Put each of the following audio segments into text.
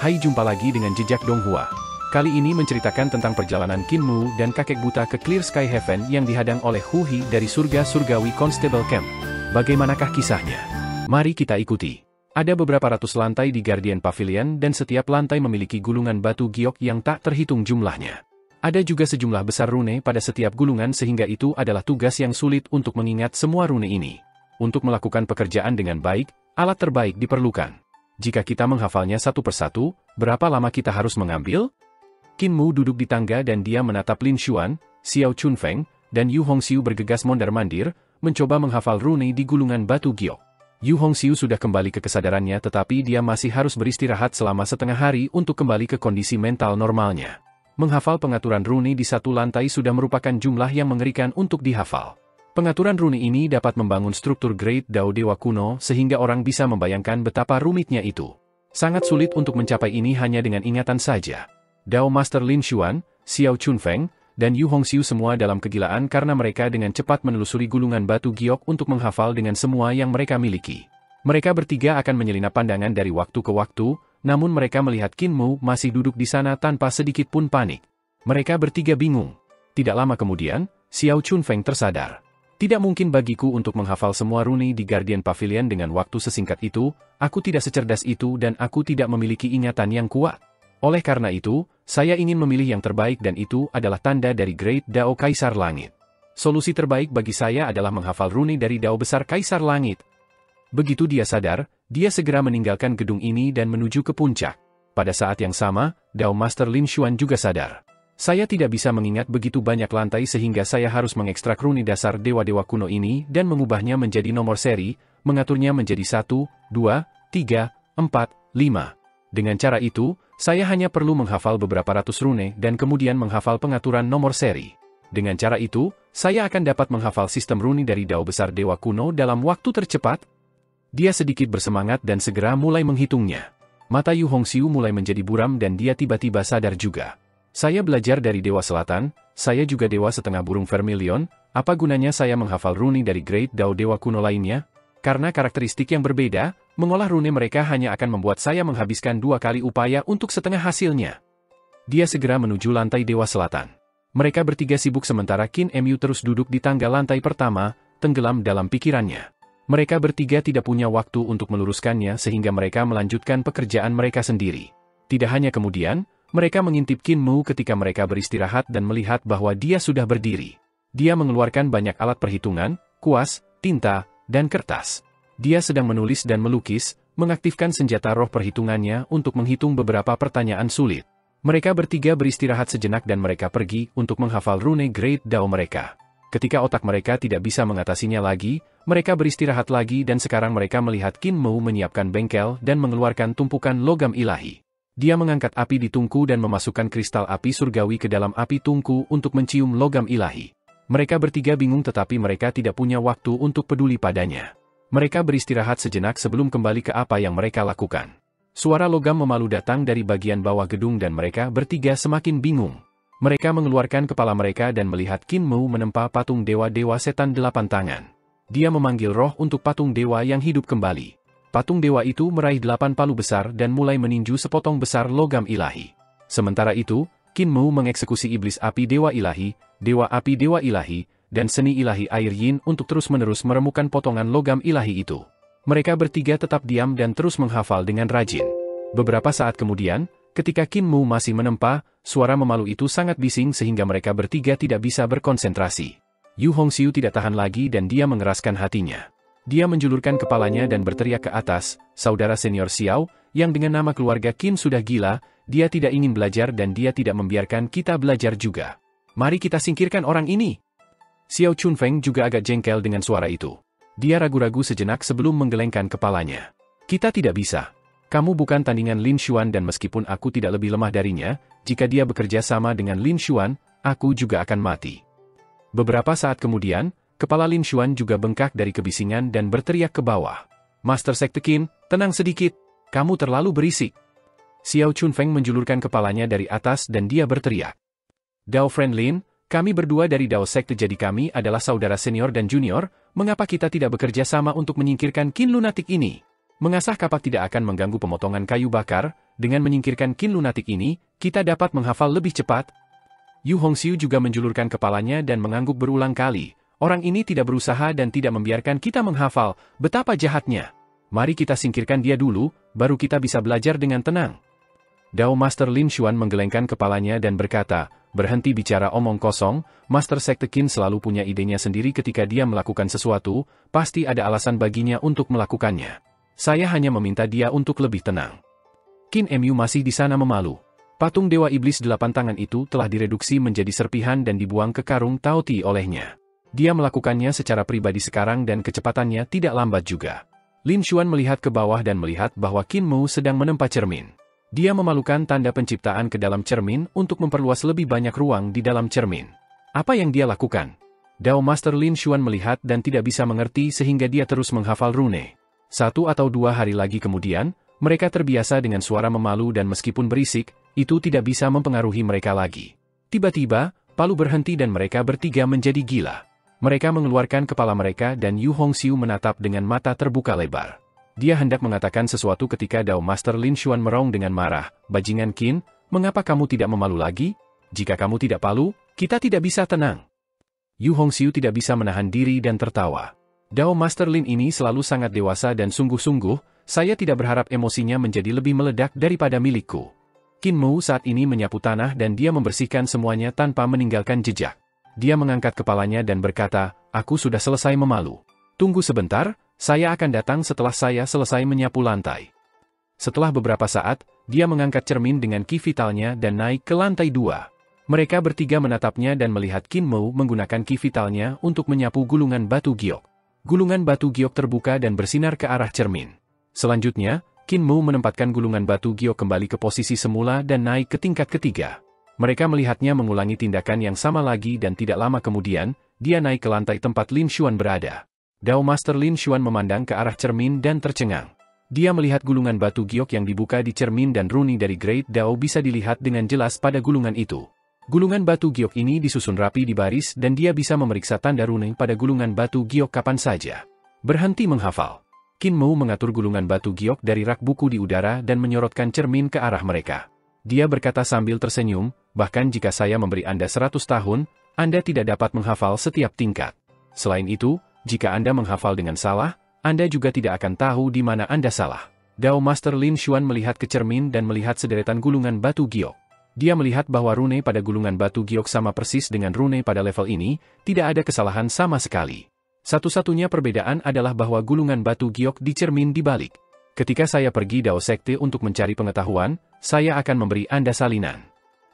Hai, jumpa lagi dengan Jejak Donghua. Kali ini menceritakan tentang perjalanan Qin Mu dan kakek buta ke Clear Sky Heaven yang dihadang oleh Hu He dari surga surgawi Constable Camp. Bagaimanakah kisahnya? Mari kita ikuti. Ada beberapa ratus lantai di Guardian Pavilion dan setiap lantai memiliki gulungan batu giok yang tak terhitung jumlahnya. Ada juga sejumlah besar rune pada setiap gulungan sehingga itu adalah tugas yang sulit untuk mengingat semua rune ini. Untuk melakukan pekerjaan dengan baik, alat terbaik diperlukan. Jika kita menghafalnya satu persatu, berapa lama kita harus mengambil? Qin Mu duduk di tangga dan dia menatap Lin Xuan, Xiao Chunfeng, dan Yu Hongxiu bergegas mondar-mandir, mencoba menghafal rune di gulungan batu giok. Yu Hongxiu sudah kembali ke kesadarannya tetapi dia masih harus beristirahat selama setengah hari untuk kembali ke kondisi mental normalnya. Menghafal pengaturan rune di satu lantai sudah merupakan jumlah yang mengerikan untuk dihafal. Pengaturan rune ini dapat membangun struktur Great Dao Dewa kuno sehingga orang bisa membayangkan betapa rumitnya itu. Sangat sulit untuk mencapai ini hanya dengan ingatan saja. Dao Master Lin Xuan, Xiao Chunfeng, dan Yu Hongxiu semua dalam kegilaan karena mereka dengan cepat menelusuri gulungan batu giok untuk menghafal dengan semua yang mereka miliki. Mereka bertiga akan menyelinap pandangan dari waktu ke waktu, namun mereka melihat Qin Mu masih duduk di sana tanpa sedikit pun panik. Mereka bertiga bingung. Tidak lama kemudian, Xiao Chunfeng tersadar. Tidak mungkin bagiku untuk menghafal semua rune di Guardian Pavilion dengan waktu sesingkat itu, aku tidak secerdas itu dan aku tidak memiliki ingatan yang kuat. Oleh karena itu, saya ingin memilih yang terbaik dan itu adalah tanda dari Great Dao Kaisar Langit. Solusi terbaik bagi saya adalah menghafal rune dari Dao Besar Kaisar Langit. Begitu dia sadar, dia segera meninggalkan gedung ini dan menuju ke puncak. Pada saat yang sama, Dao Master Lin Xuan juga sadar. Saya tidak bisa mengingat begitu banyak lantai sehingga saya harus mengekstrak rune dasar dewa-dewa kuno ini dan mengubahnya menjadi nomor seri, mengaturnya menjadi 1, 2, 3, 4, 5. Dengan cara itu, saya hanya perlu menghafal beberapa ratus rune dan kemudian menghafal pengaturan nomor seri. Dengan cara itu, saya akan dapat menghafal sistem rune dari Dao Besar Dewa Kuno dalam waktu tercepat. Dia sedikit bersemangat dan segera mulai menghitungnya. Mata Yu Hongxiu mulai menjadi buram dan dia tiba-tiba sadar juga. Saya belajar dari Dewa Selatan, saya juga Dewa Setengah Burung Vermilion, apa gunanya saya menghafal rune dari Great Dao Dewa kuno lainnya? Karena karakteristik yang berbeda, mengolah rune mereka hanya akan membuat saya menghabiskan 2 kali upaya untuk setengah hasilnya. Dia segera menuju lantai Dewa Selatan. Mereka bertiga sibuk sementara Qin Mu terus duduk di tangga lantai pertama, tenggelam dalam pikirannya. Mereka bertiga tidak punya waktu untuk meluruskannya sehingga mereka melanjutkan pekerjaan mereka sendiri. Tidak hanya kemudian, mereka mengintip Qin Mu ketika mereka beristirahat dan melihat bahwa dia sudah berdiri. Dia mengeluarkan banyak alat perhitungan, kuas, tinta, dan kertas. Dia sedang menulis dan melukis, mengaktifkan senjata roh perhitungannya untuk menghitung beberapa pertanyaan sulit. Mereka bertiga beristirahat sejenak dan mereka pergi untuk menghafal rune Great Dao mereka. Ketika otak mereka tidak bisa mengatasinya lagi, mereka beristirahat lagi dan sekarang mereka melihat Qin Mu menyiapkan bengkel dan mengeluarkan tumpukan logam ilahi. Dia mengangkat api di tungku dan memasukkan kristal api surgawi ke dalam api tungku untuk mencium logam ilahi. Mereka bertiga bingung tetapi mereka tidak punya waktu untuk peduli padanya. Mereka beristirahat sejenak sebelum kembali ke apa yang mereka lakukan. Suara logam memalu datang dari bagian bawah gedung dan mereka bertiga semakin bingung. Mereka mengeluarkan kepala mereka dan melihat Qin Mu menempa patung dewa-dewa setan 8 tangan. Dia memanggil roh untuk patung dewa yang hidup kembali. Patung dewa itu meraih 8 palu besar dan mulai meninju sepotong besar logam ilahi. Sementara itu, Qin Mu mengeksekusi iblis api dewa ilahi, dan seni ilahi air yin untuk terus-menerus meremukan potongan logam ilahi itu. Mereka bertiga tetap diam dan terus menghafal dengan rajin. Beberapa saat kemudian, ketika Qin Mu masih menempa, suara memalu itu sangat bising sehingga mereka bertiga tidak bisa berkonsentrasi. Yu Hongxiu tidak tahan lagi dan dia mengeraskan hatinya. Dia menjulurkan kepalanya dan berteriak ke atas, "Saudara senior Xiao, yang dengan nama keluarga Qin sudah gila, dia tidak ingin belajar dan dia tidak membiarkan kita belajar juga. Mari kita singkirkan orang ini." Xiao Chunfeng juga agak jengkel dengan suara itu. Dia ragu-ragu sejenak sebelum menggelengkan kepalanya. "Kita tidak bisa. Kamu bukan tandingan Lin Xuan dan meskipun aku tidak lebih lemah darinya, jika dia bekerja sama dengan Lin Xuan, aku juga akan mati." Beberapa saat kemudian, kepala Lin Xuan juga bengkak dari kebisingan dan berteriak ke bawah. "Master Sekte Qin, tenang sedikit. Kamu terlalu berisik." Xiao Chunfeng menjulurkan kepalanya dari atas dan dia berteriak. "Dao Friend Lin, kami berdua dari Dao Sekte jadi kami adalah saudara senior dan junior, mengapa kita tidak bekerja sama untuk menyingkirkan Qin lunatik ini? Mengasah kapak tidak akan mengganggu pemotongan kayu bakar, dengan menyingkirkan Qin lunatik ini, kita dapat menghafal lebih cepat. Yu Hongxiu juga menjulurkan kepalanya dan mengangguk berulang kali. Orang ini tidak berusaha dan tidak membiarkan kita menghafal, betapa jahatnya. Mari kita singkirkan dia dulu, baru kita bisa belajar dengan tenang. Dao Master Lin Xuan menggelengkan kepalanya dan berkata, berhenti bicara omong kosong, Master Sekte Qin selalu punya idenya sendiri ketika dia melakukan sesuatu, pasti ada alasan baginya untuk melakukannya. Saya hanya meminta dia untuk lebih tenang. Qin Mu masih di sana memalu. Patung Dewa Iblis 8 tangan itu telah direduksi menjadi serpihan dan dibuang ke karung Tao Ti olehnya. Dia melakukannya secara pribadi sekarang dan kecepatannya tidak lambat juga. Lin Xuan melihat ke bawah dan melihat bahwa Qin Mu sedang menempa cermin. Dia memalukan tanda penciptaan ke dalam cermin untuk memperluas lebih banyak ruang di dalam cermin. Apa yang dia lakukan? Dao Master Lin Xuan melihat dan tidak bisa mengerti sehingga dia terus menghafal rune. 1 atau 2 hari lagi kemudian, mereka terbiasa dengan suara memalu dan meskipun berisik, itu tidak bisa mempengaruhi mereka lagi. Tiba-tiba, palu berhenti dan mereka bertiga menjadi gila. Mereka mengeluarkan kepala mereka dan Yu Hongxiu menatap dengan mata terbuka lebar. Dia hendak mengatakan sesuatu ketika Dao Master Lin Xuan merong dengan marah. Bajingan Qin, mengapa kamu tidak memalu lagi? Jika kamu tidak palu, kita tidak bisa tenang. Yu Hongxiu tidak bisa menahan diri dan tertawa. Dao Master Lin ini selalu sangat dewasa dan sungguh-sungguh, saya tidak berharap emosinya menjadi lebih meledak daripada milikku. Qin Mu saat ini menyapu tanah dan dia membersihkan semuanya tanpa meninggalkan jejak. Dia mengangkat kepalanya dan berkata, aku sudah selesai memalu. Tunggu sebentar, saya akan datang setelah saya selesai menyapu lantai. Setelah beberapa saat, dia mengangkat cermin dengan ki vitalnya dan naik ke lantai 2. Mereka bertiga menatapnya dan melihat Qin Mu menggunakan ki vitalnya untuk menyapu gulungan batu giok. Gulungan batu giok terbuka dan bersinar ke arah cermin. Selanjutnya, Qin Mu menempatkan gulungan batu giok kembali ke posisi semula dan naik ke tingkat ketiga. Mereka melihatnya mengulangi tindakan yang sama lagi dan tidak lama kemudian, dia naik ke lantai tempat Lin Xuan berada. Dao Master Lin Xuan memandang ke arah cermin dan tercengang. Dia melihat gulungan batu giok yang dibuka di cermin dan runi dari Great Dao bisa dilihat dengan jelas pada gulungan itu. Gulungan batu giok ini disusun rapi di baris dan dia bisa memeriksa tanda rune pada gulungan batu giok kapan saja. Berhenti menghafal. Qin Mu mengatur gulungan batu giok dari rak buku di udara dan menyorotkan cermin ke arah mereka. Dia berkata sambil tersenyum, bahkan jika saya memberi Anda 100 tahun, Anda tidak dapat menghafal setiap tingkat. Selain itu, jika Anda menghafal dengan salah, Anda juga tidak akan tahu di mana Anda salah. Dao Master Lin Xuan melihat ke cermin dan melihat sederetan gulungan batu giok. Dia melihat bahwa rune pada gulungan batu giok sama persis dengan rune pada level ini, tidak ada kesalahan sama sekali. Satu-satunya perbedaan adalah bahwa gulungan batu giok di cermin dibalik. Ketika saya pergi Dao Sekte untuk mencari pengetahuan, saya akan memberi Anda salinan.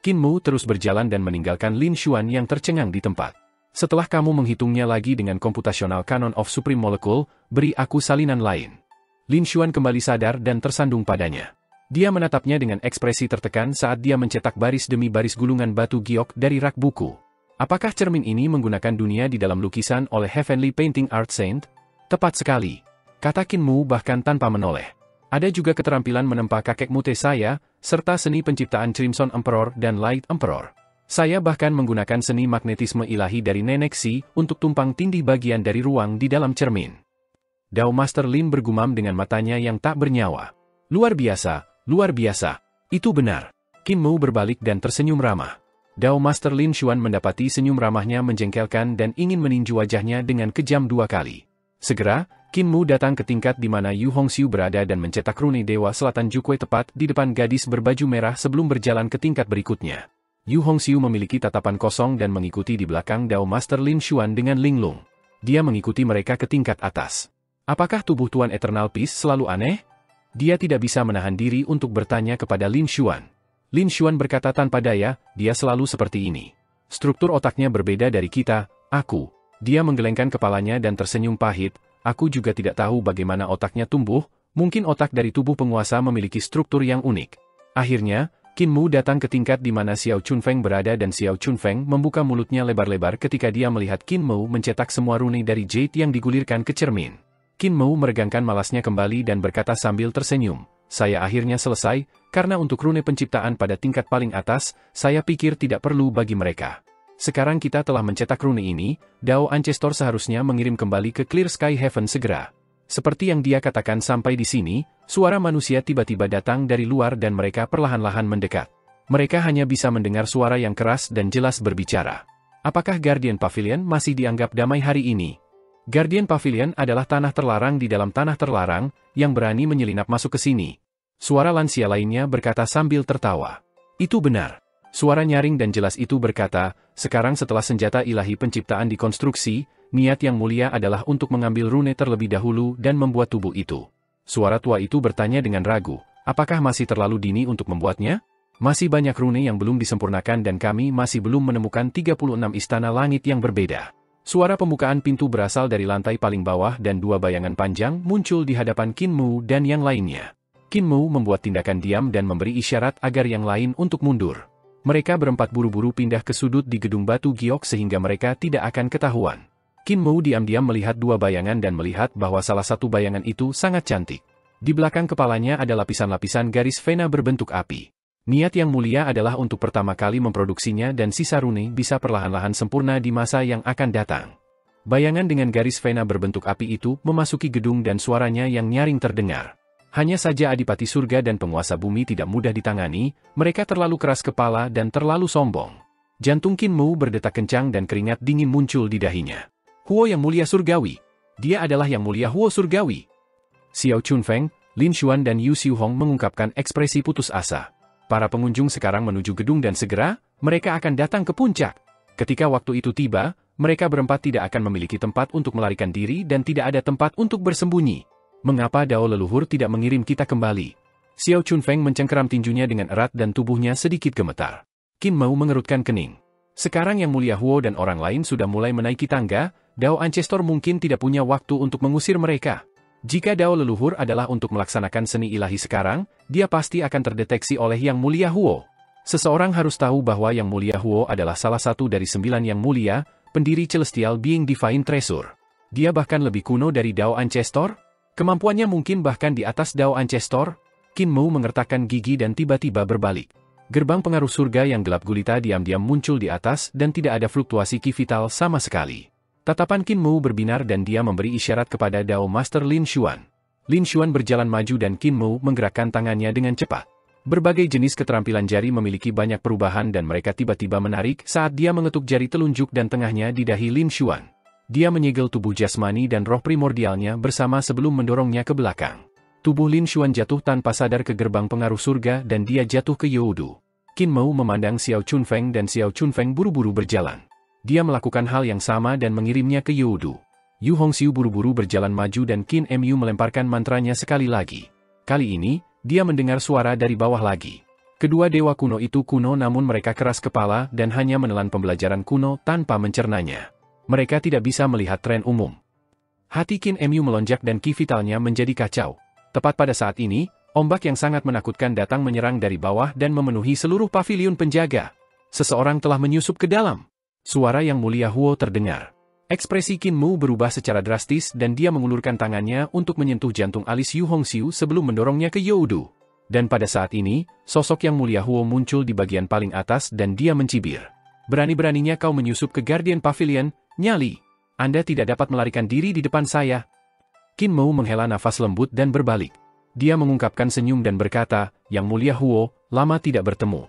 Qin Mu terus berjalan dan meninggalkan Lin Xuan yang tercengang di tempat. Setelah kamu menghitungnya lagi dengan Computational Canon of Supreme Molecule, beri aku salinan lain. Lin Xuan kembali sadar dan tersandung padanya. Dia menatapnya dengan ekspresi tertekan saat dia mencetak baris demi baris gulungan batu giok dari rak buku. Apakah cermin ini menggunakan dunia di dalam lukisan oleh Heavenly Painting Art Saint? Tepat sekali. Kata Qin Mu bahkan tanpa menoleh. Ada juga keterampilan menempa kakek mute saya, serta seni penciptaan Crimson Emperor dan Light Emperor. Saya bahkan menggunakan seni magnetisme ilahi dari Nenek Si untuk tumpang tindih bagian dari ruang di dalam cermin. Dao Master Lin bergumam dengan matanya yang tak bernyawa. Luar biasa, itu benar. Qin Mu berbalik dan tersenyum ramah. Dao Master Lin Xuan mendapati senyum ramahnya menjengkelkan dan ingin meninju wajahnya dengan kejam 2 kali. Segera, Qin Mu datang ke tingkat di mana Yu Hongxiu berada dan mencetak rune Dewa Selatan Jukwe tepat di depan gadis berbaju merah sebelum berjalan ke tingkat berikutnya. Yu Hongxiu memiliki tatapan kosong dan mengikuti di belakang Dao Master Lin Xuan dengan linglung. Dia mengikuti mereka ke tingkat atas. Apakah tubuh Tuan Eternal Peace selalu aneh? Dia tidak bisa menahan diri untuk bertanya kepada Lin Xuan. Lin Xuan berkata tanpa daya, dia selalu seperti ini. Struktur otaknya berbeda dari kita, aku. Dia menggelengkan kepalanya dan tersenyum pahit, aku juga tidak tahu bagaimana otaknya tumbuh, mungkin otak dari tubuh penguasa memiliki struktur yang unik. Akhirnya, Qin Mu datang ke tingkat di mana Xiao Chunfeng berada dan Xiao Chunfeng membuka mulutnya lebar-lebar ketika dia melihat Qin Mu mencetak semua rune dari jade yang digulirkan ke cermin. Qin Mu meregangkan malasnya kembali dan berkata sambil tersenyum, saya akhirnya selesai, karena untuk rune penciptaan pada tingkat paling atas, saya pikir tidak perlu bagi mereka. Sekarang kita telah mencetak rune ini, Dao Ancestor seharusnya mengirim kembali ke Clear Sky Heaven segera. Seperti yang dia katakan sampai di sini, suara manusia tiba-tiba datang dari luar dan mereka perlahan-lahan mendekat. Mereka hanya bisa mendengar suara yang keras dan jelas berbicara. Apakah Guardian Pavilion masih dianggap damai hari ini? Guardian Pavilion adalah tanah terlarang di dalam tanah terlarang, yang berani menyelinap masuk ke sini. Suara lansia lainnya berkata sambil tertawa. Itu benar. Suara nyaring dan jelas itu berkata, sekarang setelah senjata ilahi penciptaan dikonstruksi, niat yang mulia adalah untuk mengambil rune terlebih dahulu dan membuat tubuh itu. Suara tua itu bertanya dengan ragu, apakah masih terlalu dini untuk membuatnya? Masih banyak rune yang belum disempurnakan dan kami masih belum menemukan 36 istana langit yang berbeda. Suara pembukaan pintu berasal dari lantai paling bawah dan dua bayangan panjang muncul di hadapan Kinmu dan yang lainnya. Kinmu membuat tindakan diam dan memberi isyarat agar yang lain untuk mundur. Mereka berempat buru-buru pindah ke sudut di gedung batu giok sehingga mereka tidak akan ketahuan. Kinmu diam-diam melihat dua bayangan dan melihat bahwa salah satu bayangan itu sangat cantik. Di belakang kepalanya ada lapisan-lapisan garis vena berbentuk api. Niat yang mulia adalah untuk pertama kali memproduksinya dan sisa rune bisa perlahan-lahan sempurna di masa yang akan datang. Bayangan dengan garis vena berbentuk api itu memasuki gedung dan suaranya yang nyaring terdengar. Hanya saja Adipati Surga dan penguasa bumi tidak mudah ditangani, mereka terlalu keras kepala dan terlalu sombong. Jantung Kinmu berdetak kencang dan keringat dingin muncul di dahinya. Huo yang mulia surgawi. Dia adalah yang mulia Huo surgawi. Xiao Chunfeng, Lin Xuan dan Yu Xiuhong mengungkapkan ekspresi putus asa. Para pengunjung sekarang menuju gedung dan segera, mereka akan datang ke puncak. Ketika waktu itu tiba, mereka berempat tidak akan memiliki tempat untuk melarikan diri dan tidak ada tempat untuk bersembunyi. Mengapa Dao leluhur tidak mengirim kita kembali? Xiao Chunfeng mencengkeram tinjunya dengan erat dan tubuhnya sedikit gemetar. Qin Mau mengerutkan kening. Sekarang yang mulia Huo dan orang lain sudah mulai menaiki tangga, Dao Ancestor mungkin tidak punya waktu untuk mengusir mereka. Jika Dao leluhur adalah untuk melaksanakan seni ilahi sekarang, dia pasti akan terdeteksi oleh Yang Mulia Huo. Seseorang harus tahu bahwa Yang Mulia Huo adalah salah satu dari 9 Yang Mulia, pendiri Celestial Being Divine Treasure. Dia bahkan lebih kuno dari Dao Ancestor? Kemampuannya mungkin bahkan di atas Dao Ancestor? Qin Mu mengertakkan gigi dan tiba-tiba berbalik. Gerbang pengaruh surga yang gelap gulita diam-diam muncul di atas dan tidak ada fluktuasi ki vital sama sekali. Tatapan Qin Mu berbinar dan dia memberi isyarat kepada Dao Master Lin Xuan. Lin Xuan berjalan maju dan Qin Mu menggerakkan tangannya dengan cepat. Berbagai jenis keterampilan jari memiliki banyak perubahan dan mereka tiba-tiba menarik saat dia mengetuk jari telunjuk dan tengahnya di dahi Lin Xuan. Dia menyegel tubuh jasmani dan roh primordialnya bersama sebelum mendorongnya ke belakang. Tubuh Lin Xuan jatuh tanpa sadar ke gerbang pengaruh surga dan dia jatuh ke Youdu. Qin Mau memandang Xiao Chunfeng dan Xiao Chunfeng buru-buru berjalan. Dia melakukan hal yang sama dan mengirimnya ke Youdu. Yu Hongxiu buru-buru berjalan maju dan Qin Mu melemparkan mantranya sekali lagi. Kali ini, dia mendengar suara dari bawah lagi. Kedua dewa kuno itu kuno namun mereka keras kepala dan hanya menelan pembelajaran kuno tanpa mencernanya. Mereka tidak bisa melihat tren umum. Hati Qin Mu melonjak dan ki vitalnya menjadi kacau. Tepat pada saat ini, ombak yang sangat menakutkan datang menyerang dari bawah dan memenuhi seluruh paviliun penjaga. Seseorang telah menyusup ke dalam. Suara Yang Mulia Huo terdengar. Ekspresi Qin Mu berubah secara drastis dan dia mengulurkan tangannya untuk menyentuh jantung alis Yu Hongxiu sebelum mendorongnya ke Youdu. Dan pada saat ini, sosok Yang Mulia Huo muncul di bagian paling atas dan dia mencibir. Berani-beraninya kau menyusup ke Guardian Pavilion, nyali. Anda tidak dapat melarikan diri di depan saya. Qin Mu menghela nafas lembut dan berbalik. Dia mengungkapkan senyum dan berkata, Yang Mulia Huo, lama tidak bertemu.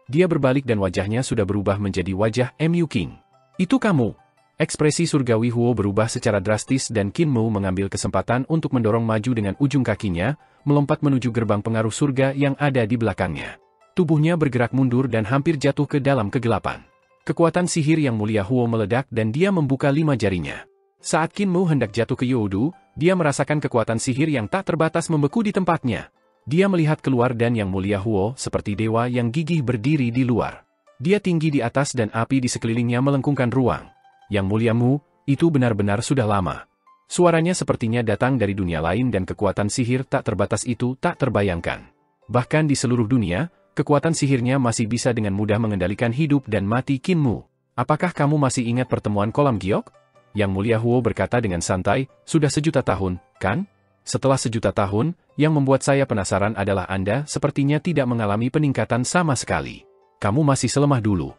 Dia berbalik dan wajahnya sudah berubah menjadi wajah Mu King. Itu kamu. Ekspresi surgawi Huo berubah secara drastis dan Qin Mu mengambil kesempatan untuk mendorong maju dengan ujung kakinya, melompat menuju gerbang pengaruh surga yang ada di belakangnya. Tubuhnya bergerak mundur dan hampir jatuh ke dalam kegelapan. Kekuatan sihir Yang Mulia Huo meledak dan dia membuka 5 jarinya. Saat Qin Mu hendak jatuh ke Youdu, dia merasakan kekuatan sihir yang tak terbatas membeku di tempatnya. Dia melihat keluar dan Yang Mulia Huo seperti dewa yang gigih berdiri di luar. Dia tinggi di atas dan api di sekelilingnya melengkungkan ruang. Yang Mulia Mu, itu benar-benar sudah lama. Suaranya sepertinya datang dari dunia lain dan kekuatan sihir tak terbatas itu tak terbayangkan. Bahkan di seluruh dunia, kekuatan sihirnya masih bisa dengan mudah mengendalikan hidup dan mati Qin Mu. Apakah kamu masih ingat pertemuan kolam giok? Yang Mulia Huo berkata dengan santai, sudah 1.000.000 tahun, kan? Setelah 1.000.000 tahun, yang membuat saya penasaran adalah Anda sepertinya tidak mengalami peningkatan sama sekali. Kamu masih selemah dulu.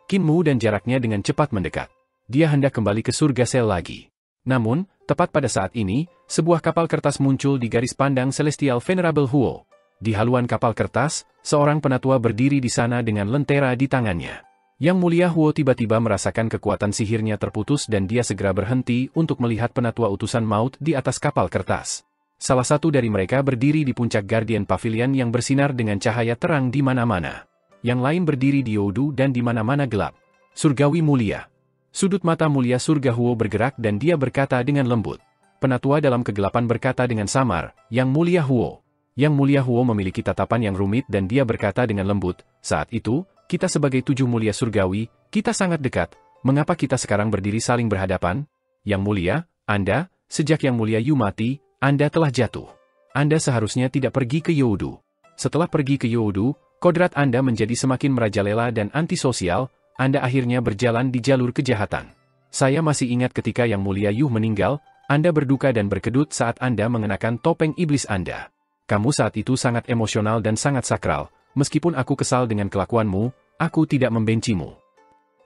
Qin Mu dan jaraknya dengan cepat mendekat. Dia hendak kembali ke surga sel lagi. Namun, tepat pada saat ini, sebuah kapal kertas muncul di garis pandang Celestial Venerable Huo. Di haluan kapal kertas, seorang penatua berdiri di sana dengan lentera di tangannya. Yang Mulia Huo tiba-tiba merasakan kekuatan sihirnya terputus dan dia segera berhenti untuk melihat penatua utusan maut di atas kapal kertas. Salah satu dari mereka berdiri di puncak Guardian Pavilion yang bersinar dengan cahaya terang di mana-mana. Yang lain berdiri di Youdu dan di mana-mana gelap. Surgawi mulia. Sudut mata mulia surga Huo bergerak dan dia berkata dengan lembut. Penatua dalam kegelapan berkata dengan samar, Yang Mulia Huo. Yang Mulia Huo memiliki tatapan yang rumit dan dia berkata dengan lembut, saat itu, kita sebagai 7 mulia surgawi, kita sangat dekat, mengapa kita sekarang berdiri saling berhadapan? Yang Mulia, Anda, sejak Yang Mulia Yu mati, Anda telah jatuh. Anda seharusnya tidak pergi ke Youdu. Setelah pergi ke Youdu, kodrat Anda menjadi semakin merajalela dan antisosial, Anda akhirnya berjalan di jalur kejahatan. Saya masih ingat ketika Yang Mulia Yu meninggal, Anda berduka dan berkedut saat Anda mengenakan topeng iblis Anda. Kamu saat itu sangat emosional dan sangat sakral, meskipun aku kesal dengan kelakuanmu, aku tidak membencimu.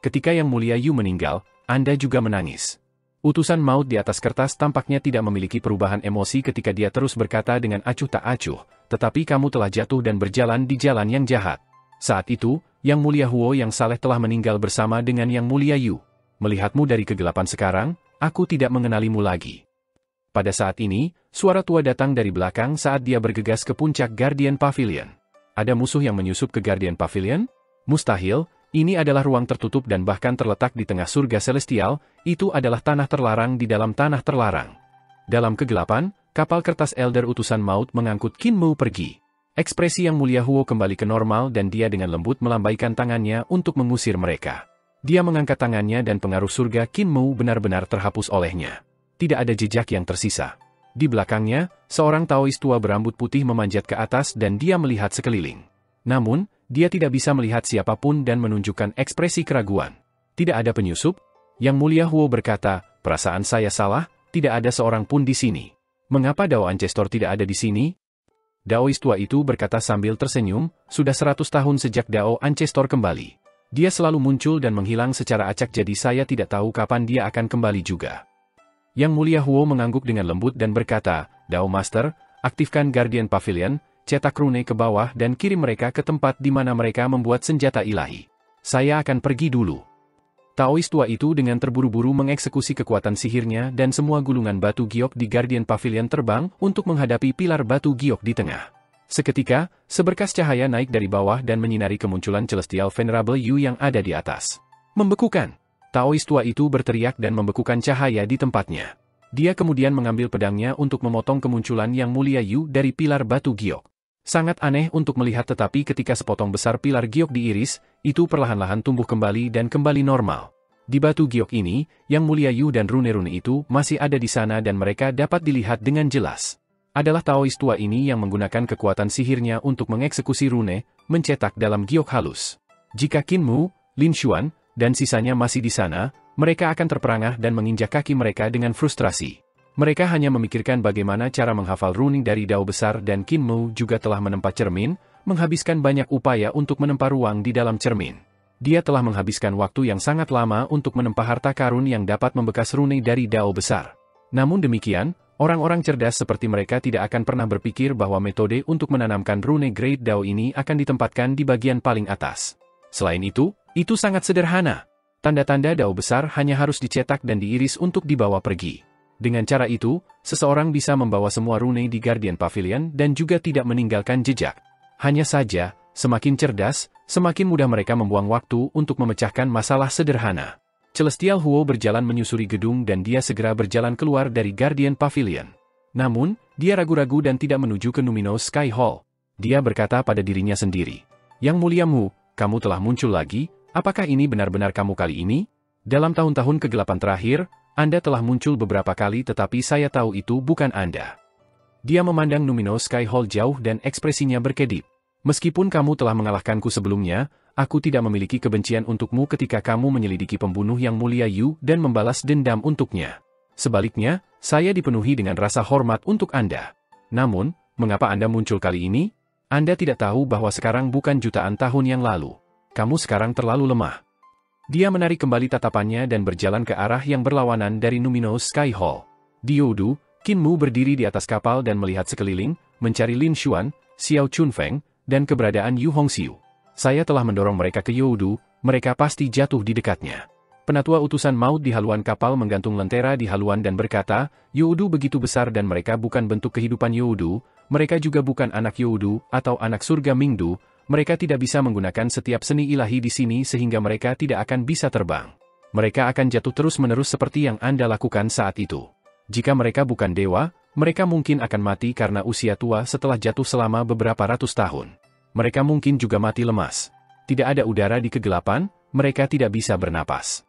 Ketika Yang Mulia Yu meninggal, Anda juga menangis. Utusan maut di atas kertas tampaknya tidak memiliki perubahan emosi ketika dia terus berkata dengan acuh tak acuh, tetapi kamu telah jatuh dan berjalan di jalan yang jahat. Saat itu, Yang Mulia Huo yang saleh telah meninggal bersama dengan Yang Mulia Yu. Melihatmu dari kegelapan sekarang, aku tidak mengenalimu lagi. Pada saat ini, suara tua datang dari belakang saat dia bergegas ke puncak Guardian Pavilion. Ada musuh yang menyusup ke Guardian Pavilion? Mustahil, ini adalah ruang tertutup dan bahkan terletak di tengah surga celestial, itu adalah tanah terlarang di dalam tanah terlarang. Dalam kegelapan, kapal kertas Elder Utusan Maut mengangkut Qin Mu pergi. Ekspresi Yang Mulia Huo kembali ke normal dan dia dengan lembut melambaikan tangannya untuk mengusir mereka. Dia mengangkat tangannya dan pengaruh surga Qin Mu benar-benar terhapus olehnya. Tidak ada jejak yang tersisa. Di belakangnya, seorang Taois tua berambut putih memanjat ke atas dan dia melihat sekeliling. Namun, dia tidak bisa melihat siapapun dan menunjukkan ekspresi keraguan. Tidak ada penyusup? Yang Mulia Huo berkata, perasaan saya salah, tidak ada seorang pun di sini. Mengapa Dao Ancestor tidak ada di sini? Daois tua itu berkata sambil tersenyum, sudah 100 tahun sejak Dao Ancestor kembali. Dia selalu muncul dan menghilang secara acak jadi saya tidak tahu kapan dia akan kembali juga. Yang Mulia Huo mengangguk dengan lembut dan berkata, Dao Master, aktifkan Guardian Pavilion, cetak rune ke bawah dan kirim mereka ke tempat di mana mereka membuat senjata ilahi. Saya akan pergi dulu. Taois tua itu dengan terburu-buru mengeksekusi kekuatan sihirnya dan semua gulungan batu giok di Guardian Pavilion terbang untuk menghadapi pilar batu giok di tengah. Seketika, seberkas cahaya naik dari bawah dan menyinari kemunculan Celestial Venerable Yu yang ada di atas. Membekukan. Taois tua itu berteriak dan membekukan cahaya di tempatnya. Dia kemudian mengambil pedangnya untuk memotong kemunculan Yang Mulia Yu dari pilar batu giok. Sangat aneh untuk melihat tetapi ketika sepotong besar pilar giok diiris, itu perlahan-lahan tumbuh kembali dan kembali normal. Di batu giok ini, Yang Mulia Yu dan rune-rune itu masih ada di sana dan mereka dapat dilihat dengan jelas. Adalah Taois tua ini yang menggunakan kekuatan sihirnya untuk mengeksekusi rune, mencetak dalam giok halus. Jika Qin Mu, Lin Xuan, dan sisanya masih di sana, mereka akan terperangah dan menginjak kaki mereka dengan frustrasi. Mereka hanya memikirkan bagaimana cara menghafal rune dari Dao besar dan Qin Mu juga telah menempa cermin, menghabiskan banyak upaya untuk menempa ruang di dalam cermin. Dia telah menghabiskan waktu yang sangat lama untuk menempa harta karun yang dapat membekas rune dari Dao besar. Namun demikian, orang-orang cerdas seperti mereka tidak akan pernah berpikir bahwa metode untuk menanamkan rune Great Dao ini akan ditempatkan di bagian paling atas. Selain itu sangat sederhana. Tanda-tanda Dao besar hanya harus dicetak dan diiris untuk dibawa pergi. Dengan cara itu, seseorang bisa membawa semua rune di Guardian Pavilion dan juga tidak meninggalkan jejak. Hanya saja, semakin cerdas, semakin mudah mereka membuang waktu untuk memecahkan masalah sederhana. Celestial Huo berjalan menyusuri gedung dan dia segera berjalan keluar dari Guardian Pavilion. Namun, dia ragu-ragu dan tidak menuju ke Numinous Sky Hall. Dia berkata pada dirinya sendiri, Yang Mulia Mu, kamu telah muncul lagi, apakah ini benar-benar kamu kali ini? Dalam tahun-tahun kegelapan terakhir, Anda telah muncul beberapa kali tetapi saya tahu itu bukan Anda. Dia memandang Numinous Sky Hall jauh dan ekspresinya berkedip. Meskipun kamu telah mengalahkanku sebelumnya, aku tidak memiliki kebencian untukmu ketika kamu menyelidiki pembunuh Yang Mulia Yu dan membalas dendam untuknya. Sebaliknya, saya dipenuhi dengan rasa hormat untuk Anda. Namun, mengapa Anda muncul kali ini? Anda tidak tahu bahwa sekarang bukan jutaan tahun yang lalu. Kamu sekarang terlalu lemah. Dia menarik kembali tatapannya dan berjalan ke arah yang berlawanan dari Numinous Sky Hall. Di Youdu, Qin Mu berdiri di atas kapal dan melihat sekeliling, mencari Lin Xuan, Xiao Chunfeng, dan keberadaan Yu Hongxiu. Saya telah mendorong mereka ke Youdu, mereka pasti jatuh di dekatnya. Penatua utusan maut di haluan kapal menggantung lentera di haluan dan berkata, Youdu begitu besar dan mereka bukan bentuk kehidupan Youdu, mereka juga bukan anak Youdu atau anak surga Mingdu, mereka tidak bisa menggunakan setiap seni ilahi di sini sehingga mereka tidak akan bisa terbang. Mereka akan jatuh terus-menerus seperti yang Anda lakukan saat itu. Jika mereka bukan dewa, mereka mungkin akan mati karena usia tua setelah jatuh selama beberapa ratus tahun. Mereka mungkin juga mati lemas. Tidak ada udara di kegelapan, mereka tidak bisa bernapas.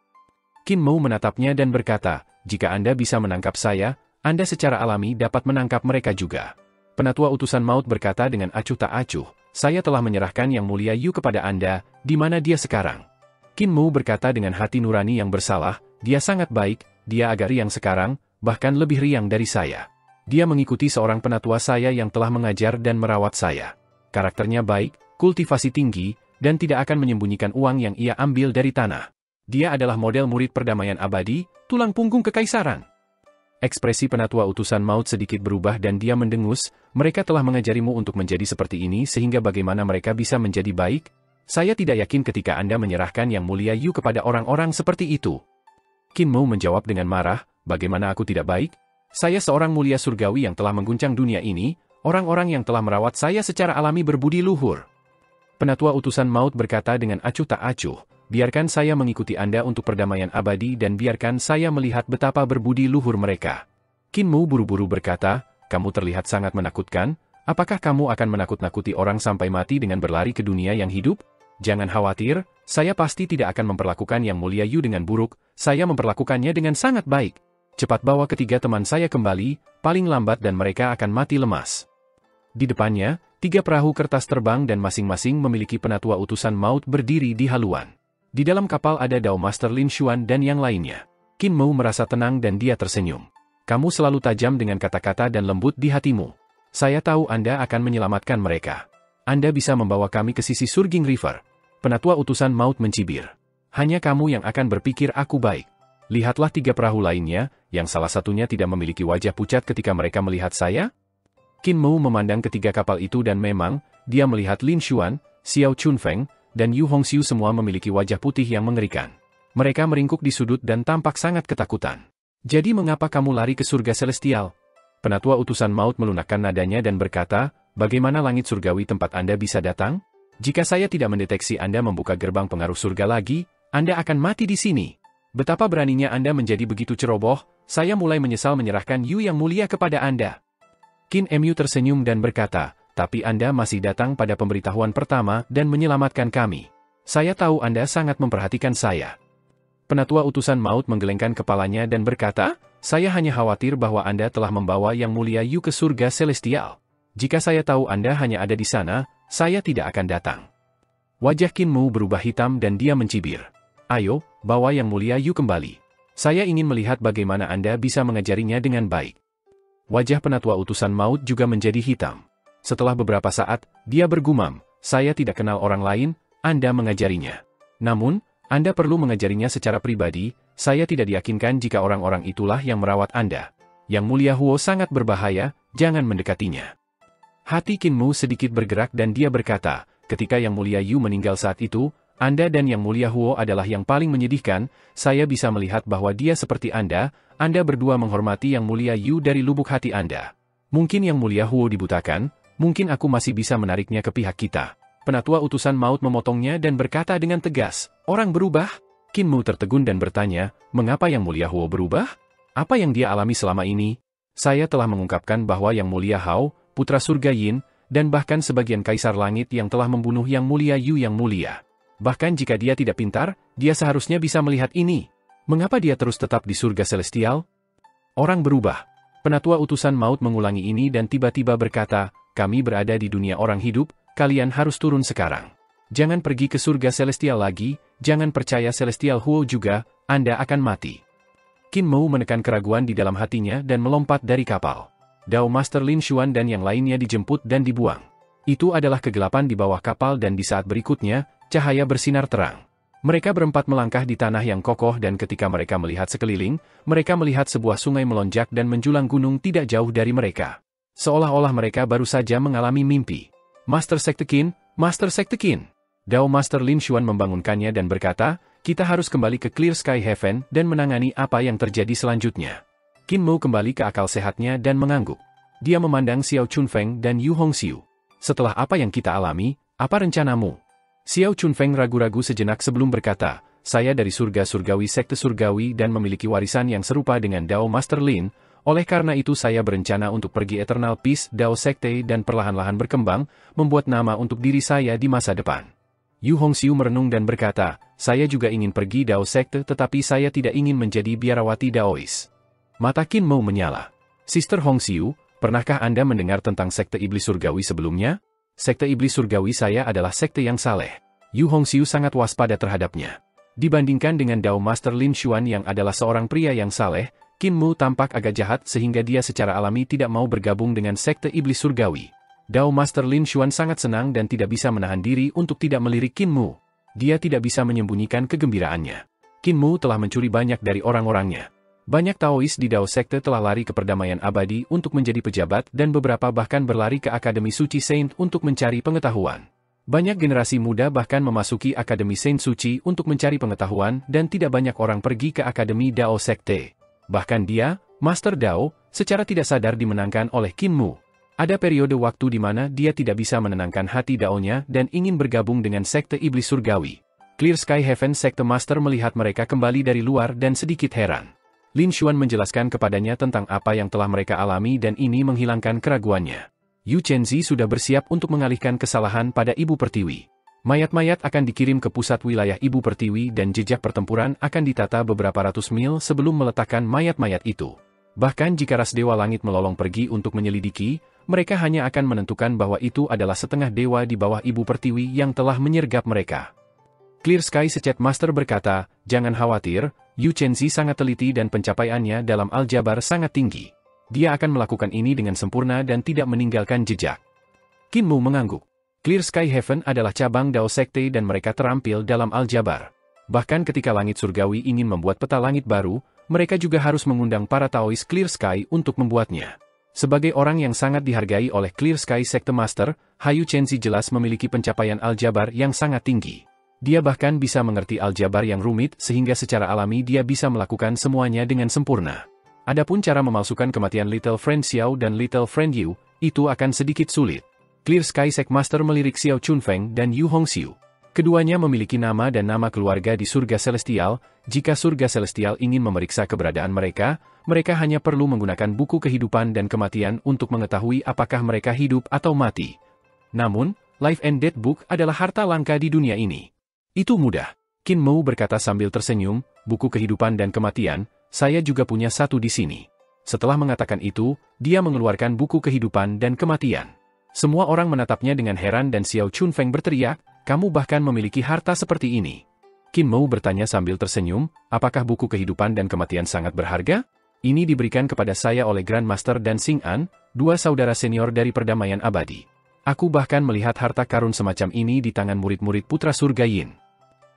Qin Mu menatapnya dan berkata, jika Anda bisa menangkap saya, Anda secara alami dapat menangkap mereka juga. Penatua utusan maut berkata dengan acuh tak acuh, saya telah menyerahkan Yang Mulia Yu kepada Anda, di mana dia sekarang? Qin Mu berkata dengan hati nurani yang bersalah, dia sangat baik, dia agak riang sekarang, bahkan lebih riang dari saya. Dia mengikuti seorang penatua saya yang telah mengajar dan merawat saya. Karakternya baik, kultivasi tinggi, dan tidak akan menyembunyikan uang yang ia ambil dari tanah. Dia adalah model murid perdamaian abadi, tulang punggung kekaisaran. Ekspresi penatua utusan maut sedikit berubah dan dia mendengus, mereka telah mengajarimu untuk menjadi seperti ini sehingga bagaimana mereka bisa menjadi baik? Saya tidak yakin ketika Anda menyerahkan Yang Mulia Yu kepada orang-orang seperti itu. Qin Mu menjawab dengan marah, bagaimana aku tidak baik? Saya seorang mulia surgawi yang telah mengguncang dunia ini, orang-orang yang telah merawat saya secara alami berbudi luhur. Penatua utusan maut berkata dengan acuh tak acuh, biarkan saya mengikuti Anda untuk perdamaian abadi dan biarkan saya melihat betapa berbudi luhur mereka. Qin Mu buru-buru berkata, kamu terlihat sangat menakutkan, apakah kamu akan menakut-nakuti orang sampai mati dengan berlari ke dunia yang hidup? Jangan khawatir, saya pasti tidak akan memperlakukan Yang Mulia Yu dengan buruk, saya memperlakukannya dengan sangat baik. Cepat bawa ketiga teman saya kembali, paling lambat dan mereka akan mati lemas. Di depannya, 3 perahu kertas terbang dan masing-masing memiliki penatua utusan maut berdiri di haluan. Di dalam kapal ada Dao Master Lin Xuan dan yang lainnya. Qin Mu merasa tenang dan dia tersenyum. Kamu selalu tajam dengan kata-kata dan lembut di hatimu. Saya tahu Anda akan menyelamatkan mereka. Anda bisa membawa kami ke sisi Surging River. Penatua utusan maut mencibir. Hanya kamu yang akan berpikir aku baik. Lihatlah 3 perahu lainnya, yang salah satunya tidak memiliki wajah pucat ketika mereka melihat saya? Qin Mu memandang ketiga kapal itu dan memang, dia melihat Lin Xuan, Xiao Chunfeng, dan Yu Hongxiu semua memiliki wajah putih yang mengerikan. Mereka meringkuk di sudut dan tampak sangat ketakutan. Jadi mengapa kamu lari ke surga celestial? Penatua utusan maut melunakkan nadanya dan berkata, bagaimana langit surgawi tempat Anda bisa datang? Jika saya tidak mendeteksi Anda membuka gerbang pengaruh surga lagi, Anda akan mati di sini. Betapa beraninya Anda menjadi begitu ceroboh, saya mulai menyesal menyerahkan Yu yang mulia kepada Anda. Qin Mu tersenyum dan berkata, tapi Anda masih datang pada pemberitahuan pertama dan menyelamatkan kami. Saya tahu Anda sangat memperhatikan saya. Penatua utusan maut menggelengkan kepalanya dan berkata, saya hanya khawatir bahwa Anda telah membawa Yang Mulia Yu ke surga celestial. Jika saya tahu Anda hanya ada di sana, saya tidak akan datang. Wajah Qin Mu berubah hitam dan dia mencibir. Ayo, bawa Yang Mulia Yu kembali. Saya ingin melihat bagaimana Anda bisa mengajarinya dengan baik. Wajah penatua utusan maut juga menjadi hitam. Setelah beberapa saat, dia bergumam, saya tidak kenal orang lain, Anda mengajarinya. Namun, Anda perlu mengajarinya secara pribadi, saya tidak diyakinkan jika orang-orang itulah yang merawat Anda. Yang Mulia Huo sangat berbahaya, jangan mendekatinya. Hati Qin Mu sedikit bergerak dan dia berkata, ketika Yang Mulia Yu meninggal saat itu, Anda dan Yang Mulia Huo adalah yang paling menyedihkan, saya bisa melihat bahwa dia seperti Anda berdua menghormati Yang Mulia Yu dari lubuk hati Anda. Mungkin Yang Mulia Huo dibutakan, mungkin aku masih bisa menariknya ke pihak kita. Penatua utusan maut memotongnya dan berkata dengan tegas, orang berubah? Qin Mu tertegun dan bertanya, mengapa Yang Mulia Huo berubah? Apa yang dia alami selama ini? Saya telah mengungkapkan bahwa Yang Mulia Hao, putra surga Yin, dan bahkan sebagian kaisar langit yang telah membunuh Yang Mulia Yu yang mulia. Bahkan jika dia tidak pintar, dia seharusnya bisa melihat ini. Mengapa dia terus tetap di surga celestial? Orang berubah. Penatua utusan maut mengulangi ini dan tiba-tiba berkata, kami berada di dunia orang hidup, kalian harus turun sekarang. Jangan pergi ke surga celestial lagi, jangan percaya celestial Huo juga, Anda akan mati. Qin Mu menekan keraguan di dalam hatinya dan melompat dari kapal. Dao Master Lin Xuan dan yang lainnya dijemput dan dibuang. Itu adalah kegelapan di bawah kapal dan di saat berikutnya, cahaya bersinar terang. Mereka berempat melangkah di tanah yang kokoh dan ketika mereka melihat sekeliling, mereka melihat sebuah sungai melonjak dan menjulang gunung tidak jauh dari mereka. Seolah-olah mereka baru saja mengalami mimpi. Master Sekte Qin, Master Sekte Qin. Dao Master Lin Xuan membangunkannya dan berkata, kita harus kembali ke Clear Sky Heaven dan menangani apa yang terjadi selanjutnya. Qin Mu kembali ke akal sehatnya dan mengangguk. Dia memandang Xiao Chunfeng dan Yu Hongxiu. Setelah apa yang kita alami, apa rencanamu? Xiao Chunfeng ragu-ragu sejenak sebelum berkata, saya dari surga surgawi sekte surgawi dan memiliki warisan yang serupa dengan Dao Master Lin, oleh karena itu saya berencana untuk pergi Eternal Peace Dao Sekte dan perlahan-lahan berkembang, membuat nama untuk diri saya di masa depan. Yu Hongxiu merenung dan berkata, saya juga ingin pergi Dao Sekte tetapi saya tidak ingin menjadi biarawati Daois. Mata Qin Mu menyala. Sister Hongxiu, pernahkah Anda mendengar tentang sekte iblis surgawi sebelumnya? Sekte iblis surgawi saya adalah sekte yang saleh. Yu Hongxiu sangat waspada terhadapnya. Dibandingkan dengan Dao Master Lin Xuan yang adalah seorang pria yang saleh, Qin Mu tampak agak jahat sehingga dia secara alami tidak mau bergabung dengan sekte iblis surgawi. Dao Master Lin Xuan sangat senang dan tidak bisa menahan diri untuk tidak melirik Qin Mu. Dia tidak bisa menyembunyikan kegembiraannya. Qin Mu telah mencuri banyak dari orang-orangnya. Banyak Taois di Dao Sekte telah lari ke perdamaian abadi untuk menjadi pejabat dan beberapa bahkan berlari ke Akademi Suci Saint untuk mencari pengetahuan. Banyak generasi muda bahkan memasuki Akademi Saint Suci untuk mencari pengetahuan dan tidak banyak orang pergi ke Akademi Dao Sekte. Bahkan dia, Master Dao, secara tidak sadar dimenangkan oleh Qin Mu. Ada periode waktu di mana dia tidak bisa menenangkan hati Dao-nya dan ingin bergabung dengan sekte iblis surgawi. Clear Sky Heaven Sekte Master melihat mereka kembali dari luar dan sedikit heran. Lin Xuan menjelaskan kepadanya tentang apa yang telah mereka alami dan ini menghilangkan keraguannya. Yu Chenzi sudah bersiap untuk mengalihkan kesalahan pada Ibu Pertiwi. Mayat-mayat akan dikirim ke pusat wilayah Ibu Pertiwi dan jejak pertempuran akan ditata beberapa ratus mil sebelum meletakkan mayat-mayat itu. Bahkan jika ras Dewa Langit melolong pergi untuk menyelidiki, mereka hanya akan menentukan bahwa itu adalah setengah dewa di bawah Ibu Pertiwi yang telah menyergap mereka. Clear Sky Secet Master berkata, jangan khawatir, Yu Chenzi sangat teliti dan pencapaiannya dalam aljabar sangat tinggi. Dia akan melakukan ini dengan sempurna dan tidak meninggalkan jejak. Qin Mu mengangguk. Clear Sky Heaven adalah cabang Dao Sekte dan mereka terampil dalam aljabar. Bahkan ketika langit surgawi ingin membuat peta langit baru, mereka juga harus mengundang para Taois Clear Sky untuk membuatnya. Sebagai orang yang sangat dihargai oleh Clear Sky Sekte Master, Yu Chenzi jelas memiliki pencapaian aljabar yang sangat tinggi. Dia bahkan bisa mengerti aljabar yang rumit sehingga secara alami dia bisa melakukan semuanya dengan sempurna. Adapun cara memalsukan kematian Little Friend Xiao dan Little Friend Yu, itu akan sedikit sulit. Clear Sky Sek Master melirik Xiao Chunfeng dan Yu Hongxiu. Keduanya memiliki nama dan nama keluarga di surga celestial. Jika surga celestial ingin memeriksa keberadaan mereka, mereka hanya perlu menggunakan buku kehidupan dan kematian untuk mengetahui apakah mereka hidup atau mati. Namun, Life and Death Book adalah harta langka di dunia ini. Itu mudah. Qin Mu berkata sambil tersenyum, buku kehidupan dan kematian, saya juga punya satu di sini. Setelah mengatakan itu, dia mengeluarkan buku kehidupan dan kematian. Semua orang menatapnya dengan heran dan Xiao Chunfeng berteriak, kamu bahkan memiliki harta seperti ini. Qin Mu bertanya sambil tersenyum, apakah buku kehidupan dan kematian sangat berharga? Ini diberikan kepada saya oleh Grand Master dan Xing An, dua saudara senior dari perdamaian abadi. Aku bahkan melihat harta karun semacam ini di tangan murid-murid putra surga Yin.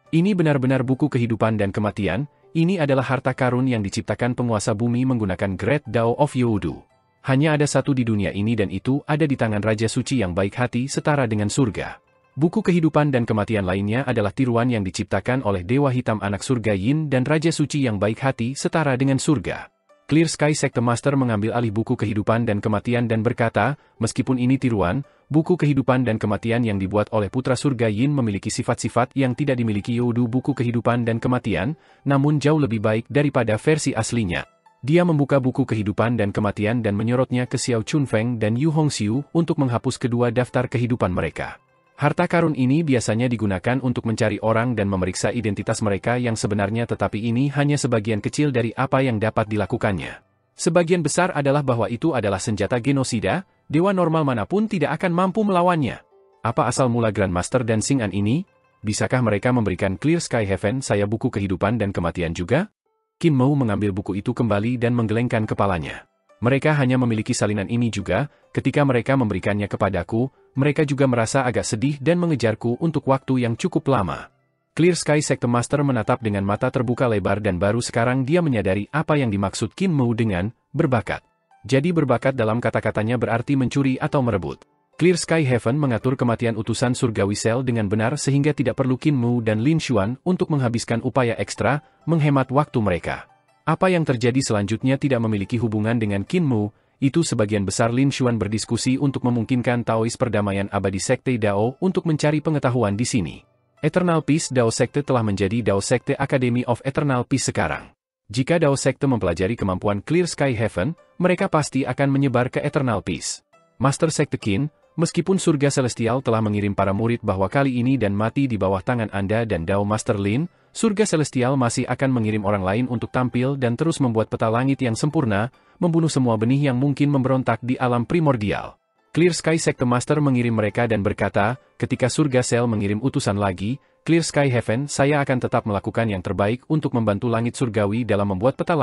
Ini benar-benar buku kehidupan dan kematian, ini adalah harta karun yang diciptakan penguasa bumi menggunakan Great Dao of Youdu. Hanya ada satu di dunia ini dan itu ada di tangan Raja Suci yang baik hati setara dengan surga. Buku kehidupan dan kematian lainnya adalah tiruan yang diciptakan oleh Dewa Hitam Anak Surga Yin dan Raja Suci yang baik hati setara dengan surga. Clear Sky Sekte Master mengambil alih buku kehidupan dan kematian dan berkata, meskipun ini tiruan, buku kehidupan dan kematian yang dibuat oleh Putra Surga Yin memiliki sifat-sifat yang tidak dimiliki Youdu buku kehidupan dan kematian, namun jauh lebih baik daripada versi aslinya. Dia membuka buku kehidupan dan kematian dan menyorotnya ke Xiao Chunfeng dan Yu Hongxiu untuk menghapus kedua daftar kehidupan mereka. Harta karun ini biasanya digunakan untuk mencari orang dan memeriksa identitas mereka yang sebenarnya tetapi ini hanya sebagian kecil dari apa yang dapat dilakukannya. Sebagian besar adalah bahwa itu adalah senjata genosida, dewa normal manapun tidak akan mampu melawannya. Apa asal mula Grand Master dan Xing An ini? Bisakah mereka memberikan Clear Sky Heaven saya buku kehidupan dan kematian juga? Qin Mu mengambil buku itu kembali dan menggelengkan kepalanya. Mereka hanya memiliki salinan ini juga, ketika mereka memberikannya kepadaku, mereka juga merasa agak sedih dan mengejarku untuk waktu yang cukup lama. Clear Sky Sekte Master menatap dengan mata terbuka lebar dan baru sekarang dia menyadari apa yang dimaksud Qin Mu dengan berbakat. Jadi berbakat dalam kata-katanya berarti mencuri atau merebut. Clear Sky Heaven mengatur kematian utusan surgawi Cell dengan benar sehingga tidak perlu Qin Mu dan Lin Xuan untuk menghabiskan upaya ekstra, menghemat waktu mereka. Apa yang terjadi selanjutnya tidak memiliki hubungan dengan Qin Mu, itu sebagian besar Lin Xuan berdiskusi untuk memungkinkan Taois perdamaian abadi Sekte Dao untuk mencari pengetahuan di sini. Eternal Peace Dao Sekte telah menjadi Dao Sekte Academy of Eternal Peace sekarang. Jika Dao Sekte mempelajari kemampuan Clear Sky Heaven, mereka pasti akan menyebar ke Eternal Peace. Master Sekte Qin, meskipun surga celestial telah mengirim para murid bahwa kali ini dan mati di bawah tangan Anda dan Dao Master Lin, surga celestial masih akan mengirim orang lain untuk tampil dan terus membuat peta langit yang sempurna, membunuh semua benih yang mungkin memberontak di alam primordial. Clear Sky Sekte Master mengirim mereka dan berkata, ketika surga Cell mengirim utusan lagi, Clear Sky Heaven, saya akan tetap melakukan yang terbaik untuk membantu langit surgawi dalam membuat peta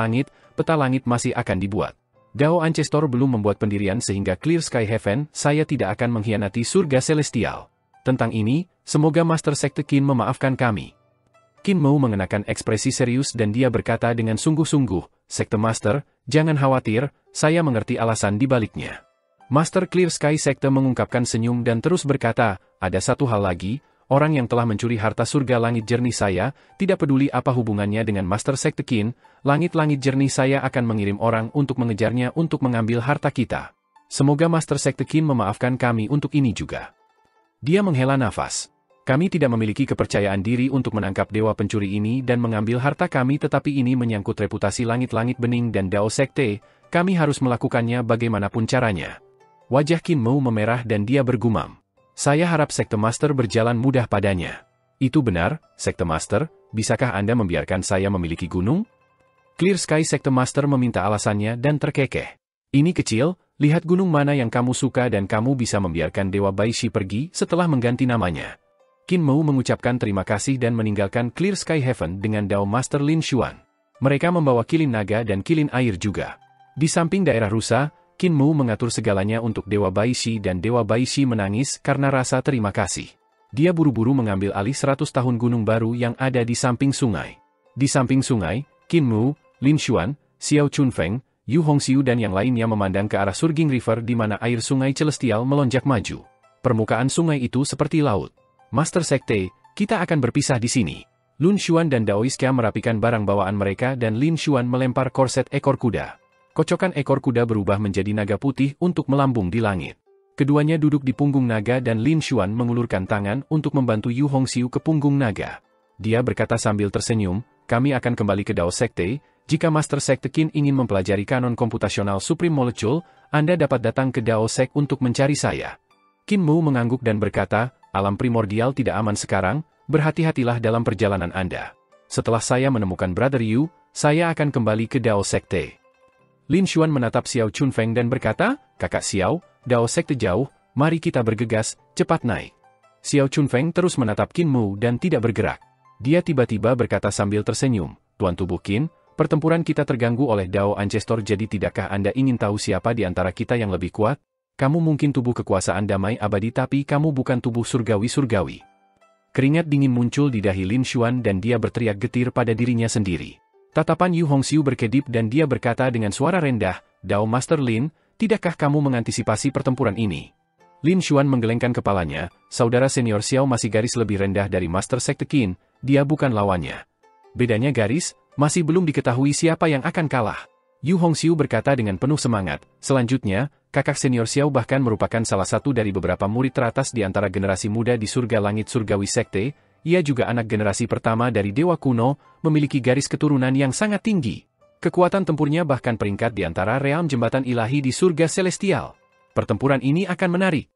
langit masih akan dibuat. Dao Ancestor belum membuat pendirian sehingga Clear Sky Heaven, saya tidak akan mengkhianati surga celestial. Tentang ini, semoga Master Sekte Qin memaafkan kami. Qin Mu mengenakan ekspresi serius dan dia berkata dengan sungguh-sungguh, Sekte Master, jangan khawatir, saya mengerti alasan di baliknya. Master Clear Sky Sekte mengungkapkan senyum dan terus berkata, ada satu hal lagi, orang yang telah mencuri harta surga langit jernih saya, tidak peduli apa hubungannya dengan Master Sekte Qin, langit-langit jernih saya akan mengirim orang untuk mengejarnya untuk mengambil harta kita. Semoga Master Sekte Qin memaafkan kami untuk ini juga. Dia menghela nafas. Kami tidak memiliki kepercayaan diri untuk menangkap dewa pencuri ini dan mengambil harta kami tetapi ini menyangkut reputasi langit-langit bening dan Dao Sekte, kami harus melakukannya bagaimanapun caranya. Wajah Qin Mu memerah dan dia bergumam. Saya harap Sekte Master berjalan mudah padanya. Itu benar, Sekte Master, bisakah Anda membiarkan saya memiliki gunung? Clear Sky Sekte Master meminta alasannya dan terkekeh. Ini kecil, lihat gunung mana yang kamu suka dan kamu bisa membiarkan Dewa Baishi pergi setelah mengganti namanya. Qin Mu mengucapkan terima kasih dan meninggalkan Clear Sky Heaven dengan Dao Master Lin Xuan. Mereka membawa kilin naga dan kilin air juga. Di samping daerah rusa, Qin Mu mengatur segalanya untuk Dewa Baishi dan Dewa Baishi menangis karena rasa terima kasih. Dia buru-buru mengambil alih 100 tahun gunung baru yang ada di samping sungai. Di samping sungai, Qin Mu, Lin Xuan, Xiao Chunfeng, Yu Hongxiu dan yang lainnya memandang ke arah Surging River di mana air sungai celestial melonjak maju. Permukaan sungai itu seperti laut. Master Sekte, kita akan berpisah di sini. Lun Xuan dan Daoisca merapikan barang bawaan mereka dan Lin Xuan melempar korset ekor kuda. Kocokan ekor kuda berubah menjadi naga putih untuk melambung di langit. Keduanya duduk di punggung naga dan Lin Xuan mengulurkan tangan untuk membantu Yu Hongxiu ke punggung naga. Dia berkata sambil tersenyum, kami akan kembali ke Dao Sekte, jika Master Sekte Qin ingin mempelajari kanon komputasional Supreme Molecule, Anda dapat datang ke Dao Sek untuk mencari saya. Qin Mu mengangguk dan berkata, alam primordial tidak aman sekarang, berhati-hatilah dalam perjalanan Anda. Setelah saya menemukan Brother Yu, saya akan kembali ke Dao Sekte. Lin Xuan menatap Xiao Chunfeng dan berkata, Kakak Xiao, Dao Sekte jauh, mari kita bergegas, cepat naik. Xiao Chunfeng terus menatap Qin Mu dan tidak bergerak. Dia tiba-tiba berkata sambil tersenyum, Tuan Tubuh Qin, pertempuran kita terganggu oleh Dao Ancestor jadi tidakkah Anda ingin tahu siapa di antara kita yang lebih kuat? Kamu mungkin tubuh kekuasaan damai abadi tapi kamu bukan tubuh surgawi-surgawi. Keringat dingin muncul di dahi Lin Xuan dan dia berteriak getir pada dirinya sendiri. Tatapan Yu Hongxiu berkedip dan dia berkata dengan suara rendah, Dao Master Lin, tidakkah kamu mengantisipasi pertempuran ini? Lin Xuan menggelengkan kepalanya, saudara senior Xiao masih garis lebih rendah dari Master Sekte Qin, dia bukan lawannya. Bedanya garis, masih belum diketahui siapa yang akan kalah. Yu Hongxiu berkata dengan penuh semangat, selanjutnya, kakak senior Xiao bahkan merupakan salah satu dari beberapa murid teratas di antara generasi muda di surga langit surgawi sekte, ia juga anak generasi pertama dari Dewa Kuno, memiliki garis keturunan yang sangat tinggi. Kekuatan tempurnya bahkan peringkat di antara realm jembatan ilahi di surga celestial. Pertempuran ini akan menarik.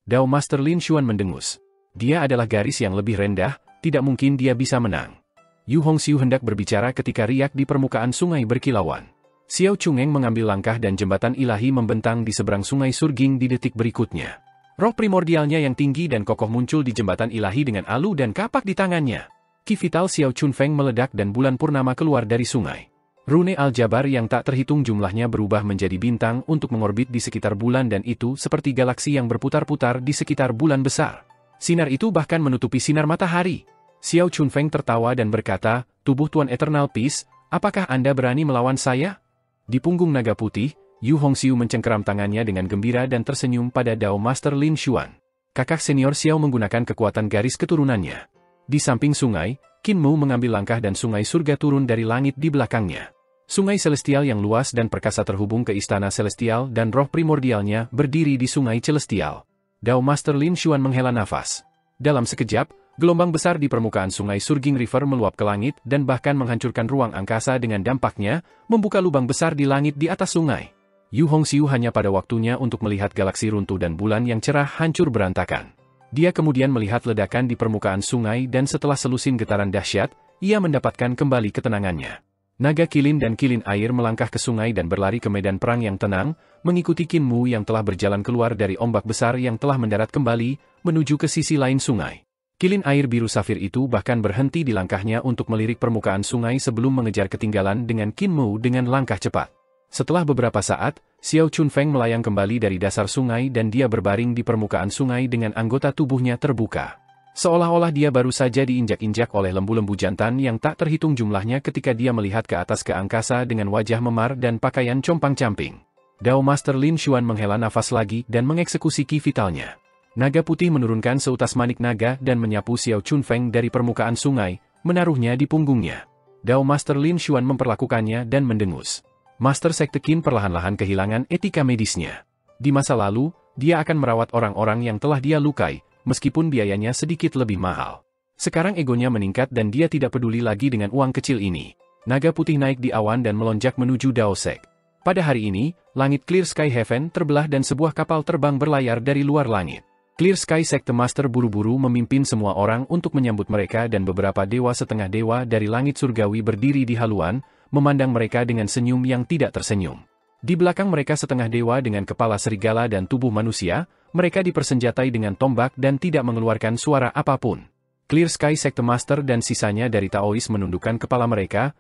Dao Master Lin Xuan mendengus. Dia adalah garis yang lebih rendah, tidak mungkin dia bisa menang. Yu Hongxiu hendak berbicara ketika riak di permukaan sungai berkilauan. Xiao Chungeng mengambil langkah dan jembatan ilahi membentang di seberang sungai Surging di detik berikutnya. Roh primordialnya yang tinggi dan kokoh muncul di jembatan ilahi dengan alu dan kapak di tangannya. Ki vital Xiao Chunfeng meledak dan bulan purnama keluar dari sungai. Rune Aljabar yang tak terhitung jumlahnya berubah menjadi bintang untuk mengorbit di sekitar bulan dan itu seperti galaksi yang berputar-putar di sekitar bulan besar. Sinar itu bahkan menutupi sinar matahari. Xiao Chunfeng tertawa dan berkata, tubuh Tuan Eternal Peace, apakah Anda berani melawan saya? Di punggung naga putih, Yu Hongxiu mencengkeram tangannya dengan gembira dan tersenyum pada Dao Master Lin Xuan. Kakak senior Xiao menggunakan kekuatan garis keturunannya. Di samping sungai, Qin Mu mengambil langkah dan sungai surga turun dari langit di belakangnya. Sungai celestial yang luas dan perkasa terhubung ke istana celestial dan roh primordialnya berdiri di sungai celestial. Dao Master Lin Xuan menghela nafas. Dalam sekejap, gelombang besar di permukaan sungai Surging River meluap ke langit dan bahkan menghancurkan ruang angkasa dengan dampaknya, membuka lubang besar di langit di atas sungai. Yu Hongxiu hanya pada waktunya untuk melihat galaksi runtuh dan bulan yang cerah hancur berantakan. Dia kemudian melihat ledakan di permukaan sungai dan setelah selusin getaran dahsyat, ia mendapatkan kembali ketenangannya. Naga kilin dan kilin air melangkah ke sungai dan berlari ke medan perang yang tenang, mengikuti Qin Mu yang telah berjalan keluar dari ombak besar yang telah mendarat kembali, menuju ke sisi lain sungai. Kilin air biru safir itu bahkan berhenti di langkahnya untuk melirik permukaan sungai sebelum mengejar ketinggalan dengan Qin Mu dengan langkah cepat. Setelah beberapa saat, Xiao Chunfeng melayang kembali dari dasar sungai dan dia berbaring di permukaan sungai dengan anggota tubuhnya terbuka. Seolah-olah dia baru saja diinjak-injak oleh lembu-lembu jantan yang tak terhitung jumlahnya ketika dia melihat ke atas ke angkasa dengan wajah memar dan pakaian compang-camping. Dao Master Lin Xuan menghela nafas lagi dan mengeksekusi ki vitalnya. Naga putih menurunkan seutas manik naga dan menyapu Xiao Chunfeng dari permukaan sungai, menaruhnya di punggungnya. Dao Master Lin Xuan memperlakukannya dan mendengus. Master Sekte Qin perlahan-lahan kehilangan etika medisnya. Di masa lalu, dia akan merawat orang-orang yang telah dia lukai, meskipun biayanya sedikit lebih mahal. Sekarang egonya meningkat dan dia tidak peduli lagi dengan uang kecil ini. Naga putih naik di awan dan melonjak menuju Dao Sek. Pada hari ini, langit Clear Sky Heaven terbelah dan sebuah kapal terbang berlayar dari luar langit. Clear Sky Sekte Master buru-buru memimpin semua orang untuk menyambut mereka dan beberapa dewa setengah dewa dari langit surgawi berdiri di haluan, memandang mereka dengan senyum yang tidak tersenyum. Di belakang mereka setengah dewa dengan kepala serigala dan tubuh manusia, mereka dipersenjatai dengan tombak dan tidak mengeluarkan suara apapun. Clear Sky Sekte Master dan sisanya dari Taois menundukkan kepala mereka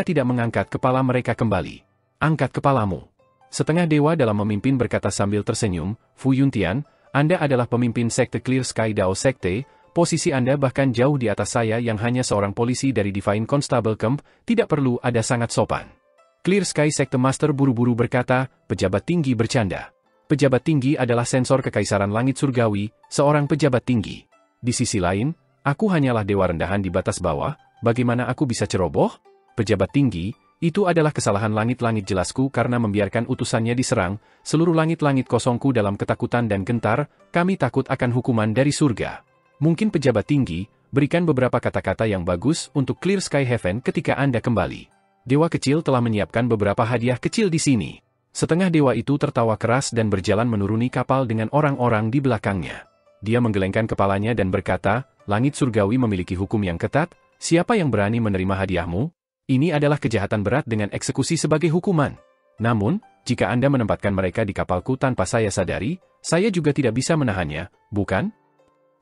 tidak mengangkat kepala mereka kembali. Angkat kepalamu. Setengah dewa dalam memimpin berkata sambil tersenyum, Fu Yuntian, Anda adalah pemimpin Sekte Clear Sky Dao Sekte, posisi Anda bahkan jauh di atas saya yang hanya seorang polisi dari Divine Constable Camp, tidak perlu ada sangat sopan. Clear Sky Sekte Master buru-buru berkata, pejabat tinggi bercanda. Pejabat tinggi adalah sensor kekaisaran langit surgawi, seorang pejabat tinggi. Di sisi lain, aku hanyalah dewa rendahan di batas bawah, bagaimana aku bisa ceroboh? Pejabat tinggi, itu adalah kesalahan langit-langit jelasku karena membiarkan utusannya diserang, seluruh langit-langit kosongku dalam ketakutan dan gentar, kami takut akan hukuman dari surga. Mungkin pejabat tinggi, berikan beberapa kata-kata yang bagus untuk Clear Sky Heaven ketika Anda kembali. Dewa kecil telah menyiapkan beberapa hadiah kecil di sini. Setengah dewa itu tertawa keras dan berjalan menuruni kapal dengan orang-orang di belakangnya. Dia menggelengkan kepalanya dan berkata, langit surgawi memiliki hukum yang ketat, siapa yang berani menerima hadiahmu? Ini adalah kejahatan berat dengan eksekusi sebagai hukuman. Namun, jika Anda menempatkan mereka di kapalku tanpa saya sadari, saya juga tidak bisa menahannya, bukan?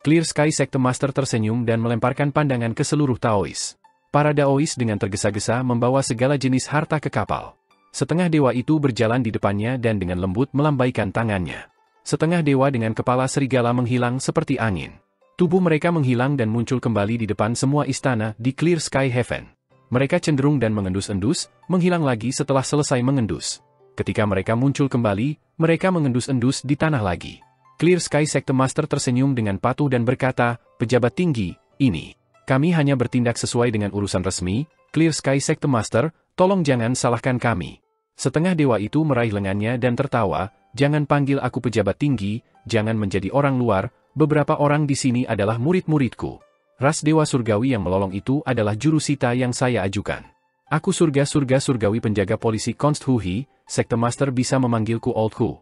Clear Sky Sekte Master tersenyum dan melemparkan pandangan ke seluruh Taois. Para Daois dengan tergesa-gesa membawa segala jenis harta ke kapal. Setengah dewa itu berjalan di depannya dan dengan lembut melambaikan tangannya. Setengah dewa dengan kepala serigala menghilang seperti angin. Tubuh mereka menghilang dan muncul kembali di depan semua istana di Clear Sky Heaven. Mereka cenderung dan mengendus-endus, menghilang lagi setelah selesai mengendus. Ketika mereka muncul kembali, mereka mengendus-endus di tanah lagi. Clear Sky Sekte Master tersenyum dengan patuh dan berkata, pejabat tinggi, ini. Kami hanya bertindak sesuai dengan urusan resmi, Clear Sky Sekte Master, tolong jangan salahkan kami. Setengah dewa itu meraih lengannya dan tertawa, jangan panggil aku pejabat tinggi, jangan menjadi orang luar, beberapa orang di sini adalah murid-muridku. Ras dewa surgawi yang melolong itu adalah jurusita yang saya ajukan. Aku surga-surga surgawi penjaga polisi Konst Huhi, Sekte Master bisa memanggilku Old Hu.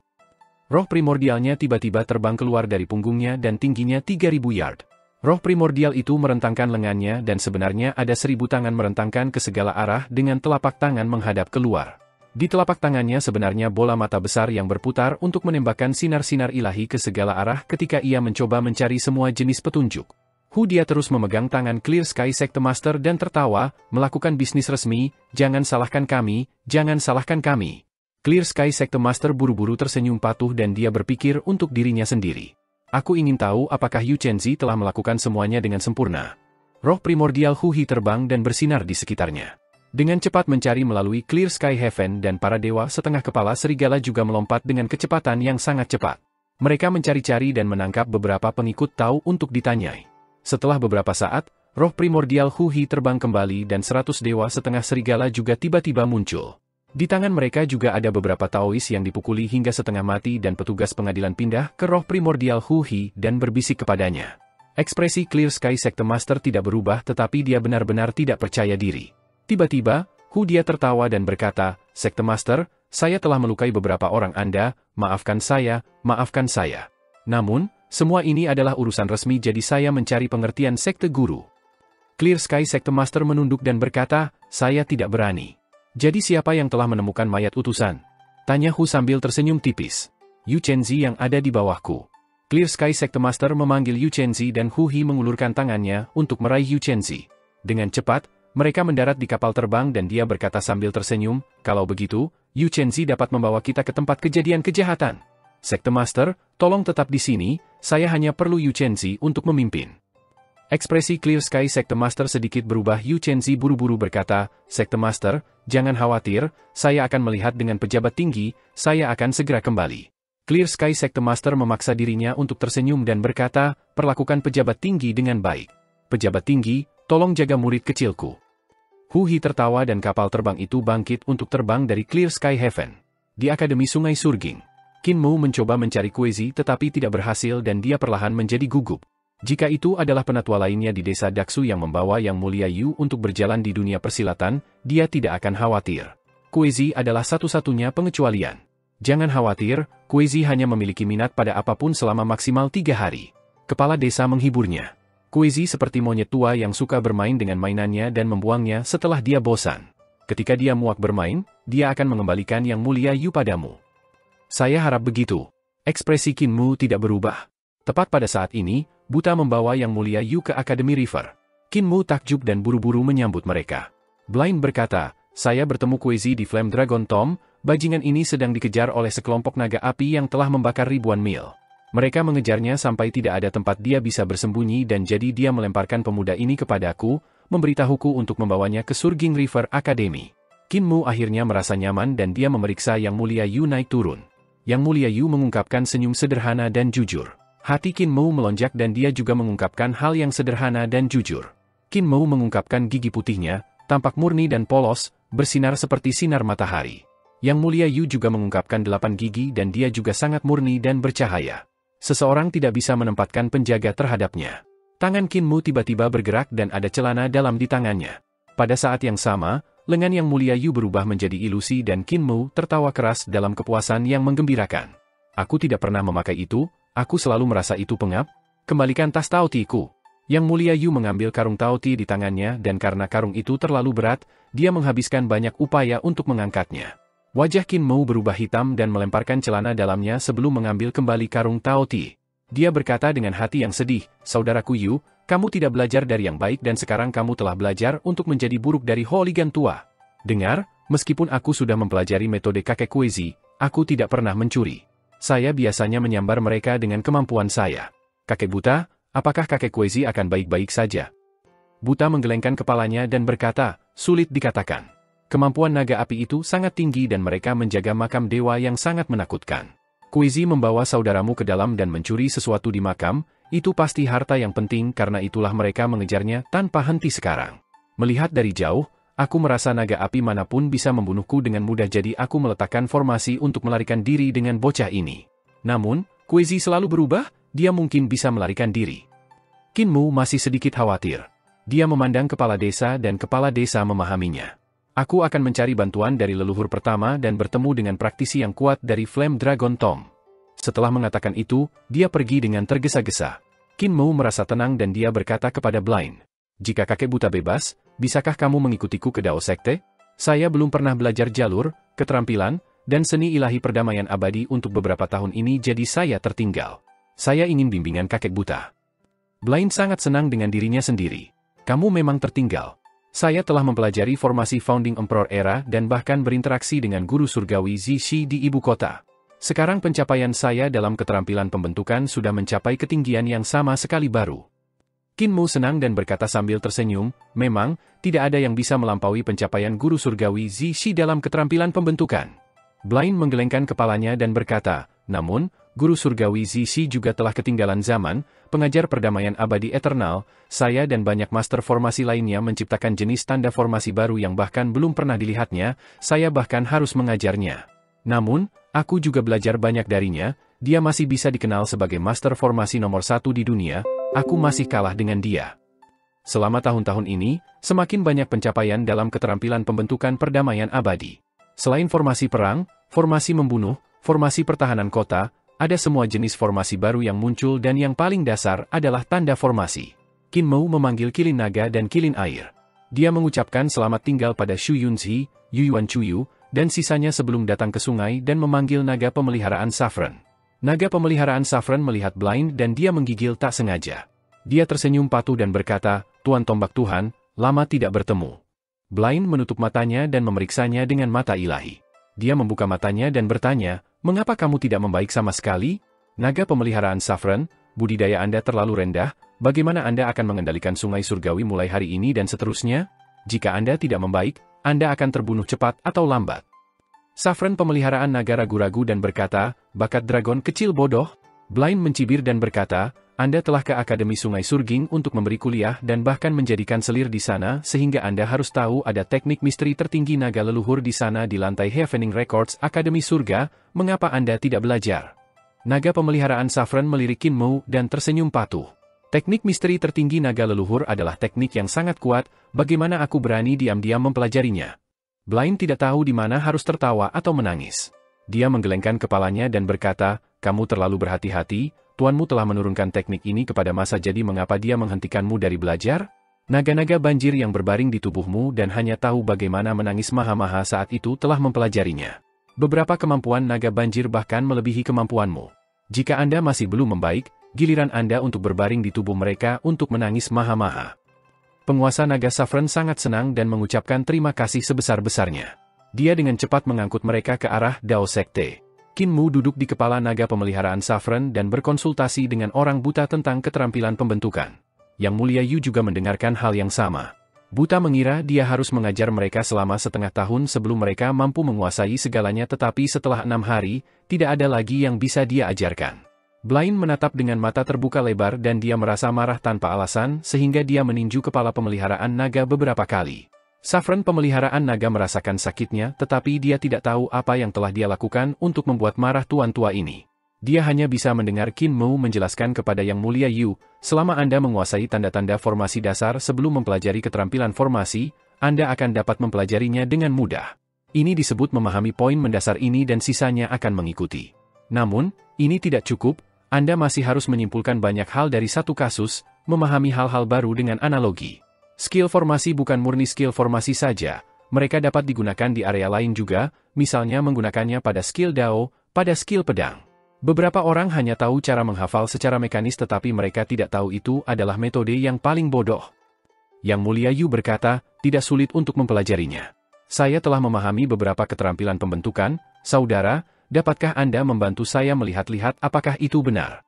Roh primordialnya tiba-tiba terbang keluar dari punggungnya dan tingginya 3000 yard. Roh primordial itu merentangkan lengannya dan sebenarnya ada 1000 tangan merentangkan ke segala arah dengan telapak tangan menghadap keluar. Di telapak tangannya sebenarnya bola mata besar yang berputar untuk menembakkan sinar-sinar ilahi ke segala arah ketika ia mencoba mencari semua jenis petunjuk. Dia terus memegang tangan Clear Sky Sekte Master dan tertawa, melakukan bisnis resmi, jangan salahkan kami, jangan salahkan kami. Clear Sky Sekte Master buru-buru tersenyum patuh dan dia berpikir untuk dirinya sendiri. Aku ingin tahu apakah Yu Chenzi telah melakukan semuanya dengan sempurna. Roh primordial Hu He terbang dan bersinar di sekitarnya. Dengan cepat mencari melalui Clear Sky Heaven dan para dewa setengah kepala serigala juga melompat dengan kecepatan yang sangat cepat. Mereka mencari-cari dan menangkap beberapa pengikut Tao untuk ditanyai. Setelah beberapa saat, roh primordial Hu He terbang kembali dan 100 dewa setengah serigala juga tiba-tiba muncul. Di tangan mereka juga ada beberapa Taois yang dipukuli hingga setengah mati dan petugas pengadilan pindah ke roh primordial Hu He dan berbisik kepadanya. Ekspresi Clear Sky Secte Master tidak berubah tetapi dia benar-benar tidak percaya diri. Tiba-tiba, dia tertawa dan berkata, "Sekte Master, saya telah melukai beberapa orang Anda, maafkan saya, maafkan saya. Namun, semua ini adalah urusan resmi jadi saya mencari pengertian Sekte Guru." Clear Sky Secte Master menunduk dan berkata, "Saya tidak berani." "Jadi siapa yang telah menemukan mayat utusan?" tanya Hu sambil tersenyum tipis. "Yu Chenzi yang ada di bawahku." Clear Sky Secte Master memanggil Yu Chenzi dan Hu He mengulurkan tangannya untuk meraih Yu Chenzi. Dengan cepat, mereka mendarat di kapal terbang dan dia berkata sambil tersenyum, "Kalau begitu, Yu Chenzi dapat membawa kita ke tempat kejadian kejahatan. Sekte Master, tolong tetap di sini, saya hanya perlu Yu Chenzi untuk memimpin." Ekspresi Clear Sky Secte Master sedikit berubah. Yu Chenzi buru-buru berkata, "Sekte Master, jangan khawatir, saya akan melihat dengan pejabat tinggi, saya akan segera kembali." Clear Sky Secte Master memaksa dirinya untuk tersenyum dan berkata, "Perlakukan pejabat tinggi dengan baik. Pejabat tinggi, tolong jaga murid kecilku." Hu He tertawa dan kapal terbang itu bangkit untuk terbang dari Clear Sky Heaven. Di Akademi Sungai Surging, Qin Mu mencoba mencari Kuezi tetapi tidak berhasil dan dia perlahan menjadi gugup. Jika itu adalah penatua lainnya di desa Daksu yang membawa Yang Mulia Yu untuk berjalan di dunia persilatan, dia tidak akan khawatir. Kuezi adalah satu-satunya pengecualian. Jangan khawatir, Kuezi hanya memiliki minat pada apapun selama maksimal 3 hari. Kepala desa menghiburnya. Kuezi seperti monyet tua yang suka bermain dengan mainannya dan membuangnya setelah dia bosan. Ketika dia muak bermain, dia akan mengembalikan Yang Mulia Yu padamu. Saya harap begitu. Ekspresi Qin Mu tidak berubah. Tepat pada saat ini, Buta membawa Yang Mulia Yu ke Akademi River. Qin Mu takjub dan buru-buru menyambut mereka. Blind berkata, "Saya bertemu Kuezi di Flame Dragon Tomb. Bajingan ini sedang dikejar oleh sekelompok naga api yang telah membakar ribuan mil. Mereka mengejarnya sampai tidak ada tempat dia bisa bersembunyi dan jadi dia melemparkan pemuda ini kepadaku, memberitahuku untuk membawanya ke Surging River Academy." Qin Mu akhirnya merasa nyaman dan dia memeriksa Yang Mulia Yu naik turun. Yang Mulia Yu mengungkapkan senyum sederhana dan jujur. Hati Qin Mu melonjak dan dia juga mengungkapkan hal yang sederhana dan jujur. Qin Mu mengungkapkan gigi putihnya, tampak murni dan polos, bersinar seperti sinar matahari. Yang Mulia Yu juga mengungkapkan 8 gigi dan dia juga sangat murni dan bercahaya. Seseorang tidak bisa menempatkan penjaga terhadapnya. Tangan Qin Mu tiba-tiba bergerak dan ada celana dalam di tangannya. Pada saat yang sama, lengan Yang Mulia Yu berubah menjadi ilusi dan Qin Mu tertawa keras dalam kepuasan yang menggembirakan. "Aku tidak pernah memakai itu, aku selalu merasa itu pengap. Kembalikan tas Taoti-ku." Yang Mulia Yu mengambil karung Taoti di tangannya dan karena karung itu terlalu berat, dia menghabiskan banyak upaya untuk mengangkatnya. Wajah Qin Mu berubah hitam dan melemparkan celana dalamnya sebelum mengambil kembali karung Taoti. Dia berkata dengan hati yang sedih, "Saudaraku Yu, kamu tidak belajar dari yang baik dan sekarang kamu telah belajar untuk menjadi buruk dari hooligan tua. Dengar, meskipun aku sudah mempelajari metode kakek Kuezi, aku tidak pernah mencuri. Saya biasanya menyambar mereka dengan kemampuan saya. Kakek buta, apakah kakek Kuezi akan baik-baik saja?" Buta menggelengkan kepalanya dan berkata, "Sulit dikatakan. Kemampuan naga api itu sangat tinggi dan mereka menjaga makam dewa yang sangat menakutkan. Kuezi membawa saudaramu ke dalam dan mencuri sesuatu di makam, itu pasti harta yang penting karena itulah mereka mengejarnya tanpa henti sekarang. Melihat dari jauh, aku merasa naga api manapun bisa membunuhku dengan mudah jadi aku meletakkan formasi untuk melarikan diri dengan bocah ini. Namun, Kuezi selalu berubah, dia mungkin bisa melarikan diri." Qin Mu masih sedikit khawatir. Dia memandang kepala desa dan kepala desa memahaminya. "Aku akan mencari bantuan dari leluhur pertama dan bertemu dengan praktisi yang kuat dari Flame Dragon Tomb." Setelah mengatakan itu, dia pergi dengan tergesa-gesa. Qin Mu merasa tenang dan dia berkata kepada Blind, "Jika kakek buta bebas, bisakah kamu mengikutiku ke Dao Sekte? Saya belum pernah belajar jalur, keterampilan, dan seni ilahi perdamaian abadi untuk beberapa tahun ini jadi saya tertinggal. Saya ingin bimbingan kakek buta." Blind sangat senang dengan dirinya sendiri. "Kamu memang tertinggal. Saya telah mempelajari formasi Founding Emperor Era dan bahkan berinteraksi dengan guru surgawi Zishi di ibu kota. Sekarang pencapaian saya dalam keterampilan pembentukan sudah mencapai ketinggian yang sama sekali baru." Qin Mu senang dan berkata sambil tersenyum, memang, tidak ada yang bisa melampaui pencapaian guru surgawi Zishi dalam keterampilan pembentukan. Blind menggelengkan kepalanya dan berkata, namun, guru surgawi Zishi juga telah ketinggalan zaman, pengajar perdamaian abadi eternal, saya dan banyak master formasi lainnya menciptakan jenis tanda formasi baru yang bahkan belum pernah dilihatnya, saya bahkan harus mengajarnya. Namun, aku juga belajar banyak darinya, dia masih bisa dikenal sebagai master formasi nomor 1 di dunia, aku masih kalah dengan dia. Selama tahun-tahun ini, semakin banyak pencapaian dalam keterampilan pembentukan perdamaian abadi. Selain formasi perang, formasi membunuh, formasi pertahanan kota, ada semua jenis formasi baru yang muncul dan yang paling dasar adalah tanda formasi. Qin Mu memanggil kilin naga dan kilin air. Dia mengucapkan selamat tinggal pada Shu Yunzi, Yu Yuan Chuyu, dan sisanya sebelum datang ke sungai dan memanggil naga pemeliharaan Saffron. Naga pemeliharaan Saffron melihat Blind dan dia menggigil tak sengaja. Dia tersenyum patuh dan berkata, Tuan Tombak Tuhan, lama tidak bertemu. Blind menutup matanya dan memeriksanya dengan mata ilahi. Dia membuka matanya dan bertanya, mengapa kamu tidak membaik sama sekali? Naga pemeliharaan Saffron, budidaya Anda terlalu rendah, bagaimana Anda akan mengendalikan sungai surgawi mulai hari ini dan seterusnya? Jika Anda tidak membaik, Anda akan terbunuh cepat atau lambat. Saffron pemeliharaan naga ragu-ragu dan berkata, bakat dragon kecil bodoh. Blind mencibir dan berkata, Anda telah ke Akademi Sungai Surging untuk memberi kuliah dan bahkan menjadikan selir di sana sehingga Anda harus tahu ada teknik misteri tertinggi naga leluhur di sana di lantai Heavening Records Akademi Surga, mengapa Anda tidak belajar? Naga pemeliharaan Saffron melirik Qin Mu dan tersenyum patuh. Teknik misteri tertinggi naga leluhur adalah teknik yang sangat kuat, bagaimana aku berani diam-diam mempelajarinya? Blind tidak tahu di mana harus tertawa atau menangis. Dia menggelengkan kepalanya dan berkata, kamu terlalu berhati-hati, tuanmu telah menurunkan teknik ini kepada masa jadi mengapa dia menghentikanmu dari belajar? Naga-naga banjir yang berbaring di tubuhmu dan hanya tahu bagaimana menangis maha-maha saat itu telah mempelajarinya. Beberapa kemampuan naga banjir bahkan melebihi kemampuanmu. Jika Anda masih belum membaik, giliran Anda untuk berbaring di tubuh mereka untuk menangis maha-maha. Penguasa naga Saffron sangat senang dan mengucapkan terima kasih sebesar-besarnya. Dia dengan cepat mengangkut mereka ke arah Dao Sekte. Qin Mu duduk di kepala naga pemeliharaan Saffron dan berkonsultasi dengan orang buta tentang keterampilan pembentukan. Yang Mulia Yu juga mendengarkan hal yang sama. Buta mengira dia harus mengajar mereka selama setengah tahun sebelum mereka mampu menguasai segalanya tetapi setelah 6 hari, tidak ada lagi yang bisa dia ajarkan. Blind menatap dengan mata terbuka lebar dan dia merasa marah tanpa alasan sehingga dia meninju kepala pemeliharaan naga beberapa kali. Saffron pemeliharaan naga merasakan sakitnya tetapi dia tidak tahu apa yang telah dia lakukan untuk membuat marah tuan tua ini. Dia hanya bisa mendengar Qin Mu menjelaskan kepada Yang Mulia Yu, selama Anda menguasai tanda-tanda formasi dasar sebelum mempelajari keterampilan formasi, Anda akan dapat mempelajarinya dengan mudah. Ini disebut memahami poin mendasar ini dan sisanya akan mengikuti. Namun, ini tidak cukup. Anda masih harus menyimpulkan banyak hal dari satu kasus, memahami hal-hal baru dengan analogi. Skill formasi bukan murni skill formasi saja, mereka dapat digunakan di area lain juga, misalnya menggunakannya pada skill Dao, pada skill pedang. Beberapa orang hanya tahu cara menghafal secara mekanis tetapi mereka tidak tahu itu adalah metode yang paling bodoh. Yang Mulia Yu berkata, tidak sulit untuk mempelajarinya. Saya telah memahami beberapa keterampilan pembentukan, saudara, dapatkah Anda membantu saya melihat-lihat apakah itu benar?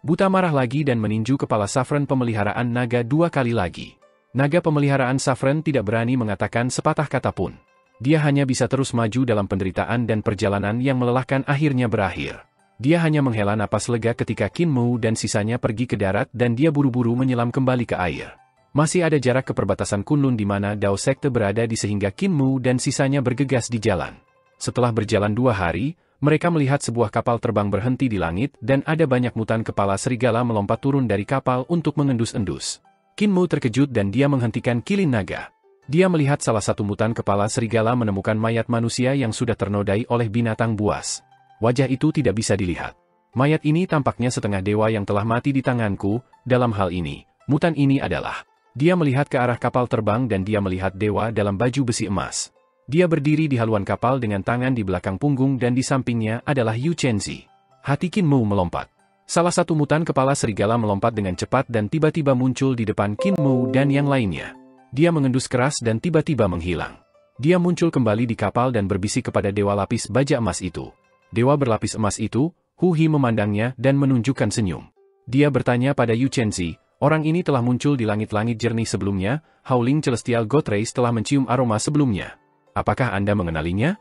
Buta marah lagi dan meninju kepala Saffron pemeliharaan naga 2 kali lagi. Naga pemeliharaan Saffron tidak berani mengatakan sepatah kata pun. Dia hanya bisa terus maju dalam penderitaan dan perjalanan yang melelahkan akhirnya berakhir. Dia hanya menghela napas lega ketika Qin Mu dan sisanya pergi ke darat dan dia buru-buru menyelam kembali ke air. Masih ada jarak ke perbatasan Kunlun di mana Dao Sekte berada di sehingga Qin Mu dan sisanya bergegas di jalan. Setelah berjalan 2 hari, mereka melihat sebuah kapal terbang berhenti di langit dan ada banyak mutan kepala serigala melompat turun dari kapal untuk mengendus-endus. Qin Mu terkejut dan dia menghentikan kilin naga. Dia melihat salah satu mutan kepala serigala menemukan mayat manusia yang sudah ternodai oleh binatang buas. Wajah itu tidak bisa dilihat. Mayat ini tampaknya setengah dewa yang telah mati di tanganku, dalam hal ini, mutan ini adalah. Dia melihat ke arah kapal terbang dan dia melihat dewa dalam baju besi emas. Dia berdiri di haluan kapal dengan tangan di belakang punggung dan di sampingnya adalah Yu Chenzi. Hati Qin Mu melompat. Salah satu mutan kepala serigala melompat dengan cepat dan tiba-tiba muncul di depan Qin Mu dan yang lainnya. Dia mengendus keras dan tiba-tiba menghilang. Dia muncul kembali di kapal dan berbisik kepada dewa lapis baja emas itu. Dewa berlapis emas itu, Hu Hi memandangnya dan menunjukkan senyum. Dia bertanya pada Yu Chenzi, Orang ini telah muncul di langit-langit jernih sebelumnya, Howling Celestial God Rays telah mencium aroma sebelumnya. Apakah Anda mengenalinya?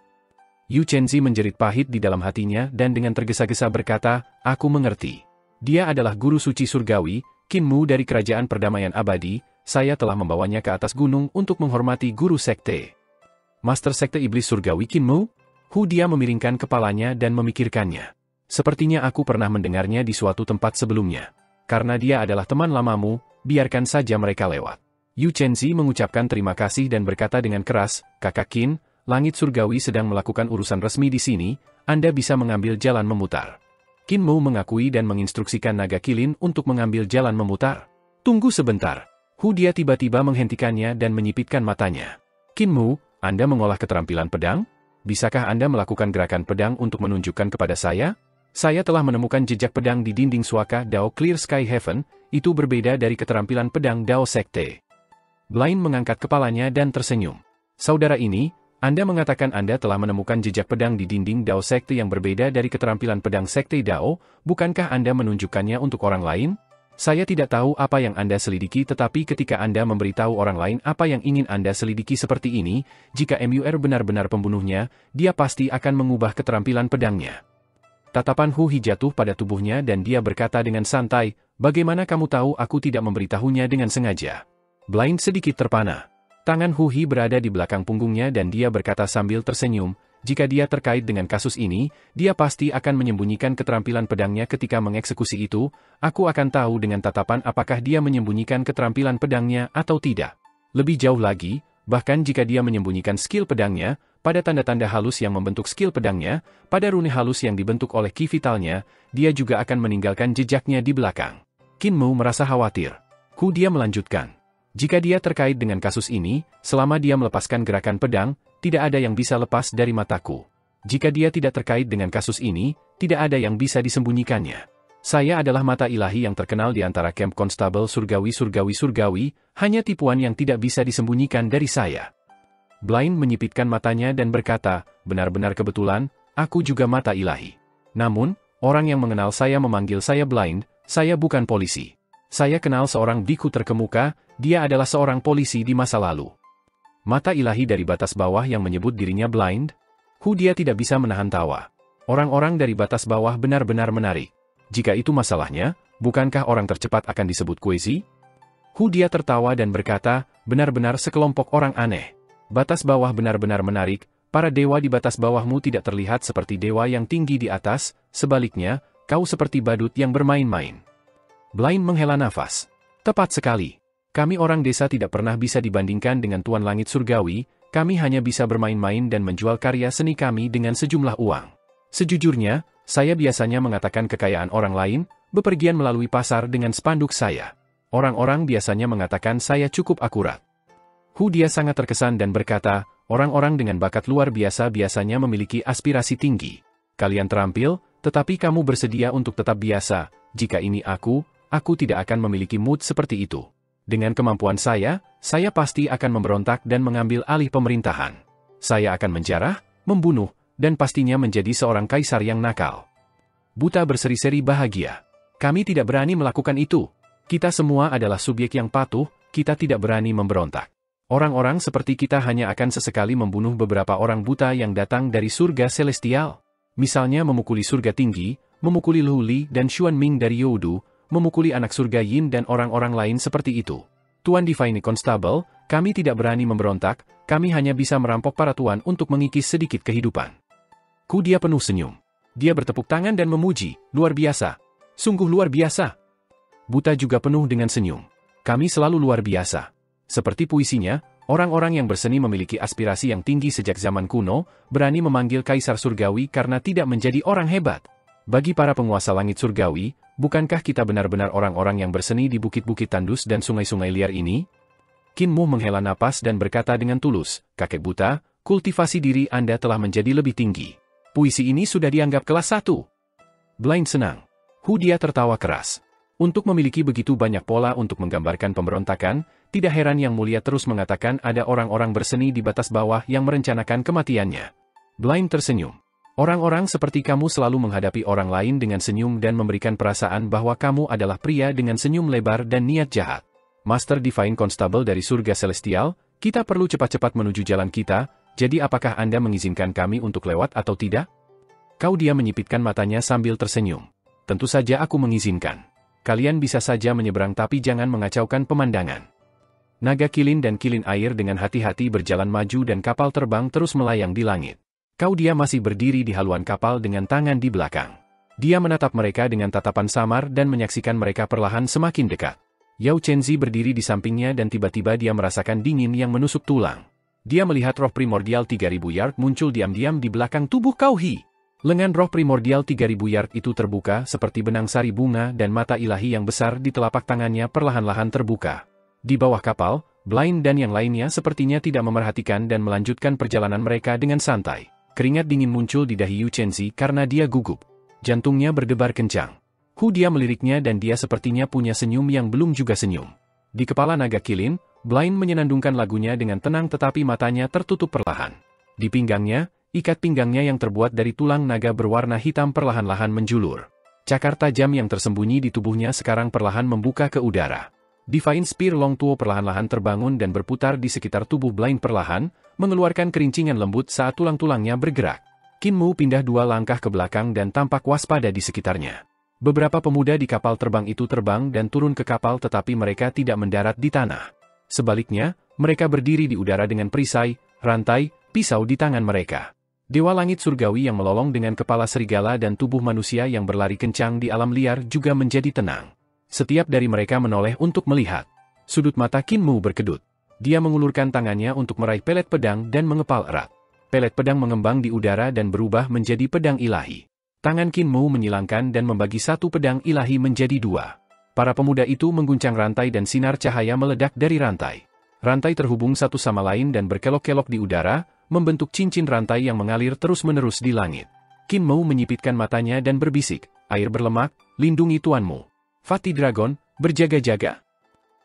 Yu Chenzi menjerit pahit di dalam hatinya dan dengan tergesa-gesa berkata, aku mengerti. Dia adalah guru suci surgawi, Qin Mu dari Kerajaan Perdamaian Abadi, saya telah membawanya ke atas gunung untuk menghormati guru sekte. Master Sekte Iblis Surgawi Qin Mu? Dia memiringkan kepalanya dan memikirkannya. Sepertinya aku pernah mendengarnya di suatu tempat sebelumnya. Karena dia adalah teman lamamu, biarkan saja mereka lewat. Yu Chenzi mengucapkan terima kasih dan berkata dengan keras, Kakak Qin, langit surgawi sedang melakukan urusan resmi di sini, Anda bisa mengambil jalan memutar. Qin Mu mengakui dan menginstruksikan naga kilin untuk mengambil jalan memutar. Tunggu sebentar. Dia tiba-tiba menghentikannya dan menyipitkan matanya. Qin Mu, Anda mengolah keterampilan pedang? Bisakah Anda melakukan gerakan pedang untuk menunjukkan kepada saya? Saya telah menemukan jejak pedang di dinding suaka Dao Clear Sky Heaven, itu berbeda dari keterampilan pedang Dao Sekte. Blind mengangkat kepalanya dan tersenyum. Saudara ini, Anda mengatakan Anda telah menemukan jejak pedang di dinding Dao Sekte yang berbeda dari keterampilan pedang Sekte Dao, bukankah Anda menunjukkannya untuk orang lain? Saya tidak tahu apa yang Anda selidiki tetapi ketika Anda memberitahu orang lain apa yang ingin Anda selidiki seperti ini, jika MUR benar-benar pembunuhnya, dia pasti akan mengubah keterampilan pedangnya. Tatapan Hu Hi jatuh pada tubuhnya dan dia berkata dengan santai, bagaimana kamu tahu aku tidak memberitahunya dengan sengaja? Blind sedikit terpana. Tangan Hu Hi berada di belakang punggungnya dan dia berkata sambil tersenyum, jika dia terkait dengan kasus ini, dia pasti akan menyembunyikan keterampilan pedangnya ketika mengeksekusi itu, aku akan tahu dengan tatapan apakah dia menyembunyikan keterampilan pedangnya atau tidak. Lebih jauh lagi, bahkan jika dia menyembunyikan skill pedangnya, pada tanda-tanda halus yang membentuk skill pedangnya, pada rune halus yang dibentuk oleh ki vitalnya, dia juga akan meninggalkan jejaknya di belakang. Qin Mu merasa khawatir. Dia melanjutkan. Jika dia terkait dengan kasus ini, selama dia melepaskan gerakan pedang, tidak ada yang bisa lepas dari mataku. Jika dia tidak terkait dengan kasus ini, tidak ada yang bisa disembunyikannya. Saya adalah mata ilahi yang terkenal di antara camp konstabel surgawi, hanya tipuan yang tidak bisa disembunyikan dari saya. Blind menyipitkan matanya dan berkata, benar-benar kebetulan, aku juga mata ilahi. Namun, orang yang mengenal saya memanggil saya Blind, saya bukan polisi. Saya kenal seorang biku terkemuka, dia adalah seorang polisi di masa lalu. Mata ilahi dari batas bawah yang menyebut dirinya Blind? Dia tidak bisa menahan tawa. Orang-orang dari batas bawah benar-benar menarik. Jika itu masalahnya, bukankah orang tercepat akan disebut Kuezi? Dia tertawa dan berkata, benar-benar sekelompok orang aneh. Batas bawah benar-benar menarik, para dewa di batas bawahmu tidak terlihat seperti dewa yang tinggi di atas, sebaliknya, kau seperti badut yang bermain-main. Blind menghela nafas. Tepat sekali. Kami orang desa tidak pernah bisa dibandingkan dengan Tuan Langit Surgawi, kami hanya bisa bermain-main dan menjual karya seni kami dengan sejumlah uang. Sejujurnya, saya biasanya mengatakan kekayaan orang lain, bepergian melalui pasar dengan spanduk saya. Orang-orang biasanya mengatakan saya cukup akurat. Dia sangat terkesan dan berkata, orang-orang dengan bakat luar biasa biasanya memiliki aspirasi tinggi. Kalian terampil, tetapi kamu bersedia untuk tetap biasa, jika ini aku tidak akan memiliki mood seperti itu. Dengan kemampuan saya pasti akan memberontak dan mengambil alih pemerintahan. Saya akan menjarah, membunuh, dan pastinya menjadi seorang kaisar yang nakal. Buta berseri-seri bahagia. Kami tidak berani melakukan itu. Kita semua adalah subjek yang patuh, kita tidak berani memberontak. Orang-orang seperti kita hanya akan sesekali membunuh beberapa orang buta yang datang dari surga celestial. Misalnya memukuli surga tinggi, memukuli Lu Li dan Xuan Ming dari Youdu, memukuli anak surga Yin dan orang-orang lain seperti itu. Tuan Divine Constable, kami tidak berani memberontak, kami hanya bisa merampok para tuan untuk mengikis sedikit kehidupan. Dia penuh senyum. Dia bertepuk tangan dan memuji, luar biasa. Sungguh luar biasa. Buta juga penuh dengan senyum. Kami selalu luar biasa. Seperti puisinya, orang-orang yang berseni memiliki aspirasi yang tinggi sejak zaman kuno, berani memanggil Kaisar Surgawi karena tidak menjadi orang hebat. Bagi para penguasa langit surgawi, bukankah kita benar-benar orang-orang yang berseni di bukit-bukit tandus dan sungai-sungai liar ini? Qin Mu menghela napas dan berkata dengan tulus, kakek buta, kultivasi diri Anda telah menjadi lebih tinggi. Puisi ini sudah dianggap kelas 1. Blind senang. Dia tertawa keras. Untuk memiliki begitu banyak pola untuk menggambarkan pemberontakan, tidak heran Yang Mulia terus mengatakan ada orang-orang berseni di batas bawah yang merencanakan kematiannya. Blind tersenyum. Orang-orang seperti kamu selalu menghadapi orang lain dengan senyum dan memberikan perasaan bahwa kamu adalah pria dengan senyum lebar dan niat jahat. Master Divine Constable dari surga celestial, kita perlu cepat-cepat menuju jalan kita, jadi apakah Anda mengizinkan kami untuk lewat atau tidak? Kau dia menyipitkan matanya sambil tersenyum. Tentu saja aku mengizinkan. Kalian bisa saja menyeberang tapi jangan mengacaukan pemandangan. Naga kilin dan kilin air dengan hati-hati berjalan maju dan kapal terbang terus melayang di langit. Kau dia masih berdiri di haluan kapal dengan tangan di belakang. Dia menatap mereka dengan tatapan samar dan menyaksikan mereka perlahan semakin dekat. Yao Chenzi berdiri di sampingnya dan tiba-tiba dia merasakan dingin yang menusuk tulang. Dia melihat roh primordial 3000 yard muncul diam-diam di belakang tubuh Cao He. Lengan roh primordial 3000 yard itu terbuka seperti benang sari bunga dan mata ilahi yang besar di telapak tangannya perlahan-lahan terbuka. Di bawah kapal, Blind dan yang lainnya sepertinya tidak memerhatikan dan melanjutkan perjalanan mereka dengan santai. Keringat dingin muncul di dahi Yu Chenzi karena dia gugup. Jantungnya berdebar kencang. Dia meliriknya dan dia sepertinya punya senyum yang belum juga senyum. Di kepala naga kilin, Blind menyenandungkan lagunya dengan tenang tetapi matanya tertutup perlahan. Di pinggangnya, ikat pinggangnya yang terbuat dari tulang naga berwarna hitam perlahan-lahan menjulur. Cakar tajam yang tersembunyi di tubuhnya sekarang perlahan membuka ke udara. Divine Spear Long Tuo perlahan-lahan terbangun dan berputar di sekitar tubuh Blind perlahan, mengeluarkan kerincingan lembut saat tulang-tulangnya bergerak. Qin Mu pindah 2 langkah ke belakang dan tampak waspada di sekitarnya. Beberapa pemuda di kapal terbang itu terbang dan turun ke kapal tetapi mereka tidak mendarat di tanah. Sebaliknya, mereka berdiri di udara dengan perisai, rantai, pisau di tangan mereka. Dewa langit surgawi yang melolong dengan kepala serigala dan tubuh manusia yang berlari kencang di alam liar juga menjadi tenang. Setiap dari mereka menoleh untuk melihat. Sudut mata Qin Mu berkedut. Dia mengulurkan tangannya untuk meraih pelet pedang dan mengepal erat. Pelet pedang mengembang di udara dan berubah menjadi pedang ilahi. Tangan Qin Mu menyilangkan dan membagi satu pedang ilahi menjadi 2. Para pemuda itu mengguncang rantai dan sinar cahaya meledak dari rantai. Rantai terhubung satu sama lain dan berkelok-kelok di udara, membentuk cincin rantai yang mengalir terus-menerus di langit. Qin Mu menyipitkan matanya dan berbisik, "Air berlemak, lindungi tuanmu. Fatih Dragon, berjaga-jaga."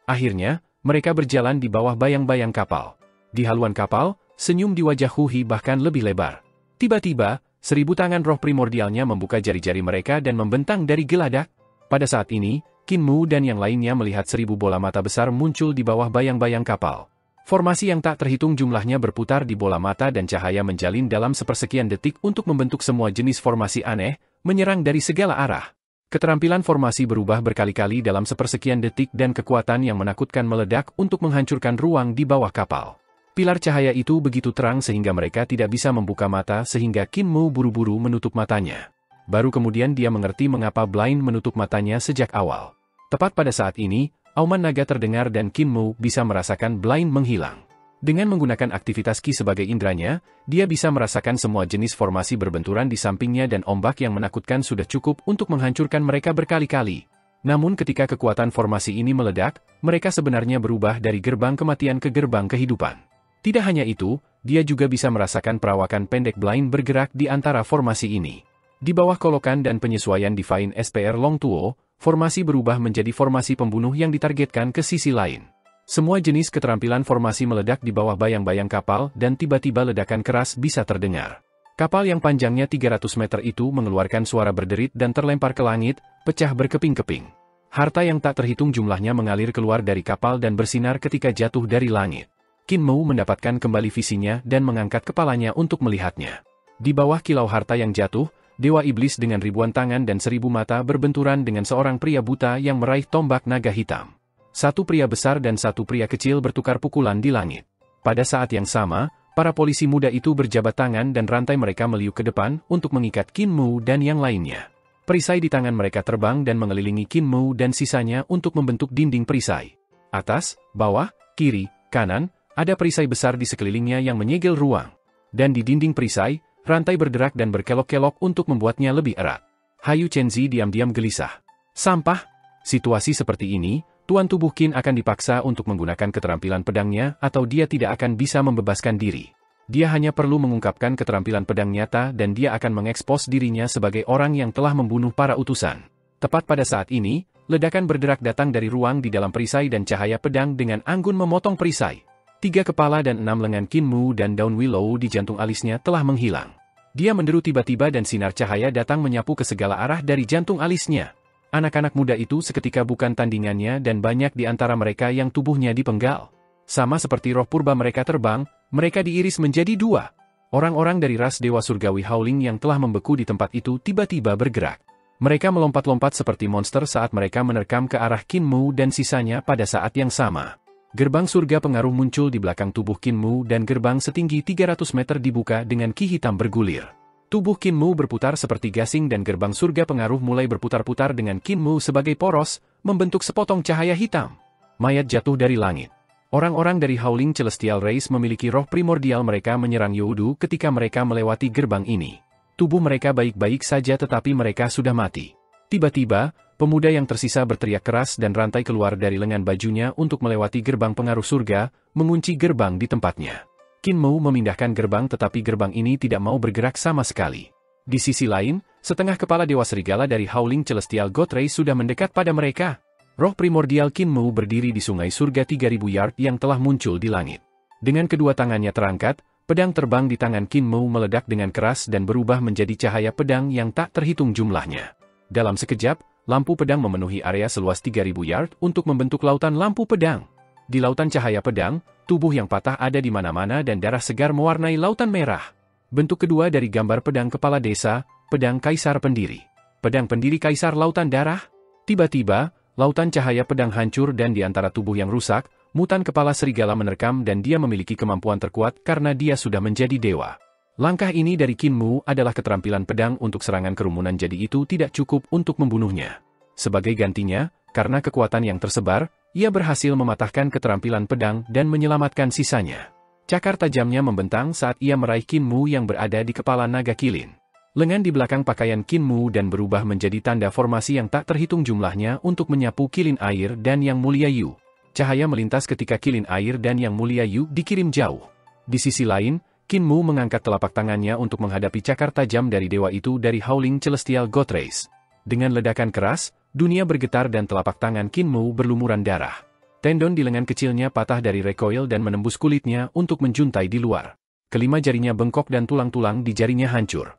Akhirnya, mereka berjalan di bawah bayang-bayang kapal. Di haluan kapal, senyum di wajah Hu He bahkan lebih lebar. Tiba-tiba, 1000 tangan roh primordialnya membuka jari-jari mereka dan membentang dari geladak. Pada saat ini, Qin Mu dan yang lainnya melihat 1000 bola mata besar muncul di bawah bayang-bayang kapal. Formasi yang tak terhitung jumlahnya berputar di bola mata dan cahaya menjalin dalam sepersekian detik untuk membentuk semua jenis formasi aneh, menyerang dari segala arah. Keterampilan formasi berubah berkali-kali dalam sepersekian detik dan kekuatan yang menakutkan meledak untuk menghancurkan ruang di bawah kapal. Pilar cahaya itu begitu terang sehingga mereka tidak bisa membuka mata sehingga Qin Mu buru-buru menutup matanya. Baru kemudian dia mengerti mengapa Blind menutup matanya sejak awal. Tepat pada saat ini, auman naga terdengar dan Qin Mu bisa merasakan Blind menghilang. Dengan menggunakan aktivitas Qi sebagai indranya, dia bisa merasakan semua jenis formasi berbenturan di sampingnya dan ombak yang menakutkan sudah cukup untuk menghancurkan mereka berkali-kali. Namun ketika kekuatan formasi ini meledak, mereka sebenarnya berubah dari gerbang kematian ke gerbang kehidupan. Tidak hanya itu, dia juga bisa merasakan perawakan pendek Blind bergerak di antara formasi ini. Di bawah kolokan dan penyesuaian Divine SPR Long Tuo, formasi berubah menjadi formasi pembunuh yang ditargetkan ke sisi lain. Semua jenis keterampilan formasi meledak di bawah bayang-bayang kapal dan tiba-tiba ledakan keras bisa terdengar. Kapal yang panjangnya 300 meter itu mengeluarkan suara berderit dan terlempar ke langit, pecah berkeping-keping. Harta yang tak terhitung jumlahnya mengalir keluar dari kapal dan bersinar ketika jatuh dari langit. Qin Mu mendapatkan kembali visinya dan mengangkat kepalanya untuk melihatnya. Di bawah kilau harta yang jatuh, Dewa Iblis dengan ribuan tangan dan 1000 mata berbenturan dengan seorang pria buta yang meraih tombak naga hitam. Satu pria besar dan satu pria kecil bertukar pukulan di langit. Pada saat yang sama, para polisi muda itu berjabat tangan dan rantai mereka meliuk ke depan untuk mengikat Qin Mu dan yang lainnya. Perisai di tangan mereka terbang dan mengelilingi Qin Mu dan sisanya untuk membentuk dinding perisai. Atas, bawah, kiri, kanan, ada perisai besar di sekelilingnya yang menyegel ruang. Dan di dinding perisai, rantai berderak dan berkelok-kelok untuk membuatnya lebih erat. Yu Chenzi diam-diam gelisah. Sampah? Situasi seperti ini, Tuan Tubuh Qin akan dipaksa untuk menggunakan keterampilan pedangnya atau dia tidak akan bisa membebaskan diri. Dia hanya perlu mengungkapkan keterampilan pedang nyata dan dia akan mengekspos dirinya sebagai orang yang telah membunuh para utusan. Tepat pada saat ini, ledakan berderak datang dari ruang di dalam perisai dan cahaya pedang dengan anggun memotong perisai. 3 kepala dan 6 lengan Qin Mu dan daun willow di jantung alisnya telah menghilang. Dia menderu tiba-tiba dan sinar cahaya datang menyapu ke segala arah dari jantung alisnya. Anak-anak muda itu seketika bukan tandingannya dan banyak di antara mereka yang tubuhnya dipenggal. Sama seperti roh purba mereka terbang, mereka diiris menjadi dua. Orang-orang dari ras Dewa Surgawi Howling yang telah membeku di tempat itu tiba-tiba bergerak. Mereka melompat-lompat seperti monster saat mereka menerkam ke arah Kinmu dan sisanya pada saat yang sama. Gerbang surga pengaruh muncul di belakang tubuh Kinmu dan gerbang setinggi 300 meter dibuka dengan ki hitam bergulir. Tubuh Kinmu berputar seperti gasing dan gerbang surga pengaruh mulai berputar-putar dengan Kinmu sebagai poros, membentuk sepotong cahaya hitam. Mayat jatuh dari langit. Orang-orang dari Howling Celestial Race memiliki roh primordial mereka menyerang Youdu ketika mereka melewati gerbang ini. Tubuh mereka baik-baik saja tetapi mereka sudah mati. Tiba-tiba, pemuda yang tersisa berteriak keras dan rantai keluar dari lengan bajunya untuk melewati gerbang pengaruh surga, mengunci gerbang di tempatnya. Kinmu memindahkan gerbang tetapi gerbang ini tidak mau bergerak sama sekali. Di sisi lain, setengah kepala Dewa Serigala dari Howling Celestial God Race sudah mendekat pada mereka. Roh primordial Kinmu berdiri di sungai surga 3000 yard yang telah muncul di langit. Dengan kedua tangannya terangkat, pedang terbang di tangan Kinmu meledak dengan keras dan berubah menjadi cahaya pedang yang tak terhitung jumlahnya. Dalam sekejap, lampu pedang memenuhi area seluas 3000 yard untuk membentuk lautan lampu pedang. Di lautan cahaya pedang, tubuh yang patah ada di mana-mana dan darah segar mewarnai lautan merah. Bentuk kedua dari gambar pedang kepala desa, pedang kaisar pendiri. Pedang pendiri kaisar lautan darah. Tiba-tiba, lautan cahaya pedang hancur dan di antara tubuh yang rusak, mutan kepala serigala menerkam dan dia memiliki kemampuan terkuat karena dia sudah menjadi dewa. Langkah ini dari Kinmu adalah keterampilan pedang untuk serangan kerumunan jadi itu tidak cukup untuk membunuhnya. Sebagai gantinya, karena kekuatan yang tersebar, ia berhasil mematahkan keterampilan pedang dan menyelamatkan sisanya. Cakar tajamnya membentang saat ia meraih Kinmu yang berada di kepala naga kilin. Lengan di belakang pakaian Kinmu dan berubah menjadi tanda formasi yang tak terhitung jumlahnya untuk menyapu kilin air dan Yang Mulia Yu. Cahaya melintas ketika kilin air dan Yang Mulia Yu dikirim jauh. Di sisi lain, Kinmu mengangkat telapak tangannya untuk menghadapi cakar tajam dari dewa itu dari Howling Celestial God Race. Dengan ledakan keras, dunia bergetar dan telapak tangan Kinmu berlumuran darah. Tendon di lengan kecilnya patah dari recoil dan menembus kulitnya untuk menjuntai di luar. Kelima jarinya bengkok dan tulang-tulang di jarinya hancur.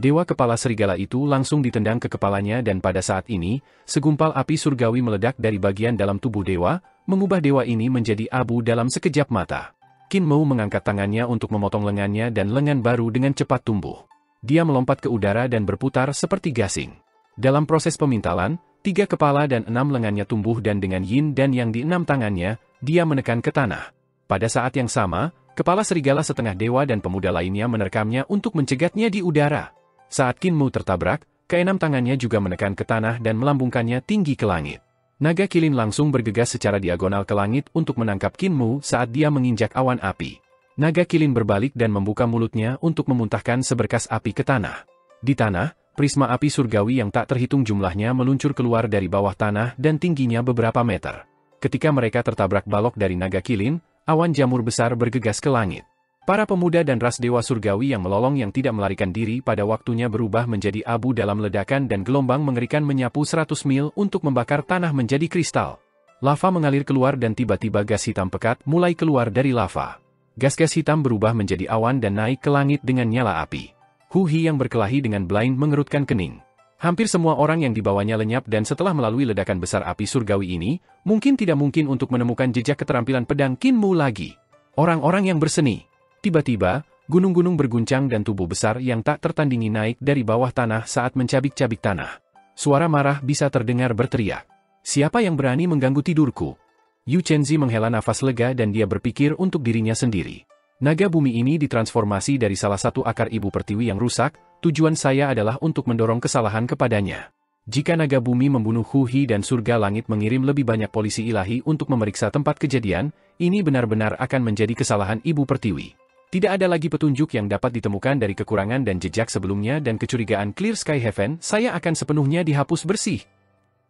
Dewa kepala serigala itu langsung ditendang ke kepalanya dan pada saat ini, segumpal api surgawi meledak dari bagian dalam tubuh dewa, mengubah dewa ini menjadi abu dalam sekejap mata. Kinmu mengangkat tangannya untuk memotong lengannya dan lengan baru dengan cepat tumbuh. Dia melompat ke udara dan berputar seperti gasing. Dalam proses pemintalan, 3 kepala dan 6 lengannya tumbuh dan dengan yin dan yang di 6 tangannya, dia menekan ke tanah. Pada saat yang sama, kepala serigala setengah dewa dan pemuda lainnya menerkamnya untuk mencegatnya di udara. Saat Kinmu tertabrak, keenam tangannya juga menekan ke tanah dan melambungkannya tinggi ke langit. Naga kilin langsung bergegas secara diagonal ke langit untuk menangkap Kinmu saat dia menginjak awan api. Naga kilin berbalik dan membuka mulutnya untuk memuntahkan seberkas api ke tanah. Di tanah, prisma api surgawi yang tak terhitung jumlahnya meluncur keluar dari bawah tanah dan tingginya beberapa meter. Ketika mereka tertabrak balok dari naga kilin, awan jamur besar bergegas ke langit. Para pemuda dan ras dewa surgawi yang melolong yang tidak melarikan diri pada waktunya berubah menjadi abu dalam ledakan dan gelombang mengerikan menyapu 100 mil untuk membakar tanah menjadi kristal. Lava mengalir keluar dan tiba-tiba gas hitam pekat mulai keluar dari lava. Gas-gas hitam berubah menjadi awan dan naik ke langit dengan nyala api. Huhi yang berkelahi dengan Blind mengerutkan kening. Hampir semua orang yang dibawanya lenyap dan setelah melalui ledakan besar api surgawi ini, mungkin tidak mungkin untuk menemukan jejak keterampilan pedang Kinmu lagi. Orang-orang yang berseni. Tiba-tiba, gunung-gunung berguncang dan tubuh besar yang tak tertandingi naik dari bawah tanah saat mencabik-cabik tanah. Suara marah bisa terdengar berteriak. Siapa yang berani mengganggu tidurku? Yu Chenzi menghela nafas lega dan dia berpikir untuk dirinya sendiri. Naga bumi ini ditransformasi dari salah satu akar ibu pertiwi yang rusak, tujuan saya adalah untuk mendorong kesalahan kepadanya. Jika naga bumi membunuh Huhi dan surga langit mengirim lebih banyak polisi ilahi untuk memeriksa tempat kejadian, ini benar-benar akan menjadi kesalahan ibu pertiwi. Tidak ada lagi petunjuk yang dapat ditemukan dari kekurangan dan jejak sebelumnya dan kecurigaan Clear Sky Heaven saya akan sepenuhnya dihapus bersih.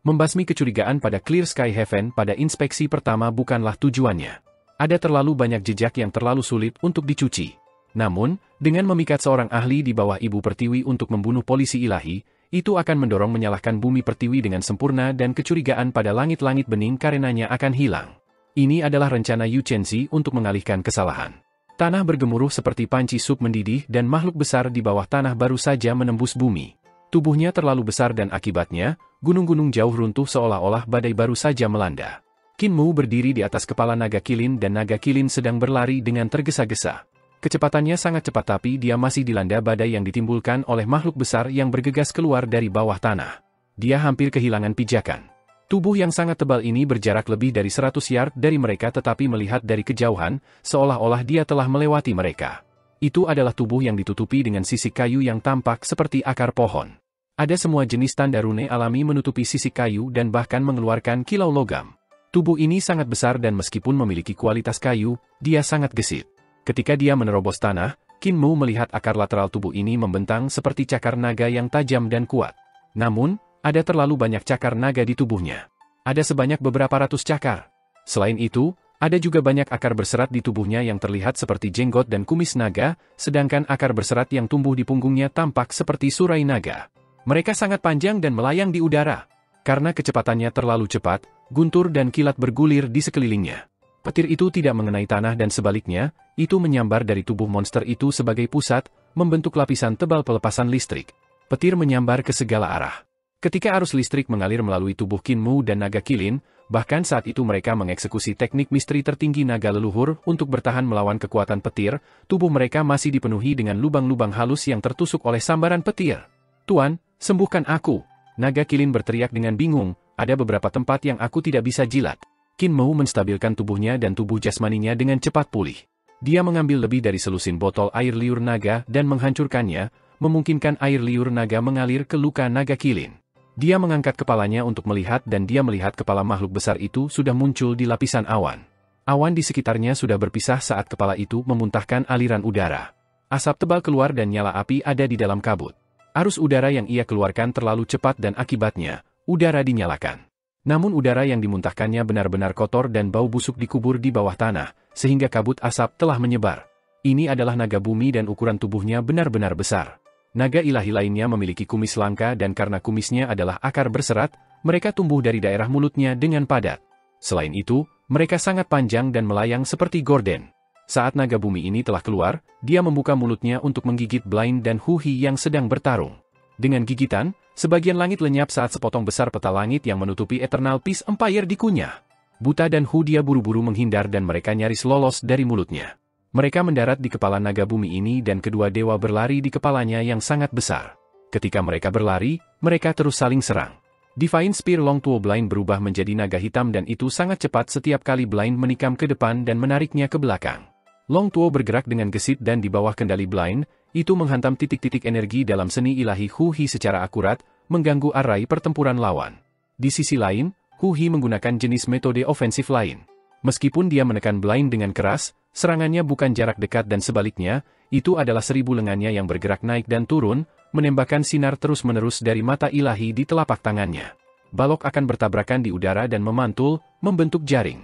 Membasmi kecurigaan pada Clear Sky Heaven pada inspeksi pertama bukanlah tujuannya. Ada terlalu banyak jejak yang terlalu sulit untuk dicuci. Namun, dengan memikat seorang ahli di bawah ibu pertiwi untuk membunuh polisi ilahi, itu akan mendorong menyalahkan bumi pertiwi dengan sempurna dan kecurigaan pada langit-langit bening karenanya akan hilang. Ini adalah rencana Yu Chenzi untuk mengalihkan kesalahan. Tanah bergemuruh seperti panci sup mendidih dan makhluk besar di bawah tanah baru saja menembus bumi. Tubuhnya terlalu besar dan akibatnya, gunung-gunung jauh runtuh seolah-olah badai baru saja melanda. Qin Mu berdiri di atas kepala naga kilin dan naga kilin sedang berlari dengan tergesa-gesa. Kecepatannya sangat cepat tapi dia masih dilanda badai yang ditimbulkan oleh makhluk besar yang bergegas keluar dari bawah tanah. Dia hampir kehilangan pijakan. Tubuh yang sangat tebal ini berjarak lebih dari 100 yard dari mereka tetapi melihat dari kejauhan, seolah-olah dia telah melewati mereka. Itu adalah tubuh yang ditutupi dengan sisik kayu yang tampak seperti akar pohon. Ada semua jenis tanda rune alami menutupi sisik kayu dan bahkan mengeluarkan kilau logam. Tubuh ini sangat besar dan meskipun memiliki kualitas kayu, dia sangat gesit. Ketika dia menerobos tanah, Qin Mu melihat akar lateral tubuh ini membentang seperti cakar naga yang tajam dan kuat. Namun, ada terlalu banyak cakar naga di tubuhnya. Ada sebanyak beberapa ratus cakar. Selain itu, ada juga banyak akar berserat di tubuhnya yang terlihat seperti jenggot dan kumis naga, sedangkan akar berserat yang tumbuh di punggungnya tampak seperti surai naga. Mereka sangat panjang dan melayang di udara. Karena kecepatannya terlalu cepat, guntur dan kilat bergulir di sekelilingnya. Petir itu tidak mengenai tanah dan sebaliknya, itu menyambar dari tubuh monster itu sebagai pusat, membentuk lapisan tebal pelepasan listrik. Petir menyambar ke segala arah. Ketika arus listrik mengalir melalui tubuh Qin Mu dan naga kilin, bahkan saat itu mereka mengeksekusi teknik misteri tertinggi naga leluhur untuk bertahan melawan kekuatan petir, tubuh mereka masih dipenuhi dengan lubang-lubang halus yang tertusuk oleh sambaran petir. "Tuan, sembuhkan aku!" Naga kilin berteriak dengan bingung, "Ada beberapa tempat yang aku tidak bisa jilat." Qin Mu menstabilkan tubuhnya dan tubuh jasmaninya dengan cepat pulih. Dia mengambil lebih dari selusin botol air liur naga dan menghancurkannya, memungkinkan air liur naga mengalir ke luka naga kilin. Dia mengangkat kepalanya untuk melihat dan dia melihat kepala makhluk besar itu sudah muncul di lapisan awan. Awan di sekitarnya sudah berpisah saat kepala itu memuntahkan aliran udara. Asap tebal keluar dan nyala api ada di dalam kabut. Arus udara yang ia keluarkan terlalu cepat dan akibatnya, udara dinyalakan. Namun udara yang dimuntahkannya benar-benar kotor dan bau busuk dikubur di bawah tanah, sehingga kabut asap telah menyebar. Ini adalah naga bumi dan ukuran tubuhnya benar-benar besar. Naga ilahi lainnya memiliki kumis langka dan karena kumisnya adalah akar berserat, mereka tumbuh dari daerah mulutnya dengan padat. Selain itu, mereka sangat panjang dan melayang seperti gorden. Saat naga bumi ini telah keluar, dia membuka mulutnya untuk menggigit Blind dan Huhi yang sedang bertarung. Dengan gigitan, sebagian langit lenyap saat sepotong besar peta langit yang menutupi Eternal Peace Empire dikunyah. Buta dan Hu dia buru-buru menghindar dan mereka nyaris lolos dari mulutnya. Mereka mendarat di kepala naga bumi ini dan kedua dewa berlari di kepalanya yang sangat besar. Ketika mereka berlari, mereka terus saling serang. Divine Spear Long Tuo Blind berubah menjadi naga hitam dan itu sangat cepat setiap kali Blind menikam ke depan dan menariknya ke belakang. Long Tuo bergerak dengan gesit dan di bawah kendali Blind, itu menghantam titik-titik energi dalam seni ilahi Huhi secara akurat, mengganggu arai pertempuran lawan. Di sisi lain, Huhi menggunakan jenis metode ofensif lain. Meskipun dia menekan Blind dengan keras, serangannya bukan jarak dekat dan sebaliknya, itu adalah 1000 lengannya yang bergerak naik dan turun, menembakkan sinar terus-menerus dari mata ilahi di telapak tangannya. Balok akan bertabrakan di udara dan memantul, membentuk jaring.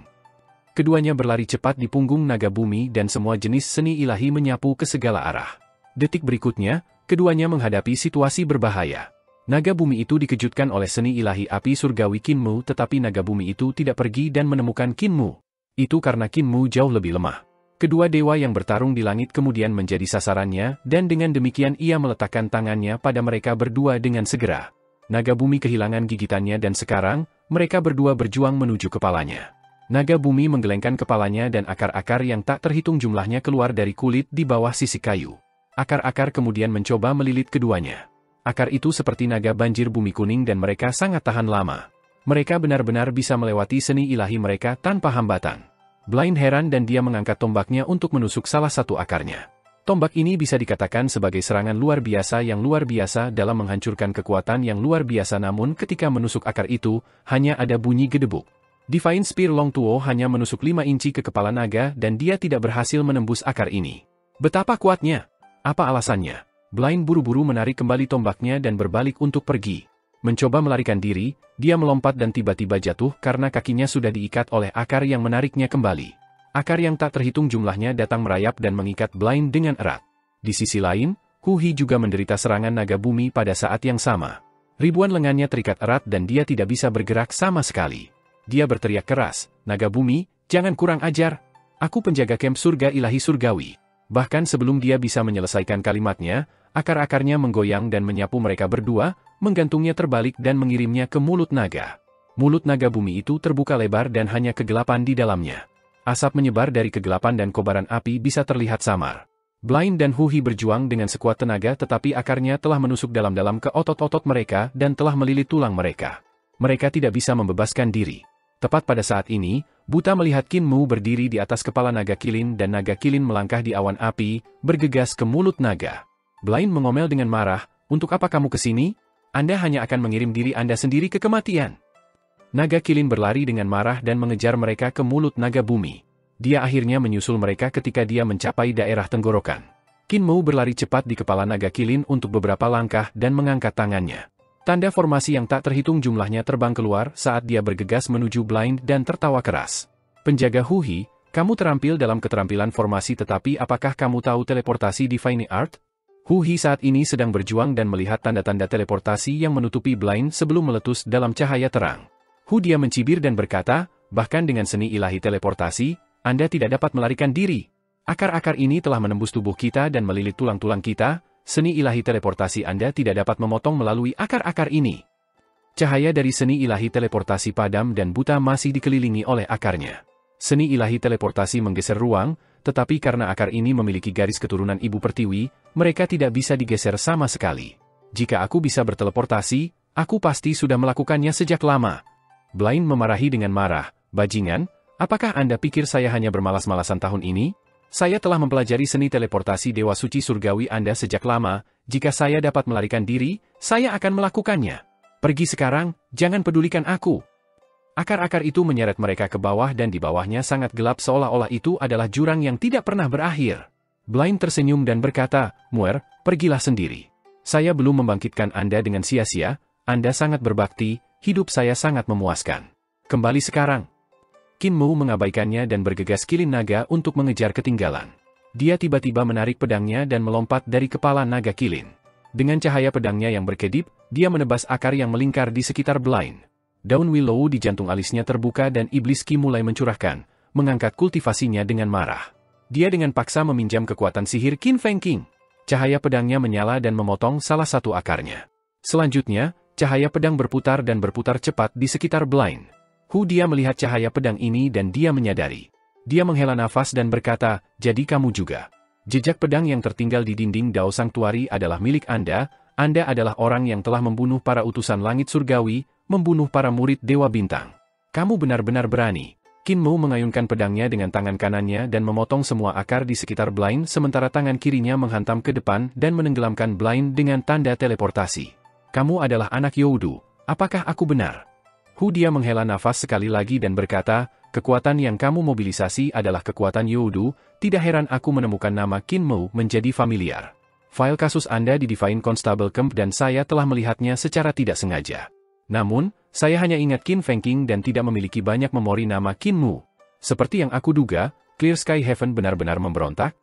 Keduanya berlari cepat di punggung naga bumi dan semua jenis seni ilahi menyapu ke segala arah. Detik berikutnya, keduanya menghadapi situasi berbahaya. Naga bumi itu dikejutkan oleh seni ilahi api surgawi Qin Mu tetapi naga bumi itu tidak pergi dan menemukan Qin Mu. Itu karena Qin Mu jauh lebih lemah. Kedua dewa yang bertarung di langit kemudian menjadi sasarannya dan dengan demikian ia meletakkan tangannya pada mereka berdua dengan segera. Naga bumi kehilangan gigitannya dan sekarang, mereka berdua berjuang menuju kepalanya. Naga bumi menggelengkan kepalanya dan akar-akar yang tak terhitung jumlahnya keluar dari kulit di bawah sisik kayu. Akar-akar kemudian mencoba melilit keduanya. Akar itu seperti naga banjir bumi kuning dan mereka sangat tahan lama. Mereka benar-benar bisa melewati seni ilahi mereka tanpa hambatan. Blind heran dan dia mengangkat tombaknya untuk menusuk salah satu akarnya. Tombak ini bisa dikatakan sebagai serangan luar biasa yang luar biasa dalam menghancurkan kekuatan yang luar biasa namun ketika menusuk akar itu, hanya ada bunyi gedebuk. Divine Spear Long Tuo hanya menusuk 5 inci ke kepala naga dan dia tidak berhasil menembus akar ini. Betapa kuatnya! Apa alasannya? Blind buru-buru menarik kembali tombaknya dan berbalik untuk pergi. Mencoba melarikan diri, dia melompat dan tiba-tiba jatuh karena kakinya sudah diikat oleh akar yang menariknya kembali. Akar yang tak terhitung jumlahnya datang merayap dan mengikat Blind dengan erat. Di sisi lain, Huhi juga menderita serangan naga bumi pada saat yang sama. Ribuan lengannya terikat erat dan dia tidak bisa bergerak sama sekali. Dia berteriak keras, "Naga bumi, jangan kurang ajar. Aku penjaga kamp surga ilahi surgawi. Bahkan sebelum dia bisa menyelesaikan kalimatnya, akar-akarnya menggoyang dan menyapu mereka berdua, menggantungnya terbalik dan mengirimnya ke mulut naga. Mulut naga bumi itu terbuka lebar dan hanya kegelapan di dalamnya. Asap menyebar dari kegelapan dan kobaran api bisa terlihat samar. Blind dan Huhi berjuang dengan sekuat tenaga tetapi akarnya telah menusuk dalam-dalam ke otot-otot mereka dan telah melilit tulang mereka. Mereka tidak bisa membebaskan diri. Tepat pada saat ini, Buta melihat Qin Mu berdiri di atas kepala naga kilin dan naga kilin melangkah di awan api, bergegas ke mulut naga. Blind mengomel dengan marah, "Untuk apa kamu ke sini? Anda hanya akan mengirim diri Anda sendiri ke kematian." Naga kilin berlari dengan marah dan mengejar mereka ke mulut naga bumi. Dia akhirnya menyusul mereka ketika dia mencapai daerah tenggorokan. Qin Mu berlari cepat di kepala naga kilin untuk beberapa langkah dan mengangkat tangannya. Tanda formasi yang tak terhitung jumlahnya terbang keluar saat dia bergegas menuju Blind dan tertawa keras. "Penjaga Huhi, kamu terampil dalam keterampilan formasi tetapi apakah kamu tahu teleportasi Divine Art?" Huhi saat ini sedang berjuang dan melihat tanda-tanda teleportasi yang menutupi Blind sebelum meletus dalam cahaya terang. Dia mencibir dan berkata, "Bahkan dengan seni ilahi teleportasi, Anda tidak dapat melarikan diri. Akar-akar ini telah menembus tubuh kita dan melilit tulang-tulang kita. Seni ilahi teleportasi Anda tidak dapat memotong melalui akar-akar ini." Cahaya dari seni ilahi teleportasi padam dan buta masih dikelilingi oleh akarnya. Seni ilahi teleportasi menggeser ruang, tetapi karena akar ini memiliki garis keturunan Ibu Pertiwi, mereka tidak bisa digeser sama sekali. "Jika aku bisa berteleportasi, aku pasti sudah melakukannya sejak lama." Blind memarahi dengan marah, "Bajingan, apakah Anda pikir saya hanya bermalas-malasan tahun ini? Saya telah mempelajari seni teleportasi Dewa Suci Surgawi Anda sejak lama, jika saya dapat melarikan diri, saya akan melakukannya. Pergi sekarang, jangan pedulikan aku." Akar-akar itu menyeret mereka ke bawah dan di bawahnya sangat gelap seolah-olah itu adalah jurang yang tidak pernah berakhir. Blind tersenyum dan berkata, "Muer, pergilah sendiri. Saya belum membangkitkan Anda dengan sia-sia, Anda sangat berbakti, hidup saya sangat memuaskan. Kembali sekarang." Qin Mu mengabaikannya dan bergegas kilin naga untuk mengejar ketinggalan. Dia tiba-tiba menarik pedangnya dan melompat dari kepala naga kilin. Dengan cahaya pedangnya yang berkedip, dia menebas akar yang melingkar di sekitar Blind. Daun willow di jantung alisnya terbuka dan iblis Qi mulai mencurahkan, mengangkat kultivasinya dengan marah. Dia dengan paksa meminjam kekuatan sihir Qin Feng Qing. Cahaya pedangnya menyala dan memotong salah satu akarnya. Selanjutnya, cahaya pedang berputar dan berputar cepat di sekitar Blind. Dia melihat cahaya pedang ini dan dia menyadari. Dia menghela nafas dan berkata, "Jadi kamu juga. Jejak pedang yang tertinggal di dinding Dao Sanctuary adalah milik Anda. Anda adalah orang yang telah membunuh para utusan langit surgawi, membunuh para murid Dewa Bintang. Kamu benar-benar berani." Qin Mu mengayunkan pedangnya dengan tangan kanannya dan memotong semua akar di sekitar Blind sementara tangan kirinya menghantam ke depan dan menenggelamkan Blind dengan tanda teleportasi. "Kamu adalah anak Youdu, apakah aku benar?" Dia menghela nafas sekali lagi dan berkata, "Kekuatan yang kamu mobilisasi adalah kekuatan Youdu, tidak heran aku menemukan nama Qin Mu menjadi familiar. File kasus Anda di Divine Constable Camp dan saya telah melihatnya secara tidak sengaja. Namun, saya hanya ingat Qin Feng Qing dan tidak memiliki banyak memori nama Qin Mu. Seperti yang aku duga, Clear Sky Heaven benar-benar memberontak?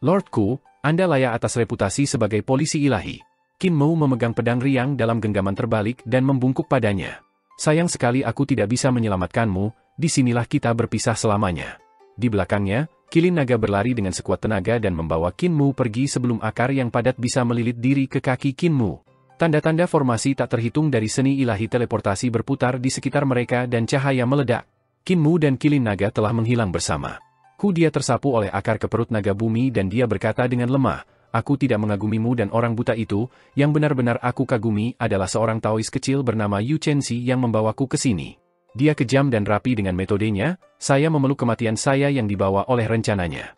Lordku, Anda layak atas reputasi sebagai polisi ilahi." Qin Mu memegang pedang riang dalam genggaman terbalik dan membungkuk padanya. "Sayang sekali aku tidak bisa menyelamatkanmu, disinilah kita berpisah selamanya." Di belakangnya, kilin naga berlari dengan sekuat tenaga dan membawa Qin Mu pergi sebelum akar yang padat bisa melilit diri ke kaki Qin Mu. Tanda-tanda formasi tak terhitung dari seni ilahi teleportasi berputar di sekitar mereka dan cahaya meledak. Qin Mu dan kilin naga telah menghilang bersama. Dia tersapu oleh akar ke perut naga bumi dan dia berkata dengan lemah, "Aku tidak mengagumimu dan orang buta itu, yang benar-benar aku kagumi adalah seorang Taois kecil bernama Yu Chenxi yang membawaku ke sini. Dia kejam dan rapi dengan metodenya, saya memeluk kematian saya yang dibawa oleh rencananya."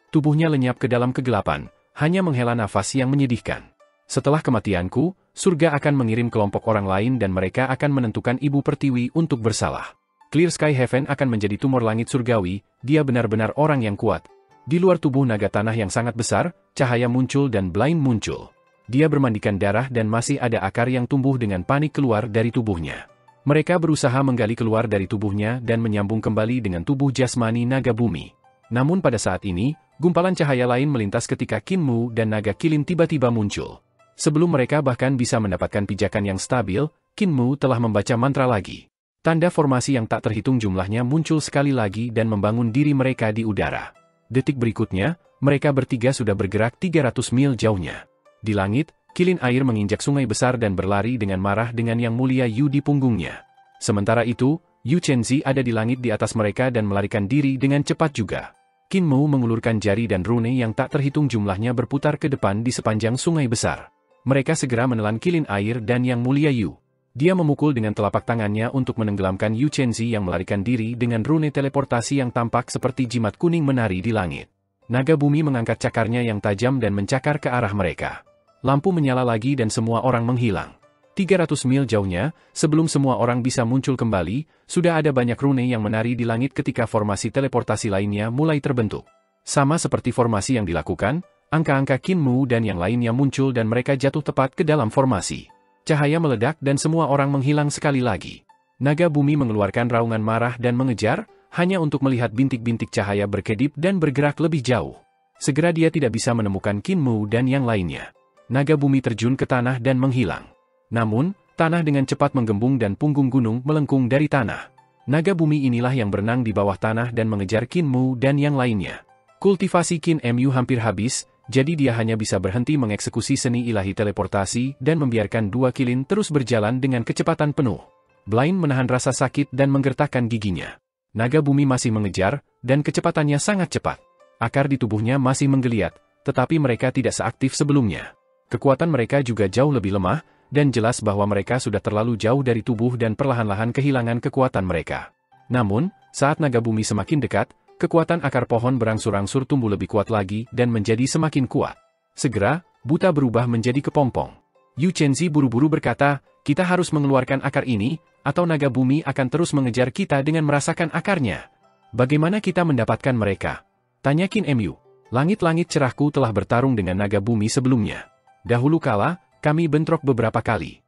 Tubuhnya lenyap ke dalam kegelapan, hanya menghela nafas yang menyedihkan. "Setelah kematianku, surga akan mengirim kelompok orang lain dan mereka akan menentukan Ibu Pertiwi untuk bersalah. Clear Sky Heaven akan menjadi tumor langit surgawi, dia benar-benar orang yang kuat." Di luar tubuh naga tanah yang sangat besar, cahaya muncul dan Blind muncul. Dia bermandikan darah dan masih ada akar yang tumbuh dengan panik keluar dari tubuhnya. Mereka berusaha menggali keluar dari tubuhnya dan menyambung kembali dengan tubuh jasmani naga bumi. Namun pada saat ini, gumpalan cahaya lain melintas ketika Qin Mu dan naga kilin tiba-tiba muncul. Sebelum mereka bahkan bisa mendapatkan pijakan yang stabil, Qin Mu telah membaca mantra lagi. Tanda formasi yang tak terhitung jumlahnya muncul sekali lagi dan membangun diri mereka di udara. Detik berikutnya, Mereka bertiga sudah bergerak 300 mil jauhnya. Di langit, kilin air menginjak sungai besar dan berlari dengan marah dengan Yang Mulia Yu di punggungnya. Sementara itu, Yu Chenzi ada di langit di atas mereka dan melarikan diri dengan cepat juga. Qin Mu mengulurkan jari dan rune yang tak terhitung jumlahnya berputar ke depan di sepanjang sungai besar. Mereka segera menelan kilin air dan Yang Mulia Yu. Dia memukul dengan telapak tangannya untuk menenggelamkan Yu Chenzi yang melarikan diri dengan rune teleportasi yang tampak seperti jimat kuning menari di langit. Naga bumi mengangkat cakarnya yang tajam dan mencakar ke arah mereka. Lampu menyala lagi dan semua orang menghilang. 300 mil jauhnya, sebelum semua orang bisa muncul kembali, sudah ada banyak rune yang menari di langit ketika formasi teleportasi lainnya mulai terbentuk. Sama seperti formasi yang dilakukan, angka-angka Qin Mu dan yang lainnya muncul dan mereka jatuh tepat ke dalam formasi. Cahaya meledak dan semua orang menghilang sekali lagi. Naga bumi mengeluarkan raungan marah dan mengejar, hanya untuk melihat bintik-bintik cahaya berkedip dan bergerak lebih jauh. Segera dia tidak bisa menemukan Qin Mu dan yang lainnya. Naga bumi terjun ke tanah dan menghilang. Namun, tanah dengan cepat menggembung dan punggung gunung melengkung dari tanah. Naga bumi inilah yang berenang di bawah tanah dan mengejar Qin Mu dan yang lainnya. Kultivasi Qin Mu hampir habis, jadi dia hanya bisa berhenti mengeksekusi seni ilahi teleportasi dan membiarkan dua kilin terus berjalan dengan kecepatan penuh. Blind menahan rasa sakit dan menggertakkan giginya. Naga bumi masih mengejar, dan kecepatannya sangat cepat. Akar di tubuhnya masih menggeliat, tetapi mereka tidak seaktif sebelumnya. Kekuatan mereka juga jauh lebih lemah, dan jelas bahwa mereka sudah terlalu jauh dari tubuh dan perlahan-lahan kehilangan kekuatan mereka. Namun, saat naga bumi semakin dekat, kekuatan akar pohon berangsur-angsur tumbuh lebih kuat lagi dan menjadi semakin kuat. Segera, buta berubah menjadi kepompong. Yu Chenzi buru-buru berkata, kita harus mengeluarkan akar ini, atau naga bumi akan terus mengejar kita dengan merasakan akarnya. Bagaimana kita mendapatkan mereka? Tanya Qin Mu. Langit-langit cerahku telah bertarung dengan naga bumi sebelumnya. Dahulu kala, kami bentrok beberapa kali.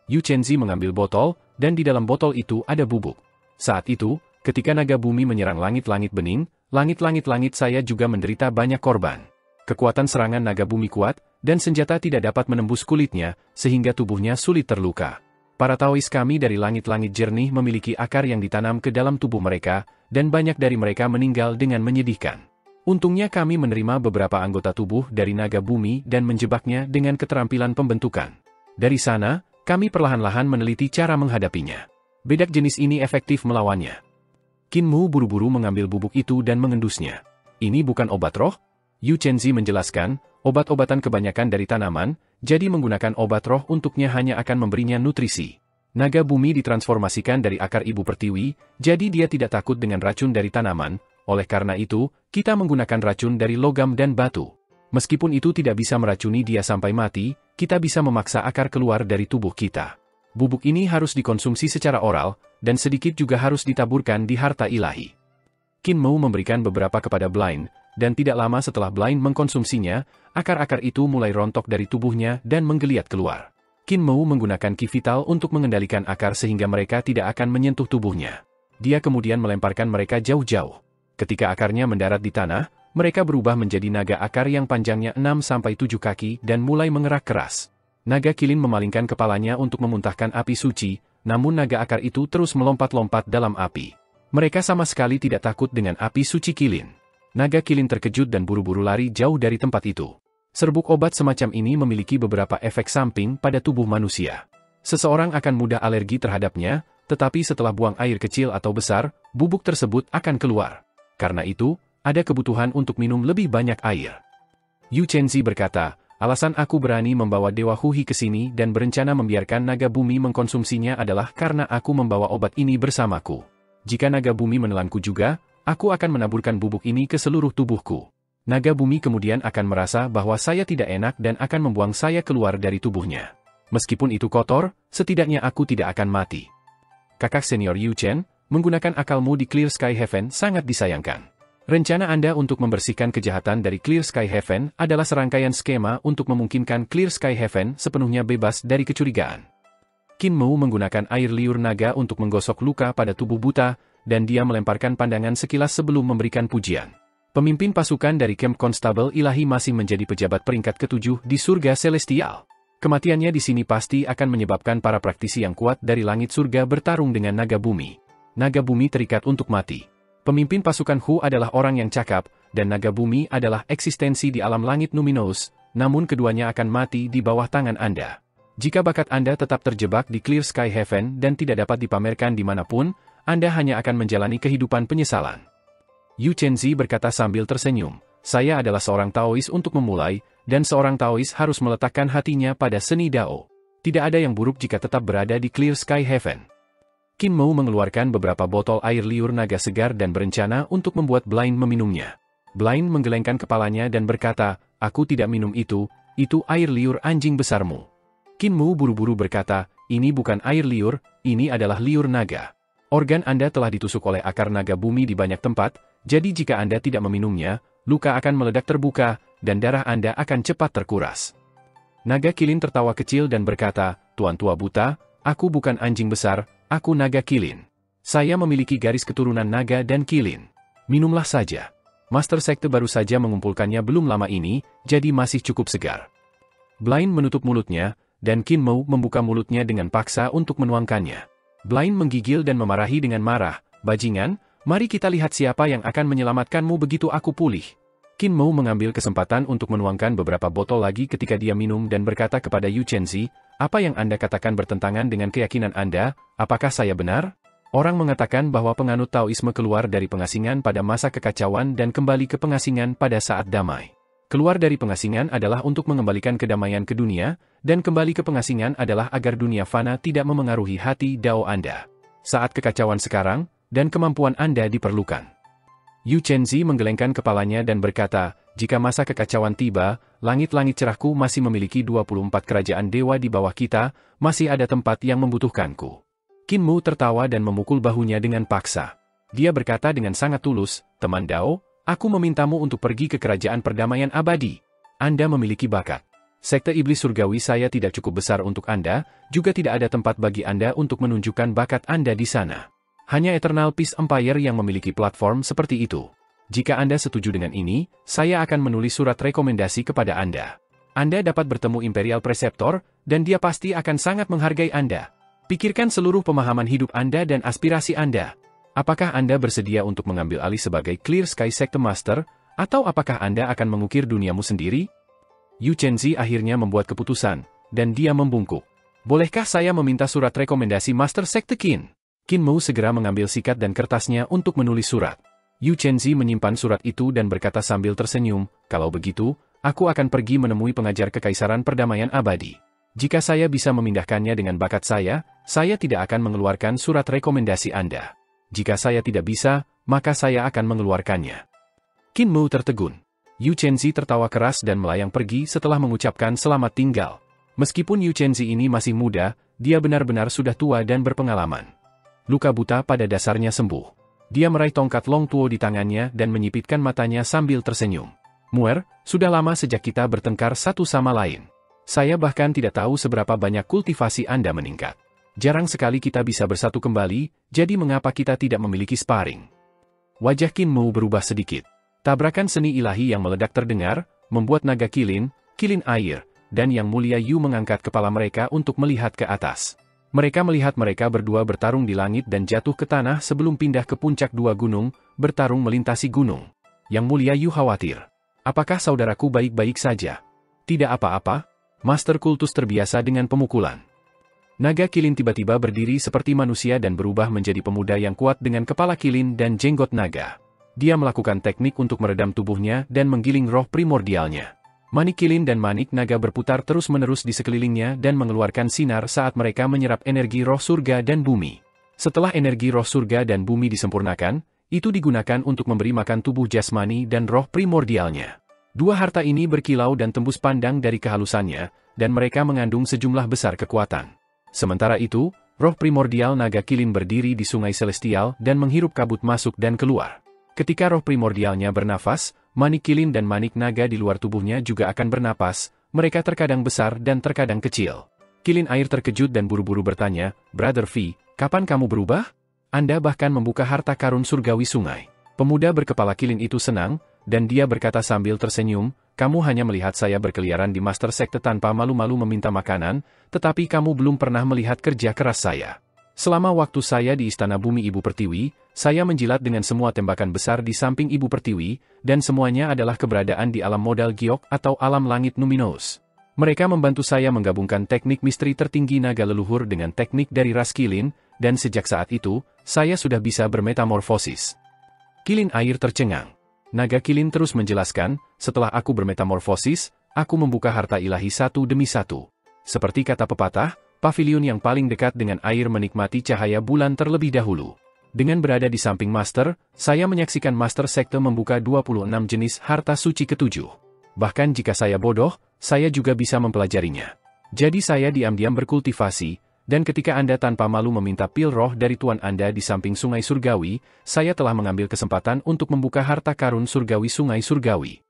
Yu Chenzi mengambil botol, dan di dalam botol itu ada bubuk. Saat itu, ketika naga bumi menyerang langit-langit bening, langit-langit saya juga menderita banyak korban. Kekuatan serangan naga bumi kuat, dan senjata tidak dapat menembus kulitnya, sehingga tubuhnya sulit terluka. Para Taois kami dari langit-langit jernih memiliki akar yang ditanam ke dalam tubuh mereka, dan banyak dari mereka meninggal dengan menyedihkan. Untungnya kami menerima beberapa anggota tubuh dari naga bumi dan menjebaknya dengan keterampilan pembentukan. Dari sana, kami perlahan-lahan meneliti cara menghadapinya. Bedak jenis ini efektif melawannya. Qin Mu buru-buru mengambil bubuk itu dan mengendusnya. Ini bukan obat roh? Yu Chenzi menjelaskan, obat-obatan kebanyakan dari tanaman, jadi menggunakan obat roh untuknya hanya akan memberinya nutrisi. Naga bumi ditransformasikan dari akar ibu pertiwi, jadi dia tidak takut dengan racun dari tanaman, oleh karena itu, kita menggunakan racun dari logam dan batu. Meskipun itu tidak bisa meracuni dia sampai mati, kita bisa memaksa akar keluar dari tubuh kita. Bubuk ini harus dikonsumsi secara oral, dan sedikit juga harus ditaburkan di harta ilahi. Qin Mu memberikan beberapa kepada Blind, dan tidak lama setelah Blind mengkonsumsinya, akar-akar itu mulai rontok dari tubuhnya dan menggeliat keluar. Qin Mu menggunakan ki vital untuk mengendalikan akar sehingga mereka tidak akan menyentuh tubuhnya. Dia kemudian melemparkan mereka jauh-jauh. Ketika akarnya mendarat di tanah, mereka berubah menjadi naga akar yang panjangnya 6-7 kaki dan mulai mengerak keras. Naga kilin memalingkan kepalanya untuk memuntahkan api suci, namun naga akar itu terus melompat-lompat dalam api. Mereka sama sekali tidak takut dengan api suci kilin. Naga kilin terkejut dan buru-buru lari jauh dari tempat itu. Serbuk obat semacam ini memiliki beberapa efek samping pada tubuh manusia. Seseorang akan mudah alergi terhadapnya, tetapi setelah buang air kecil atau besar, bubuk tersebut akan keluar. Karena itu, ada kebutuhan untuk minum lebih banyak air. Yu Chenzi berkata, alasan aku berani membawa Dewa Huhi ke sini dan berencana membiarkan naga bumi mengkonsumsinya adalah karena aku membawa obat ini bersamaku. Jika naga bumi menelanku juga, aku akan menaburkan bubuk ini ke seluruh tubuhku. Naga bumi kemudian akan merasa bahwa saya tidak enak dan akan membuang saya keluar dari tubuhnya. Meskipun itu kotor, setidaknya aku tidak akan mati. Kakak senior Yu Chen, menggunakan akalmu di Clear Sky Heaven sangat disayangkan. Rencana Anda untuk membersihkan kejahatan dari Clear Sky Heaven adalah serangkaian skema untuk memungkinkan Clear Sky Heaven sepenuhnya bebas dari kecurigaan. Qin Mu menggunakan air liur naga untuk menggosok luka pada tubuh buta, dan dia melemparkan pandangan sekilas sebelum memberikan pujian. Pemimpin pasukan dari Camp Constable Ilahi masih menjadi pejabat peringkat ke-7 di surga celestial. Kematiannya di sini pasti akan menyebabkan para praktisi yang kuat dari langit surga bertarung dengan naga bumi. Naga bumi terikat untuk mati. Pemimpin pasukan Hu adalah orang yang cakap, dan naga bumi adalah eksistensi di alam langit Numinous, namun keduanya akan mati di bawah tangan Anda. Jika bakat Anda tetap terjebak di Clear Sky Heaven dan tidak dapat dipamerkan dimanapun, Anda hanya akan menjalani kehidupan penyesalan. Yu Chenzi berkata sambil tersenyum, saya adalah seorang Taois untuk memulai, dan seorang Taois harus meletakkan hatinya pada seni Dao. Tidak ada yang buruk jika tetap berada di Clear Sky Heaven. Qin Mo mengeluarkan beberapa botol air liur naga segar dan berencana untuk membuat Blind meminumnya. Blind menggelengkan kepalanya dan berkata, aku tidak minum itu air liur anjing besarmu. Qin Mo buru-buru berkata, ini bukan air liur, ini adalah liur naga. Organ Anda telah ditusuk oleh akar naga bumi di banyak tempat, jadi jika Anda tidak meminumnya, luka akan meledak terbuka, dan darah Anda akan cepat terkuras. Naga Kilin tertawa kecil dan berkata, Tuan Tua Buta, aku bukan anjing besar, aku naga Kilin. Saya memiliki garis keturunan naga dan Kilin. Minumlah saja. Master Sekte baru saja mengumpulkannya belum lama ini, jadi masih cukup segar. Blind menutup mulutnya, dan Qin Mo membuka mulutnya dengan paksa untuk menuangkannya. Blind menggigil dan memarahi dengan marah, bajingan, mari kita lihat siapa yang akan menyelamatkanmu begitu aku pulih. Qin Mo mengambil kesempatan untuk menuangkan beberapa botol lagi ketika dia minum dan berkata kepada Yu Chenzi, apa yang Anda katakan bertentangan dengan keyakinan Anda, apakah saya benar? Orang mengatakan bahwa penganut Taoisme keluar dari pengasingan pada masa kekacauan dan kembali ke pengasingan pada saat damai. Keluar dari pengasingan adalah untuk mengembalikan kedamaian ke dunia, dan kembali ke pengasingan adalah agar dunia fana tidak memengaruhi hati Dao Anda. Saat kekacauan sekarang, dan kemampuan Anda diperlukan. Yu Chenzi menggelengkan kepalanya dan berkata, jika masa kekacauan tiba, langit-langit cerahku masih memiliki 24 kerajaan dewa di bawah kita, masih ada tempat yang membutuhkanku. Qin Mo tertawa dan memukul bahunya dengan paksa. Dia berkata dengan sangat tulus, teman Dao, aku memintamu untuk pergi ke kerajaan perdamaian abadi. Anda memiliki bakat. Sekte Iblis Surgawi saya tidak cukup besar untuk Anda, juga tidak ada tempat bagi Anda untuk menunjukkan bakat Anda di sana. Hanya Eternal Peace Empire yang memiliki platform seperti itu. Jika Anda setuju dengan ini, saya akan menulis surat rekomendasi kepada Anda. Anda dapat bertemu Imperial Preceptor, dan dia pasti akan sangat menghargai Anda. Pikirkan seluruh pemahaman hidup Anda dan aspirasi Anda. Apakah Anda bersedia untuk mengambil alih sebagai Clear Sky Secte Master, atau apakah Anda akan mengukir duniamu sendiri? Yu Chenzi akhirnya membuat keputusan, dan dia membungkuk. Bolehkah saya meminta surat rekomendasi Master Sekte Qin? Qin Mo segera mengambil sikat dan kertasnya untuk menulis surat. Yu Chenzi menyimpan surat itu dan berkata sambil tersenyum, kalau begitu, aku akan pergi menemui pengajar Kekaisaran Perdamaian Abadi. Jika saya bisa memindahkannya dengan bakat saya tidak akan mengeluarkan surat rekomendasi Anda. Jika saya tidak bisa, maka saya akan mengeluarkannya. Qin Mo tertegun. Yu Chenzi tertawa keras dan melayang pergi setelah mengucapkan selamat tinggal. Meskipun Yu Chenzi ini masih muda, dia benar-benar sudah tua dan berpengalaman. Luka buta pada dasarnya sembuh. Dia meraih tongkat Long Tuo di tangannya dan menyipitkan matanya sambil tersenyum. Muer, sudah lama sejak kita bertengkar satu sama lain. Saya bahkan tidak tahu seberapa banyak kultivasi Anda meningkat. Jarang sekali kita bisa bersatu kembali, jadi mengapa kita tidak memiliki sparring? Wajah Qin Mo berubah sedikit. Tabrakan seni ilahi yang meledak terdengar, membuat naga Kilin, Kilin air, dan Yang Mulia Yu mengangkat kepala mereka untuk melihat ke atas. Mereka melihat mereka berdua bertarung di langit dan jatuh ke tanah sebelum pindah ke puncak dua gunung, bertarung melintasi gunung. Yang Mulia Yu khawatir. Apakah saudaraku baik-baik saja? Tidak apa-apa. Master Kultus terbiasa dengan pemukulan. Naga Kilin tiba-tiba berdiri seperti manusia dan berubah menjadi pemuda yang kuat dengan kepala kilin dan jenggot naga. Dia melakukan teknik untuk meredam tubuhnya dan menggiling roh primordialnya. Manik kilin dan manik naga berputar terus-menerus di sekelilingnya dan mengeluarkan sinar saat mereka menyerap energi roh surga dan bumi. Setelah energi roh surga dan bumi disempurnakan, itu digunakan untuk memberi makan tubuh jasmani dan roh primordialnya. Dua harta ini berkilau dan tembus pandang dari kehalusannya, dan mereka mengandung sejumlah besar kekuatan. Sementara itu, roh primordial naga kilin berdiri di sungai celestial dan menghirup kabut masuk dan keluar. Ketika roh primordialnya bernafas, manik kilin dan manik naga di luar tubuhnya juga akan bernapas, mereka terkadang besar dan terkadang kecil. Kilin air terkejut dan buru-buru bertanya, Brother V, kapan kamu berubah? Anda bahkan membuka harta karun surgawi sungai. Pemuda berkepala kilin itu senang, dan dia berkata sambil tersenyum, kamu hanya melihat saya berkeliaran di Master Sekte tanpa malu-malu meminta makanan, tetapi kamu belum pernah melihat kerja keras saya. Selama waktu saya di Istana Bumi Ibu Pertiwi, saya menjilat dengan semua tembakan besar di samping Ibu Pertiwi, dan semuanya adalah keberadaan di alam modal giok atau alam langit numinous. Mereka membantu saya menggabungkan teknik misteri tertinggi naga leluhur dengan teknik dari ras Qilin, dan sejak saat itu, saya sudah bisa bermetamorfosis. Qilin air tercengang. Naga Qilin terus menjelaskan, setelah aku bermetamorfosis, aku membuka harta ilahi satu demi satu. Seperti kata pepatah, pavilion yang paling dekat dengan air menikmati cahaya bulan terlebih dahulu. Dengan berada di samping Master, saya menyaksikan Master Sekte membuka 26 jenis harta suci ketujuh. Bahkan jika saya bodoh, saya juga bisa mempelajarinya. Jadi saya diam-diam berkultivasi, dan ketika Anda tanpa malu meminta pil roh dari Tuan Anda di samping Sungai Surgawi, saya telah mengambil kesempatan untuk membuka harta karun surgawi Sungai Surgawi.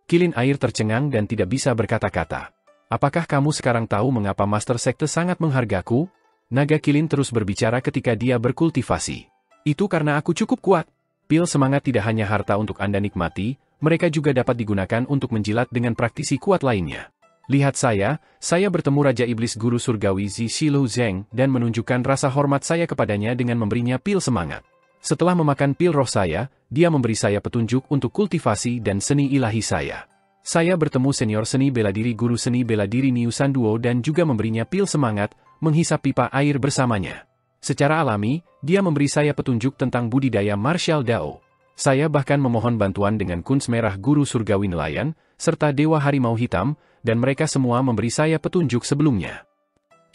Qilin air tercengang dan tidak bisa berkata-kata. Apakah kamu sekarang tahu mengapa Master Sekte sangat menghargaku? Naga Qilin terus berbicara ketika dia berkultivasi. Itu karena aku cukup kuat. Pil semangat tidak hanya harta untuk Anda nikmati, mereka juga dapat digunakan untuk menjilat dengan praktisi kuat lainnya. Lihat saya bertemu Raja Iblis Guru Surgawi Zi Shilu Zheng dan menunjukkan rasa hormat saya kepadanya dengan memberinya pil semangat. Setelah memakan pil roh saya, dia memberi saya petunjuk untuk kultivasi dan seni ilahi saya. Saya bertemu senior seni bela diri Guru Seni Bela Diri Niu Sanduo dan juga memberinya pil semangat, menghisap pipa air bersamanya. Secara alami, dia memberi saya petunjuk tentang budidaya martial Dao. Saya bahkan memohon bantuan dengan kuns merah Guru Surgawi Nelayan, serta Dewa Harimau Hitam, dan mereka semua memberi saya petunjuk sebelumnya.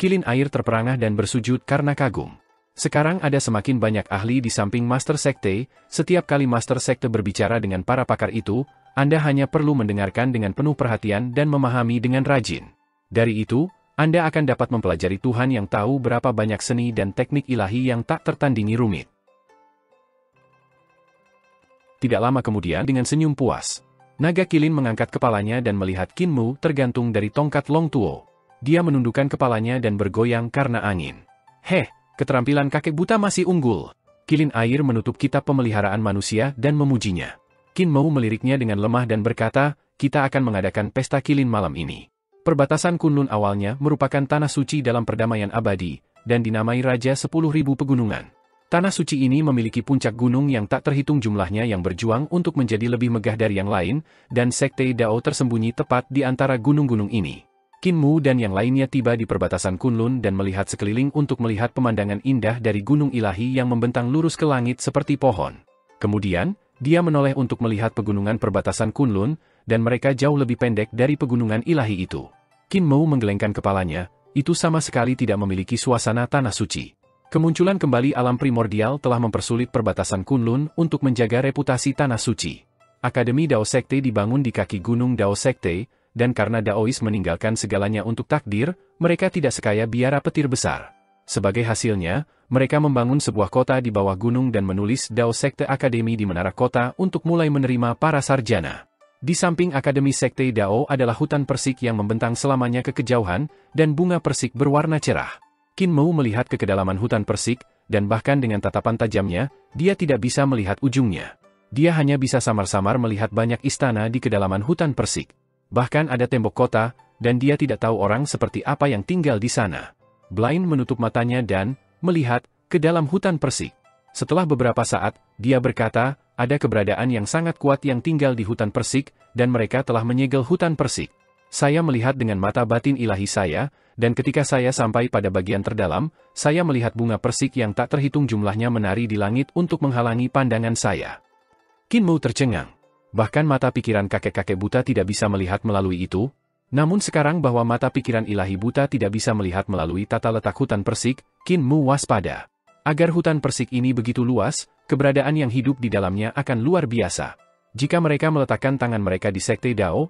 Qilin air terperangah dan bersujud karena kagum. Sekarang ada semakin banyak ahli di samping Master Sekte, setiap kali Master Sekte berbicara dengan para pakar itu, Anda hanya perlu mendengarkan dengan penuh perhatian dan memahami dengan rajin. Dari itu, Anda akan dapat mempelajari Tuhan yang tahu berapa banyak seni dan teknik ilahi yang tak tertandingi rumit. Tidak lama kemudian dengan senyum puas, Naga Qilin mengangkat kepalanya dan melihat Qin Mu tergantung dari tongkat Long Tuo. Dia menundukkan kepalanya dan bergoyang karena angin. Keterampilan kakek buta masih unggul. Qilin air menutup kitab pemeliharaan manusia dan memujinya. Qin Mu meliriknya dengan lemah dan berkata, kita akan mengadakan pesta Qilin malam ini. Perbatasan Kunlun awalnya merupakan tanah suci dalam perdamaian abadi, dan dinamai Raja 10.000 Pegunungan. Tanah suci ini memiliki puncak gunung yang tak terhitung jumlahnya yang berjuang untuk menjadi lebih megah dari yang lain, dan Sekte Dao tersembunyi tepat di antara gunung-gunung ini. Qin Mu dan yang lainnya tiba di perbatasan Kunlun dan melihat sekeliling untuk melihat pemandangan indah dari gunung ilahi yang membentang lurus ke langit seperti pohon. Kemudian, dia menoleh untuk melihat pegunungan perbatasan Kunlun, dan mereka jauh lebih pendek dari pegunungan ilahi itu. Qin Mu menggelengkan kepalanya, itu sama sekali tidak memiliki suasana tanah suci. Kemunculan kembali alam primordial telah mempersulit perbatasan Kunlun untuk menjaga reputasi tanah suci. Akademi Dao Sekte dibangun di kaki gunung Dao Sekte, dan karena Daois meninggalkan segalanya untuk takdir, mereka tidak sekaya biara petir besar. Sebagai hasilnya, mereka membangun sebuah kota di bawah gunung dan menulis Dao Sekte Akademi di menara kota untuk mulai menerima para sarjana. Di samping Akademi Sekte Dao adalah hutan persik yang membentang selamanya ke kejauhan, dan bunga persik berwarna cerah. Qin Mu melihat ke kedalaman hutan persik, dan bahkan dengan tatapan tajamnya, dia tidak bisa melihat ujungnya. Dia hanya bisa samar-samar melihat banyak istana di kedalaman hutan persik. Bahkan ada tembok kota, dan dia tidak tahu orang seperti apa yang tinggal di sana. Blind menutup matanya dan melihat ke dalam hutan persik. Setelah beberapa saat, dia berkata, ada keberadaan yang sangat kuat yang tinggal di hutan persik, dan mereka telah menyegel hutan persik. Saya melihat dengan mata batin ilahi saya, dan ketika saya sampai pada bagian terdalam, saya melihat bunga persik yang tak terhitung jumlahnya menari di langit untuk menghalangi pandangan saya. Qin Mu tercengang. Bahkan mata pikiran kakek-kakek buta tidak bisa melihat melalui itu. Namun sekarang bahwa mata pikiran ilahi buta tidak bisa melihat melalui tata letak hutan persik, Qin Mu waspada. Agar hutan persik ini begitu luas, keberadaan yang hidup di dalamnya akan luar biasa. Jika mereka meletakkan tangan mereka di Sekte Dao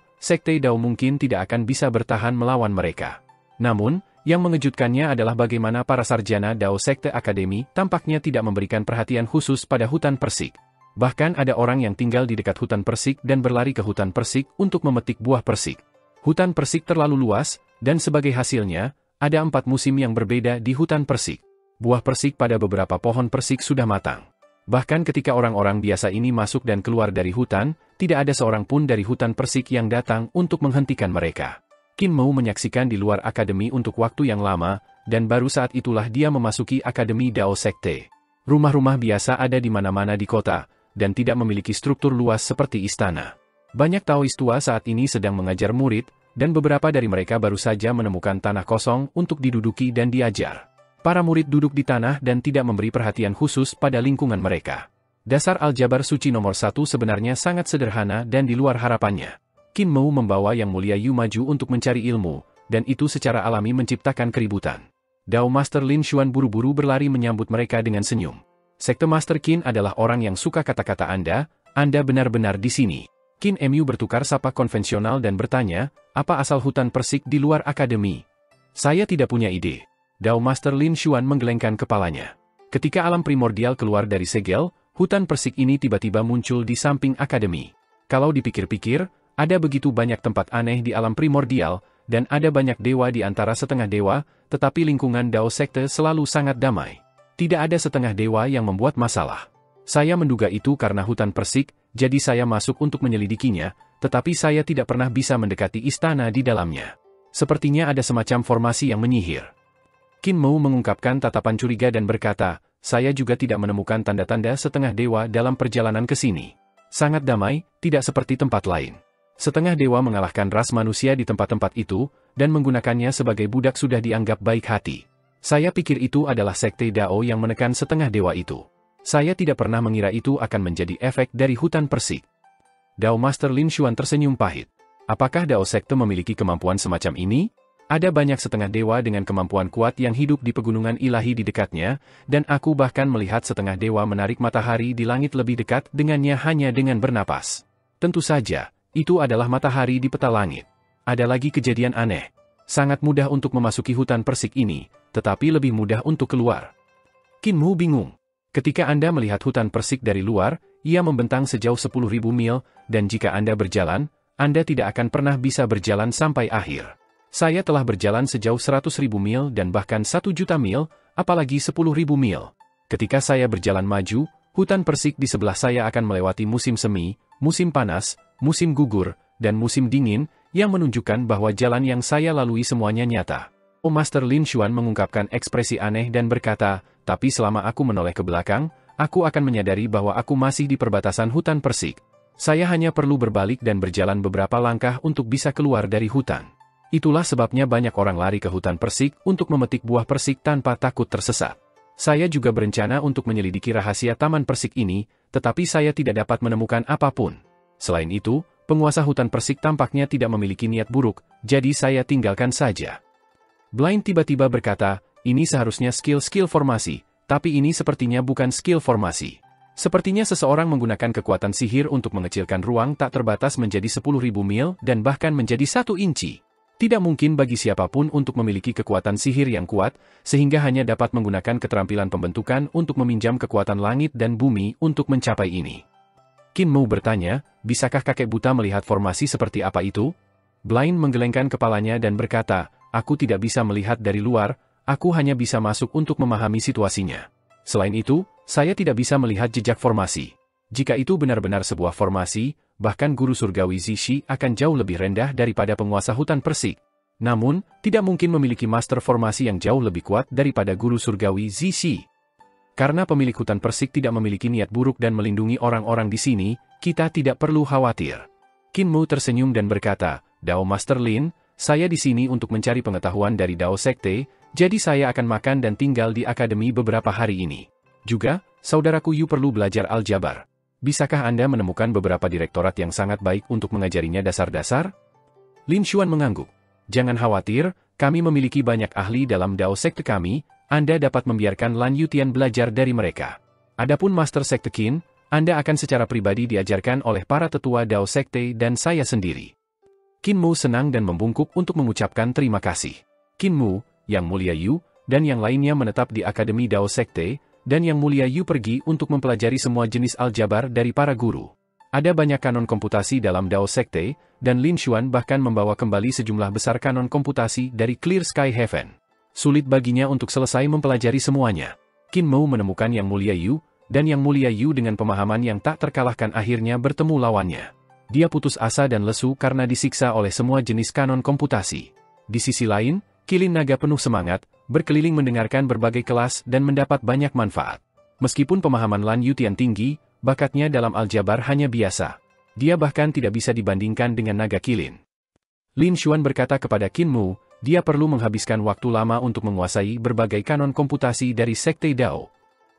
mungkin tidak akan bisa bertahan melawan mereka. Namun, yang mengejutkannya adalah bagaimana para sarjana Dao Sekte Akademi tampaknya tidak memberikan perhatian khusus pada hutan persik. Bahkan ada orang yang tinggal di dekat hutan persik dan berlari ke hutan persik untuk memetik buah persik. Hutan persik terlalu luas, dan sebagai hasilnya, ada 4 musim yang berbeda di hutan persik. Buah persik pada beberapa pohon persik sudah matang. Bahkan ketika orang-orang biasa ini masuk dan keluar dari hutan, tidak ada seorang pun dari hutan persik yang datang untuk menghentikan mereka. Qin Mu menyaksikan di luar akademi untuk waktu yang lama, dan baru saat itulah dia memasuki Akademi Dao Sekte. Rumah-rumah biasa ada di mana-mana di kota, dan tidak memiliki struktur luas seperti istana. Banyak Taois tua saat ini sedang mengajar murid, dan beberapa dari mereka baru saja menemukan tanah kosong untuk diduduki dan diajar. Para murid duduk di tanah dan tidak memberi perhatian khusus pada lingkungan mereka. Dasar aljabar suci nomor 1 sebenarnya sangat sederhana dan di luar harapannya. Qin Mu membawa Yang Mulia Yu maju untuk mencari ilmu, dan itu secara alami menciptakan keributan. Dao Master Lin Xuan buru-buru berlari menyambut mereka dengan senyum. Sekte Master Qin adalah orang yang suka kata-kata Anda benar-benar di sini. Qin Mu bertukar sapa konvensional dan bertanya, apa asal hutan persik di luar akademi? Saya tidak punya ide. Dao Master Lin Xuan menggelengkan kepalanya. Ketika alam primordial keluar dari segel, hutan persik ini tiba-tiba muncul di samping akademi. Kalau dipikir-pikir, ada begitu banyak tempat aneh di alam primordial, dan ada banyak dewa di antara setengah dewa, tetapi lingkungan Dao Sekte selalu sangat damai. Tidak ada setengah dewa yang membuat masalah. Saya menduga itu karena hutan persik, jadi saya masuk untuk menyelidikinya, tetapi saya tidak pernah bisa mendekati istana di dalamnya. Sepertinya ada semacam formasi yang menyihir. Qin Mu mengungkapkan tatapan curiga dan berkata, saya juga tidak menemukan tanda-tanda setengah dewa dalam perjalanan ke sini. Sangat damai, tidak seperti tempat lain. Setengah dewa mengalahkan ras manusia di tempat-tempat itu, dan menggunakannya sebagai budak sudah dianggap baik hati. Saya pikir itu adalah sekte Dao yang menekan setengah dewa itu. Saya tidak pernah mengira itu akan menjadi efek dari hutan persik. Dao Master Lin Xuan tersenyum pahit. Apakah Dao Sekte memiliki kemampuan semacam ini? Ada banyak setengah dewa dengan kemampuan kuat yang hidup di pegunungan ilahi di dekatnya, dan aku bahkan melihat setengah dewa menarik matahari di langit lebih dekat dengannya hanya dengan bernapas. Tentu saja, itu adalah matahari di peta langit. Ada lagi kejadian aneh. Sangat mudah untuk memasuki hutan persik ini, tetapi lebih mudah untuk keluar. Qin Mu bingung. Ketika Anda melihat hutan persik dari luar, ia membentang sejauh 10.000 mil, dan jika Anda berjalan, Anda tidak akan pernah bisa berjalan sampai akhir. Saya telah berjalan sejauh 100.000 mil dan bahkan 1 juta mil, apalagi 10.000 mil. Ketika saya berjalan maju, hutan persik di sebelah saya akan melewati musim semi, musim panas, musim gugur, dan musim dingin, yang menunjukkan bahwa jalan yang saya lalui semuanya nyata. Master Lin Xuan mengungkapkan ekspresi aneh dan berkata, tapi selama aku menoleh ke belakang, aku akan menyadari bahwa aku masih di perbatasan hutan persik. Saya hanya perlu berbalik dan berjalan beberapa langkah untuk bisa keluar dari hutan. Itulah sebabnya banyak orang lari ke hutan persik untuk memetik buah persik tanpa takut tersesat. Saya juga berencana untuk menyelidiki rahasia taman persik ini, tetapi saya tidak dapat menemukan apapun. Selain itu, penguasa hutan persik tampaknya tidak memiliki niat buruk, jadi saya tinggalkan saja. Blind tiba-tiba berkata, ini seharusnya skill formasi, tapi ini sepertinya bukan skill formasi. Sepertinya seseorang menggunakan kekuatan sihir untuk mengecilkan ruang tak terbatas menjadi 10.000 mil dan bahkan menjadi 1 inci. Tidak mungkin bagi siapapun untuk memiliki kekuatan sihir yang kuat, sehingga hanya dapat menggunakan keterampilan pembentukan untuk meminjam kekuatan langit dan bumi untuk mencapai ini. Qin Mu bertanya, bisakah kakek buta melihat formasi seperti apa itu? Blind menggelengkan kepalanya dan berkata, aku tidak bisa melihat dari luar, aku hanya bisa masuk untuk memahami situasinya. Selain itu, saya tidak bisa melihat jejak formasi. Jika itu benar-benar sebuah formasi, bahkan guru surgawi Zishi akan jauh lebih rendah daripada penguasa hutan persik. Namun, tidak mungkin memiliki master formasi yang jauh lebih kuat daripada guru surgawi Zishi. Karena pemilik hutan persik tidak memiliki niat buruk dan melindungi orang-orang di sini, kita tidak perlu khawatir. Qin Mu tersenyum dan berkata, Dao Master Lin, saya di sini untuk mencari pengetahuan dari Dao Sekte, jadi saya akan makan dan tinggal di akademi beberapa hari ini. Juga, saudaraku Yu perlu belajar aljabar. Bisakah Anda menemukan beberapa direktorat yang sangat baik untuk mengajarinya dasar-dasar? Lin Xuan mengangguk. Jangan khawatir, kami memiliki banyak ahli dalam Dao Sekte kami, Anda dapat membiarkan Lan Yutian belajar dari mereka. Adapun Master Sekte Qin, Anda akan secara pribadi diajarkan oleh para tetua Dao Sekte dan saya sendiri. Qin Mu senang dan membungkuk untuk mengucapkan terima kasih. Qin Mu, Yang Mulia Yu, dan yang lainnya menetap di Akademi Dao Sekte, dan Yang Mulia Yu pergi untuk mempelajari semua jenis aljabar dari para guru. Ada banyak kanon komputasi dalam Dao Sekte, dan Lin Xuan bahkan membawa kembali sejumlah besar kanon komputasi dari Clear Sky Heaven. Sulit baginya untuk selesai mempelajari semuanya. Qin Mu menemukan Yang Mulia Yu, dan Yang Mulia Yu dengan pemahaman yang tak terkalahkan akhirnya bertemu lawannya. Dia putus asa dan lesu karena disiksa oleh semua jenis kanon komputasi. Di sisi lain, Kilin naga penuh semangat, berkeliling mendengarkan berbagai kelas dan mendapat banyak manfaat. Meskipun pemahaman Lan Yutian tinggi, bakatnya dalam aljabar hanya biasa. Dia bahkan tidak bisa dibandingkan dengan naga kilin. Lin Xuan berkata kepada Qin Mu, dia perlu menghabiskan waktu lama untuk menguasai berbagai kanon komputasi dari Sekte Dao.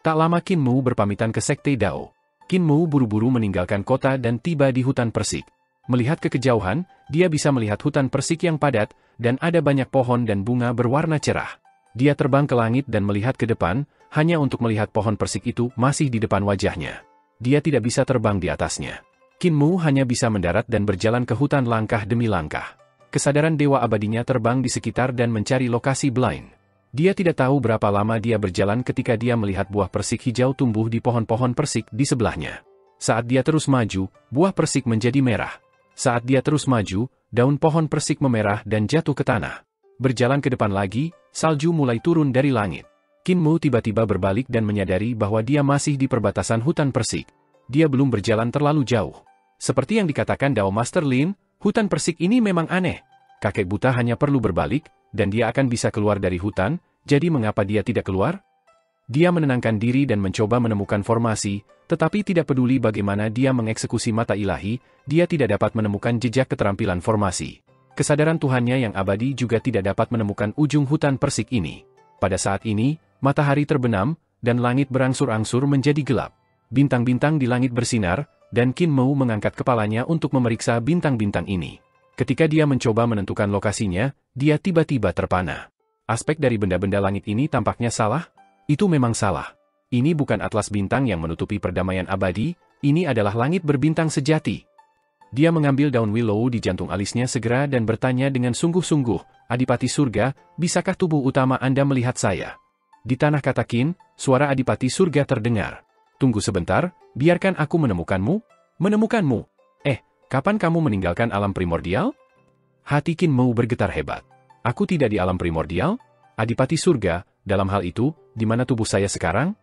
Tak lama Qin Mu berpamitan ke Sekte Dao. Qin Mu buru-buru meninggalkan kota dan tiba di hutan persik. Melihat ke kejauhan, dia bisa melihat hutan persik yang padat, dan ada banyak pohon dan bunga berwarna cerah. Dia terbang ke langit dan melihat ke depan, hanya untuk melihat pohon persik itu masih di depan wajahnya. Dia tidak bisa terbang di atasnya. Qin Mu hanya bisa mendarat dan berjalan ke hutan langkah demi langkah. Kesadaran dewa abadinya terbang di sekitar dan mencari lokasi blind. Dia tidak tahu berapa lama dia berjalan ketika dia melihat buah persik hijau tumbuh di pohon-pohon persik di sebelahnya. Saat dia terus maju, buah persik menjadi merah. Saat dia terus maju, daun pohon persik memerah dan jatuh ke tanah. Berjalan ke depan lagi, salju mulai turun dari langit. Qin Mu tiba-tiba berbalik dan menyadari bahwa dia masih di perbatasan hutan persik. Dia belum berjalan terlalu jauh. Seperti yang dikatakan Dao Master Lin, hutan persik ini memang aneh. Kakek buta hanya perlu berbalik, dan dia akan bisa keluar dari hutan, jadi mengapa dia tidak keluar? Dia menenangkan diri dan mencoba menemukan formasi, tetapi tidak peduli bagaimana dia mengeksekusi mata ilahi, dia tidak dapat menemukan jejak keterampilan formasi. Kesadaran Tuhannya yang abadi juga tidak dapat menemukan ujung hutan persik ini. Pada saat ini, matahari terbenam, dan langit berangsur-angsur menjadi gelap. Bintang-bintang di langit bersinar, dan Qin Mu mengangkat kepalanya untuk memeriksa bintang-bintang ini. Ketika dia mencoba menentukan lokasinya, dia tiba-tiba terpana. Aspek dari benda-benda langit ini tampaknya salah? Itu memang salah. Ini bukan atlas bintang yang menutupi perdamaian abadi, ini adalah langit berbintang sejati. Dia mengambil daun willow di jantung alisnya segera dan bertanya dengan sungguh-sungguh, Adipati Surga, bisakah tubuh utama Anda melihat saya? Di tanah kata Qin, suara Adipati Surga terdengar. Tunggu sebentar, biarkan aku menemukanmu. Menemukanmu? Kapan kamu meninggalkan alam primordial? Hati Qin Mu bergetar hebat. Aku tidak di alam primordial? Adipati Surga, dalam hal itu, di mana tubuh saya sekarang?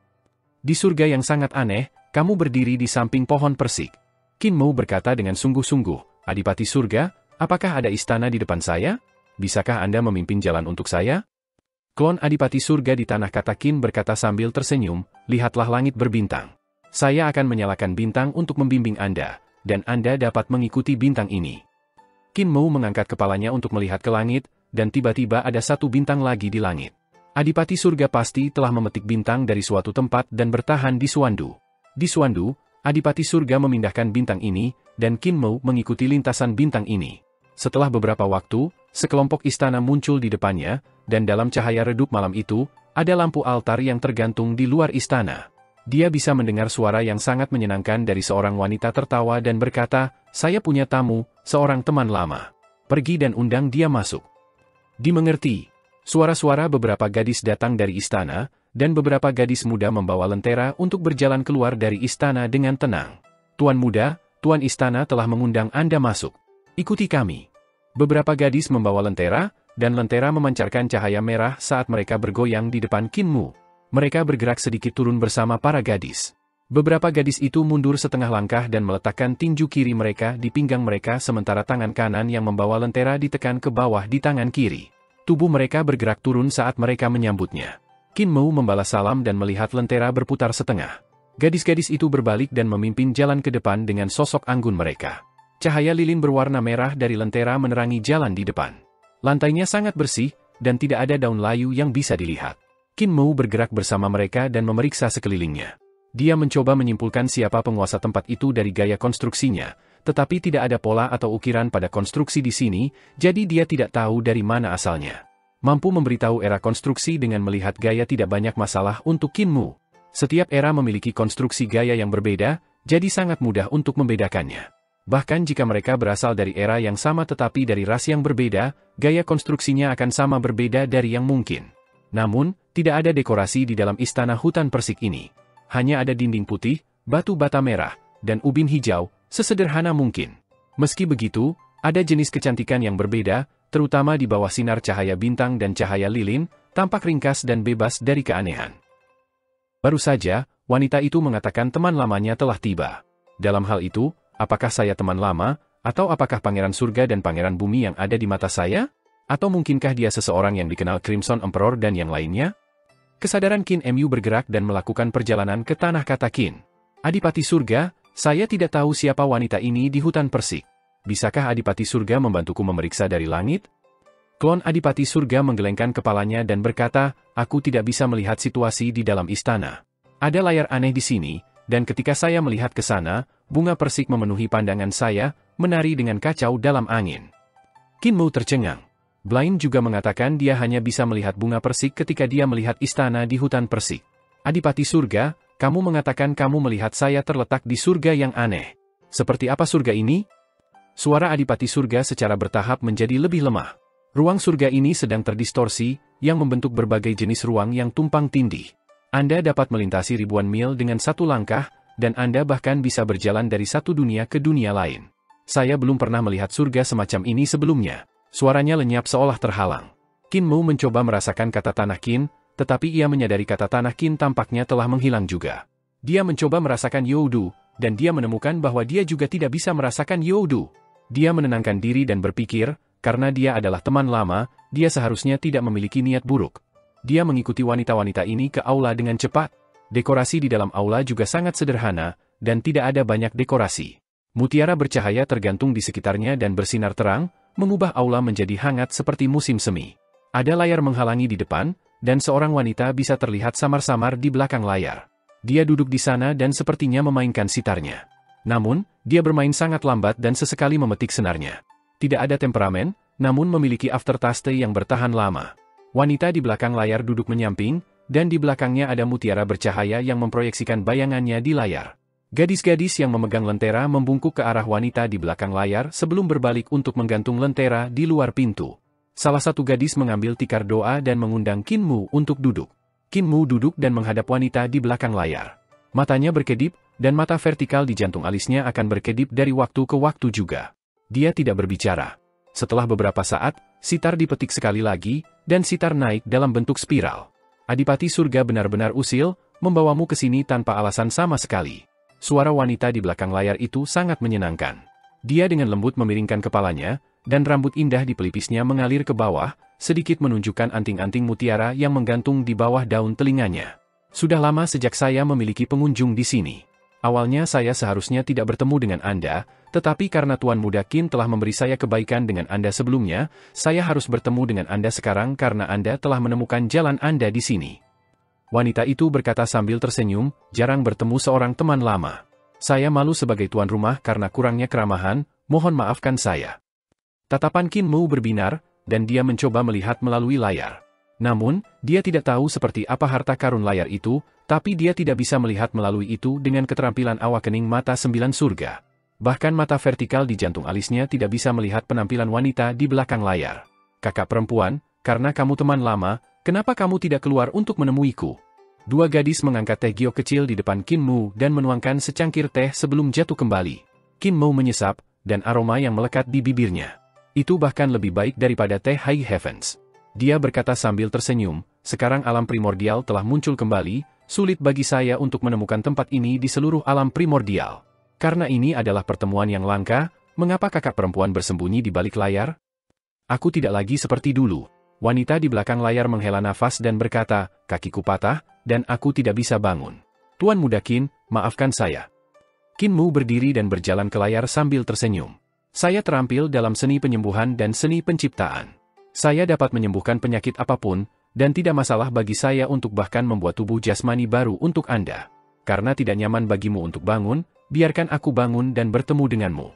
Di surga yang sangat aneh, kamu berdiri di samping pohon persik. Qin Mu berkata dengan sungguh-sungguh, Adipati Surga, apakah ada istana di depan saya? Bisakah Anda memimpin jalan untuk saya? Klon Adipati Surga di tanah kata Qin berkata sambil tersenyum, lihatlah langit berbintang. Saya akan menyalakan bintang untuk membimbing Anda, dan Anda dapat mengikuti bintang ini. Qin Mu mengangkat kepalanya untuk melihat ke langit, dan tiba-tiba ada satu bintang lagi di langit. Adipati Surga pasti telah memetik bintang dari suatu tempat dan bertahan di Suandu. Di Suandu, Adipati Surga memindahkan bintang ini, dan Qin Mu mengikuti lintasan bintang ini. Setelah beberapa waktu, sekelompok istana muncul di depannya, dan dalam cahaya redup malam itu, ada lampu altar yang tergantung di luar istana. Dia bisa mendengar suara yang sangat menyenangkan dari seorang wanita tertawa dan berkata, saya punya tamu, seorang teman lama. Pergi dan undang dia masuk. Dimengerti. Suara-suara beberapa gadis datang dari istana, dan beberapa gadis muda membawa lentera untuk berjalan keluar dari istana dengan tenang. Tuan muda, Tuan istana telah mengundang Anda masuk. Ikuti kami. Beberapa gadis membawa lentera, dan lentera memancarkan cahaya merah saat mereka bergoyang di depan Qin Mu. Mereka bergerak sedikit turun bersama para gadis. Beberapa gadis itu mundur setengah langkah dan meletakkan tinju kiri mereka di pinggang mereka sementara tangan kanan yang membawa lentera ditekan ke bawah di tangan kiri. Tubuh mereka bergerak turun saat mereka menyambutnya. Qin Mu membalas salam dan melihat lentera berputar setengah. Gadis-gadis itu berbalik dan memimpin jalan ke depan dengan sosok anggun mereka. Cahaya lilin berwarna merah dari lentera menerangi jalan di depan. Lantainya sangat bersih, dan tidak ada daun layu yang bisa dilihat. Qin Mu bergerak bersama mereka dan memeriksa sekelilingnya. Dia mencoba menyimpulkan siapa penguasa tempat itu dari gaya konstruksinya, tetapi tidak ada pola atau ukiran pada konstruksi di sini, jadi dia tidak tahu dari mana asalnya. Mampu memberitahu era konstruksi dengan melihat gaya tidak banyak masalah untuk Qin Mu. Setiap era memiliki konstruksi gaya yang berbeda, jadi sangat mudah untuk membedakannya. Bahkan jika mereka berasal dari era yang sama tetapi dari ras yang berbeda, gaya konstruksinya akan sama berbeda dari yang mungkin. Namun, tidak ada dekorasi di dalam istana hutan persik ini. Hanya ada dinding putih, batu bata merah, dan ubin hijau, sesederhana mungkin. Meski begitu, ada jenis kecantikan yang berbeda, terutama di bawah sinar cahaya bintang dan cahaya lilin, tampak ringkas dan bebas dari keanehan. Baru saja, wanita itu mengatakan teman lamanya telah tiba. Dalam hal itu, apakah saya teman lama, atau apakah pangeran surga dan pangeran bumi yang ada di mata saya? Atau mungkinkah dia seseorang yang dikenal Crimson Emperor dan yang lainnya? Kesadaran Qin Mu bergerak dan melakukan perjalanan ke tanah kata Qin. Adipati Surga, saya tidak tahu siapa wanita ini di hutan Persik. Bisakah Adipati Surga membantuku memeriksa dari langit? Klon Adipati Surga menggelengkan kepalanya dan berkata, aku tidak bisa melihat situasi di dalam istana. Ada layar aneh di sini, dan ketika saya melihat ke sana, bunga persik memenuhi pandangan saya, menari dengan kacau dalam angin. Qin Mu tercengang. Blind juga mengatakan dia hanya bisa melihat bunga persik ketika dia melihat istana di hutan persik. Adipati Surga, kamu mengatakan kamu melihat saya terletak di surga yang aneh. Seperti apa surga ini? Suara Adipati Surga secara bertahap menjadi lebih lemah. Ruang surga ini sedang terdistorsi, yang membentuk berbagai jenis ruang yang tumpang tindih. Anda dapat melintasi ribuan mil dengan satu langkah, dan Anda bahkan bisa berjalan dari satu dunia ke dunia lain. Saya belum pernah melihat surga semacam ini sebelumnya. Suaranya lenyap seolah terhalang. Qin Mu mencoba merasakan kata tanah Qin, tetapi ia menyadari kata tanah Qin tampaknya telah menghilang juga. Dia mencoba merasakan Youdu, dan dia menemukan bahwa dia juga tidak bisa merasakan Youdu. Dia menenangkan diri dan berpikir, karena dia adalah teman lama, dia seharusnya tidak memiliki niat buruk. Dia mengikuti wanita-wanita ini ke aula dengan cepat. Dekorasi di dalam aula juga sangat sederhana, dan tidak ada banyak dekorasi. Mutiara bercahaya tergantung di sekitarnya dan bersinar terang, mengubah aula menjadi hangat seperti musim semi. Ada layar menghalangi di depan, dan seorang wanita bisa terlihat samar-samar di belakang layar. Dia duduk di sana dan sepertinya memainkan sitarnya. Namun, dia bermain sangat lambat dan sesekali memetik senarnya. Tidak ada temperamen, namun memiliki aftertaste yang bertahan lama. Wanita di belakang layar duduk menyamping, dan di belakangnya ada mutiara bercahaya yang memproyeksikan bayangannya di layar. Gadis-gadis yang memegang lentera membungkuk ke arah wanita di belakang layar sebelum berbalik untuk menggantung lentera di luar pintu. Salah satu gadis mengambil tikar doa dan mengundang Qin Mu untuk duduk. Qin Mu duduk dan menghadap wanita di belakang layar. Matanya berkedip, dan mata vertikal di jantung alisnya akan berkedip dari waktu ke waktu juga. Dia tidak berbicara. Setelah beberapa saat, sitar dipetik sekali lagi, dan sitar naik dalam bentuk spiral. Adipati Surga benar-benar usil, membawamu ke sini tanpa alasan sama sekali. Suara wanita di belakang layar itu sangat menyenangkan. Dia dengan lembut memiringkan kepalanya, dan rambut indah di pelipisnya mengalir ke bawah, sedikit menunjukkan anting-anting mutiara yang menggantung di bawah daun telinganya. Sudah lama sejak saya memiliki pengunjung di sini. Awalnya saya seharusnya tidak bertemu dengan Anda, tetapi karena Tuan Muda Qin telah memberi saya kebaikan dengan Anda sebelumnya, saya harus bertemu dengan Anda sekarang karena Anda telah menemukan jalan Anda di sini. Wanita itu berkata sambil tersenyum, jarang bertemu seorang teman lama. Saya malu sebagai tuan rumah karena kurangnya keramahan, mohon maafkan saya. Tatapan Qin Mu berbinar, dan dia mencoba melihat melalui layar. Namun, dia tidak tahu seperti apa harta karun layar itu, tapi dia tidak bisa melihat melalui itu dengan keterampilan awakening mata 9 surga. Bahkan mata vertikal di jantung alisnya tidak bisa melihat penampilan wanita di belakang layar. Kakak perempuan, karena kamu teman lama, kenapa kamu tidak keluar untuk menemuiku? Dua gadis mengangkat teh giok kecil di depan Qin Mu dan menuangkan secangkir teh sebelum jatuh kembali. Qin Mu menyesap, dan aroma yang melekat di bibirnya. Itu bahkan lebih baik daripada teh High Heavens. Dia berkata sambil tersenyum, sekarang alam primordial telah muncul kembali, sulit bagi saya untuk menemukan tempat ini di seluruh alam primordial. Karena ini adalah pertemuan yang langka, mengapa kakak perempuan bersembunyi di balik layar? Aku tidak lagi seperti dulu. Wanita di belakang layar menghela nafas dan berkata, kakiku patah, dan aku tidak bisa bangun. Tuan Muda Qin, maafkan saya. Qin Mu berdiri dan berjalan ke layar sambil tersenyum. Saya terampil dalam seni penyembuhan dan seni penciptaan. Saya dapat menyembuhkan penyakit apapun, dan tidak masalah bagi saya untuk bahkan membuat tubuh jasmani baru untuk Anda. Karena tidak nyaman bagimu untuk bangun, biarkan aku bangun dan bertemu denganmu.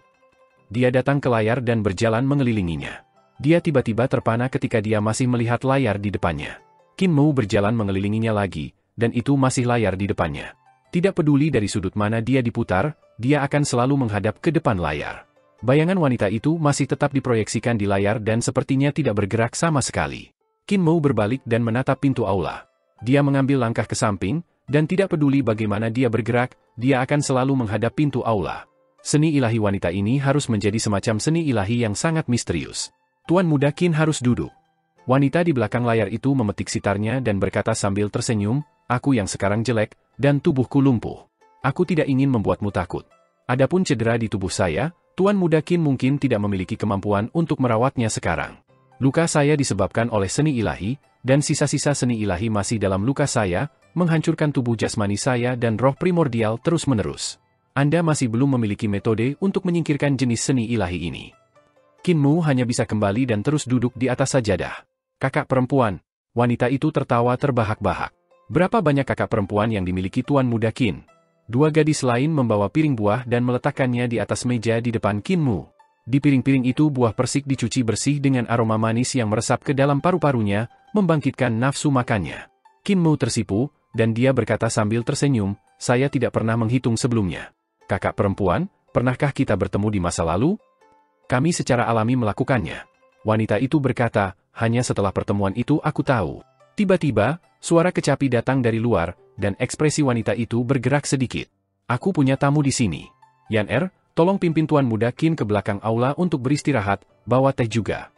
Dia datang ke layar dan berjalan mengelilinginya. Dia tiba-tiba terpana ketika dia masih melihat layar di depannya. Qin Mu berjalan mengelilinginya lagi, dan itu masih layar di depannya. Tidak peduli dari sudut mana dia diputar, dia akan selalu menghadap ke depan layar. Bayangan wanita itu masih tetap diproyeksikan di layar dan sepertinya tidak bergerak sama sekali. Qin Mu berbalik dan menatap pintu aula. Dia mengambil langkah ke samping, dan tidak peduli bagaimana dia bergerak, dia akan selalu menghadap pintu aula. Seni ilahi wanita ini harus menjadi semacam seni ilahi yang sangat misterius. Tuan Muda Qin harus duduk. Wanita di belakang layar itu memetik sitarnya dan berkata sambil tersenyum, aku yang sekarang jelek, dan tubuhku lumpuh. Aku tidak ingin membuatmu takut. Adapun cedera di tubuh saya, Tuan Muda Qin mungkin tidak memiliki kemampuan untuk merawatnya sekarang. Luka saya disebabkan oleh seni ilahi, dan sisa-sisa seni ilahi masih dalam luka saya, menghancurkan tubuh jasmani saya dan roh primordial terus-menerus. Anda masih belum memiliki metode untuk menyingkirkan jenis seni ilahi ini. Kinmu hanya bisa kembali dan terus duduk di atas sajadah. Kakak perempuan, wanita itu tertawa terbahak-bahak. Berapa banyak kakak perempuan yang dimiliki Tuan Muda Qin? Dua gadis lain membawa piring buah dan meletakkannya di atas meja di depan Kinmu. Di piring-piring itu buah persik dicuci bersih dengan aroma manis yang meresap ke dalam paru-parunya, membangkitkan nafsu makannya. Kinmu tersipu, dan dia berkata sambil tersenyum, saya tidak pernah menghitung sebelumnya. Kakak perempuan, pernahkah kita bertemu di masa lalu? Kami secara alami melakukannya. Wanita itu berkata, hanya setelah pertemuan itu aku tahu. Tiba-tiba, suara kecapi datang dari luar, dan ekspresi wanita itu bergerak sedikit. Aku punya tamu di sini. Yan tolong pimpin Tuan Muda Qin ke belakang aula untuk beristirahat, bawa teh juga.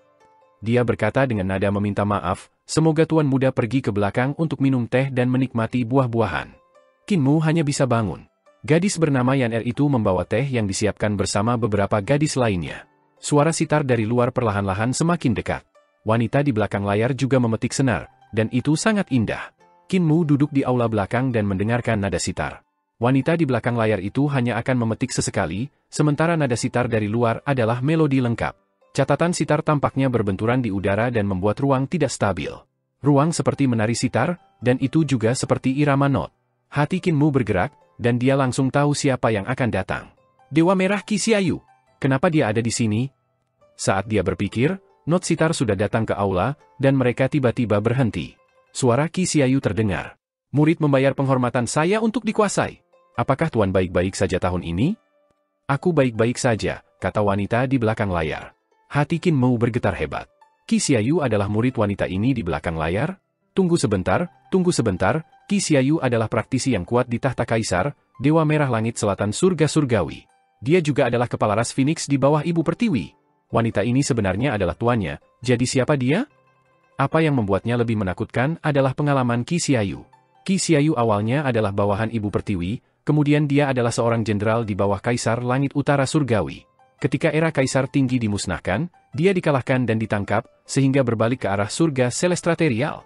Dia berkata dengan nada meminta maaf, semoga Tuan Muda pergi ke belakang untuk minum teh dan menikmati buah-buahan. Kinmu hanya bisa bangun. Gadis bernama Yan itu membawa teh yang disiapkan bersama beberapa gadis lainnya. Suara sitar dari luar perlahan-lahan semakin dekat. Wanita di belakang layar juga memetik senar, dan itu sangat indah. Kinmu duduk di aula belakang dan mendengarkan nada sitar. Wanita di belakang layar itu hanya akan memetik sesekali, sementara nada sitar dari luar adalah melodi lengkap. Catatan sitar tampaknya berbenturan di udara dan membuat ruang tidak stabil. Ruang seperti menari sitar, dan itu juga seperti irama not. Hati Kinmu bergerak, dan dia langsung tahu siapa yang akan datang. Dewa Merah Qi Xiaoyu. Kenapa dia ada di sini? Saat dia berpikir, not sitar sudah datang ke aula, dan mereka tiba-tiba berhenti. Suara Qi Xiaoyu terdengar. Murid membayar penghormatan saya untuk dikuasai. Apakah Tuan baik-baik saja tahun ini? Aku baik-baik saja, kata wanita di belakang layar. Hati Kinmu bergetar hebat. Qi Xiaoyu adalah murid wanita ini di belakang layar? Tunggu sebentar, Qi Xiaoyu adalah praktisi yang kuat di tahta kaisar, Dewa Merah Langit Selatan Surga Surgawi. Dia juga adalah kepala ras Phoenix di bawah Ibu Pertiwi. Wanita ini sebenarnya adalah tuannya, jadi siapa dia? Apa yang membuatnya lebih menakutkan adalah pengalaman Qi Xiaoyu. Qi Xiaoyu awalnya adalah bawahan Ibu Pertiwi, kemudian dia adalah seorang jenderal di bawah Kaisar Langit Utara Surgawi. Ketika era Kaisar Tinggi dimusnahkan, dia dikalahkan dan ditangkap, sehingga berbalik ke arah surga Celestial.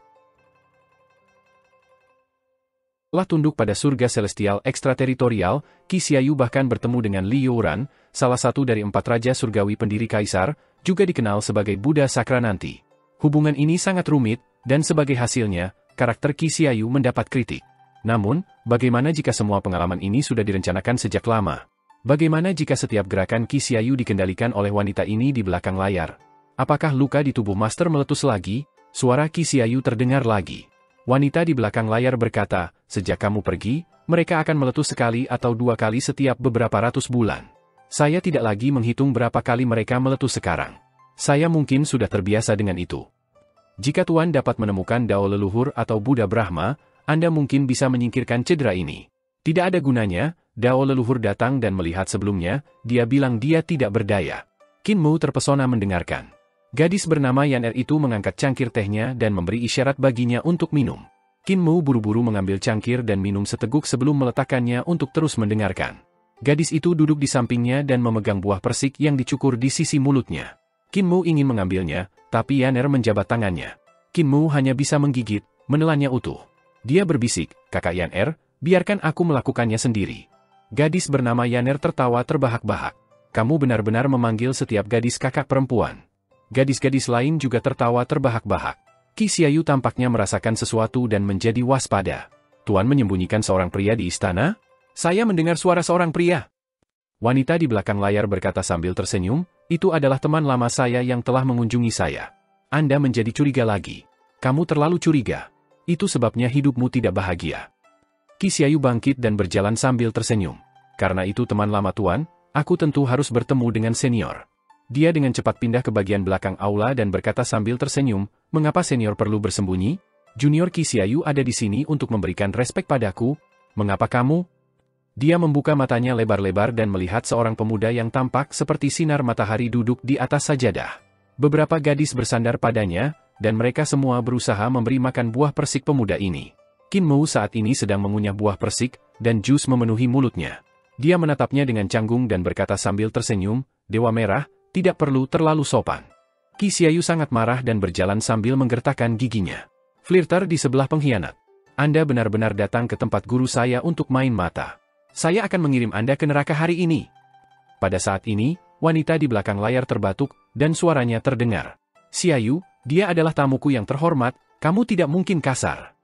Setelah tunduk pada surga Celestial ekstrateritorial, Qi Xiaoyu bahkan bertemu dengan Li Youran, salah satu dari 4 raja surgawi pendiri Kaisar, juga dikenal sebagai Buddha Sakrananti. Hubungan ini sangat rumit, dan sebagai hasilnya, karakter Qi Xiaoyu mendapat kritik. Namun, bagaimana jika semua pengalaman ini sudah direncanakan sejak lama? Bagaimana jika setiap gerakan Qi Xiaoyu dikendalikan oleh wanita ini di belakang layar? Apakah luka di tubuh Master meletus lagi? Suara Qi Xiaoyu terdengar lagi. Wanita di belakang layar berkata, sejak kamu pergi, mereka akan meletus sekali atau 2 kali setiap beberapa ratus bulan. Saya tidak lagi menghitung berapa kali mereka meletus sekarang. Saya mungkin sudah terbiasa dengan itu. Jika Tuan dapat menemukan Dao Leluhur atau Buddha Brahma, Anda mungkin bisa menyingkirkan cedera ini. Tidak ada gunanya, Dao Leluhur datang dan melihat sebelumnya, dia bilang dia tidak berdaya. Kinmu terpesona mendengarkan. Gadis bernama Yan itu mengangkat cangkir tehnya dan memberi isyarat baginya untuk minum. Kinmu buru-buru mengambil cangkir dan minum seteguk sebelum meletakkannya untuk terus mendengarkan. Gadis itu duduk di sampingnya dan memegang buah persik yang dicukur di sisi mulutnya. Kinmu ingin mengambilnya, tapi Yan menjabat tangannya. Kinmu hanya bisa menggigit, menelannya utuh. Dia berbisik, kakak Yan, biarkan aku melakukannya sendiri. Gadis bernama Yan tertawa terbahak-bahak. Kamu benar-benar memanggil setiap gadis kakak perempuan. Gadis-gadis lain juga tertawa terbahak-bahak. Qi Xiaoyu tampaknya merasakan sesuatu dan menjadi waspada. Tuan menyembunyikan seorang pria di istana? Saya mendengar suara seorang pria. Wanita di belakang layar berkata sambil tersenyum, itu adalah teman lama saya yang telah mengunjungi saya. Anda menjadi curiga lagi. Kamu terlalu curiga. Itu sebabnya hidupmu tidak bahagia. Qi Xiaoyu bangkit dan berjalan sambil tersenyum. Karena itu teman lama Tuan, aku tentu harus bertemu dengan senior. Dia dengan cepat pindah ke bagian belakang aula dan berkata sambil tersenyum, mengapa senior perlu bersembunyi? Junior Qi Xiaoyu ada di sini untuk memberikan respek padaku. Mengapa kamu? Dia membuka matanya lebar-lebar dan melihat seorang pemuda yang tampak seperti sinar matahari duduk di atas sajadah. Beberapa gadis bersandar padanya, dan mereka semua berusaha memberi makan buah persik pemuda ini. Kinmu saat ini sedang mengunyah buah persik, dan jus memenuhi mulutnya. Dia menatapnya dengan canggung dan berkata sambil tersenyum, Dewa Merah, tidak perlu terlalu sopan. Qi Xiaoyu sangat marah dan berjalan sambil menggertakkan giginya. Flirter di sebelah pengkhianat. Anda benar-benar datang ke tempat guru saya untuk main mata. Saya akan mengirim Anda ke neraka hari ini. Pada saat ini, wanita di belakang layar terbatuk, dan suaranya terdengar. Xiaoyu, dia adalah tamuku yang terhormat, kamu tidak mungkin kasar.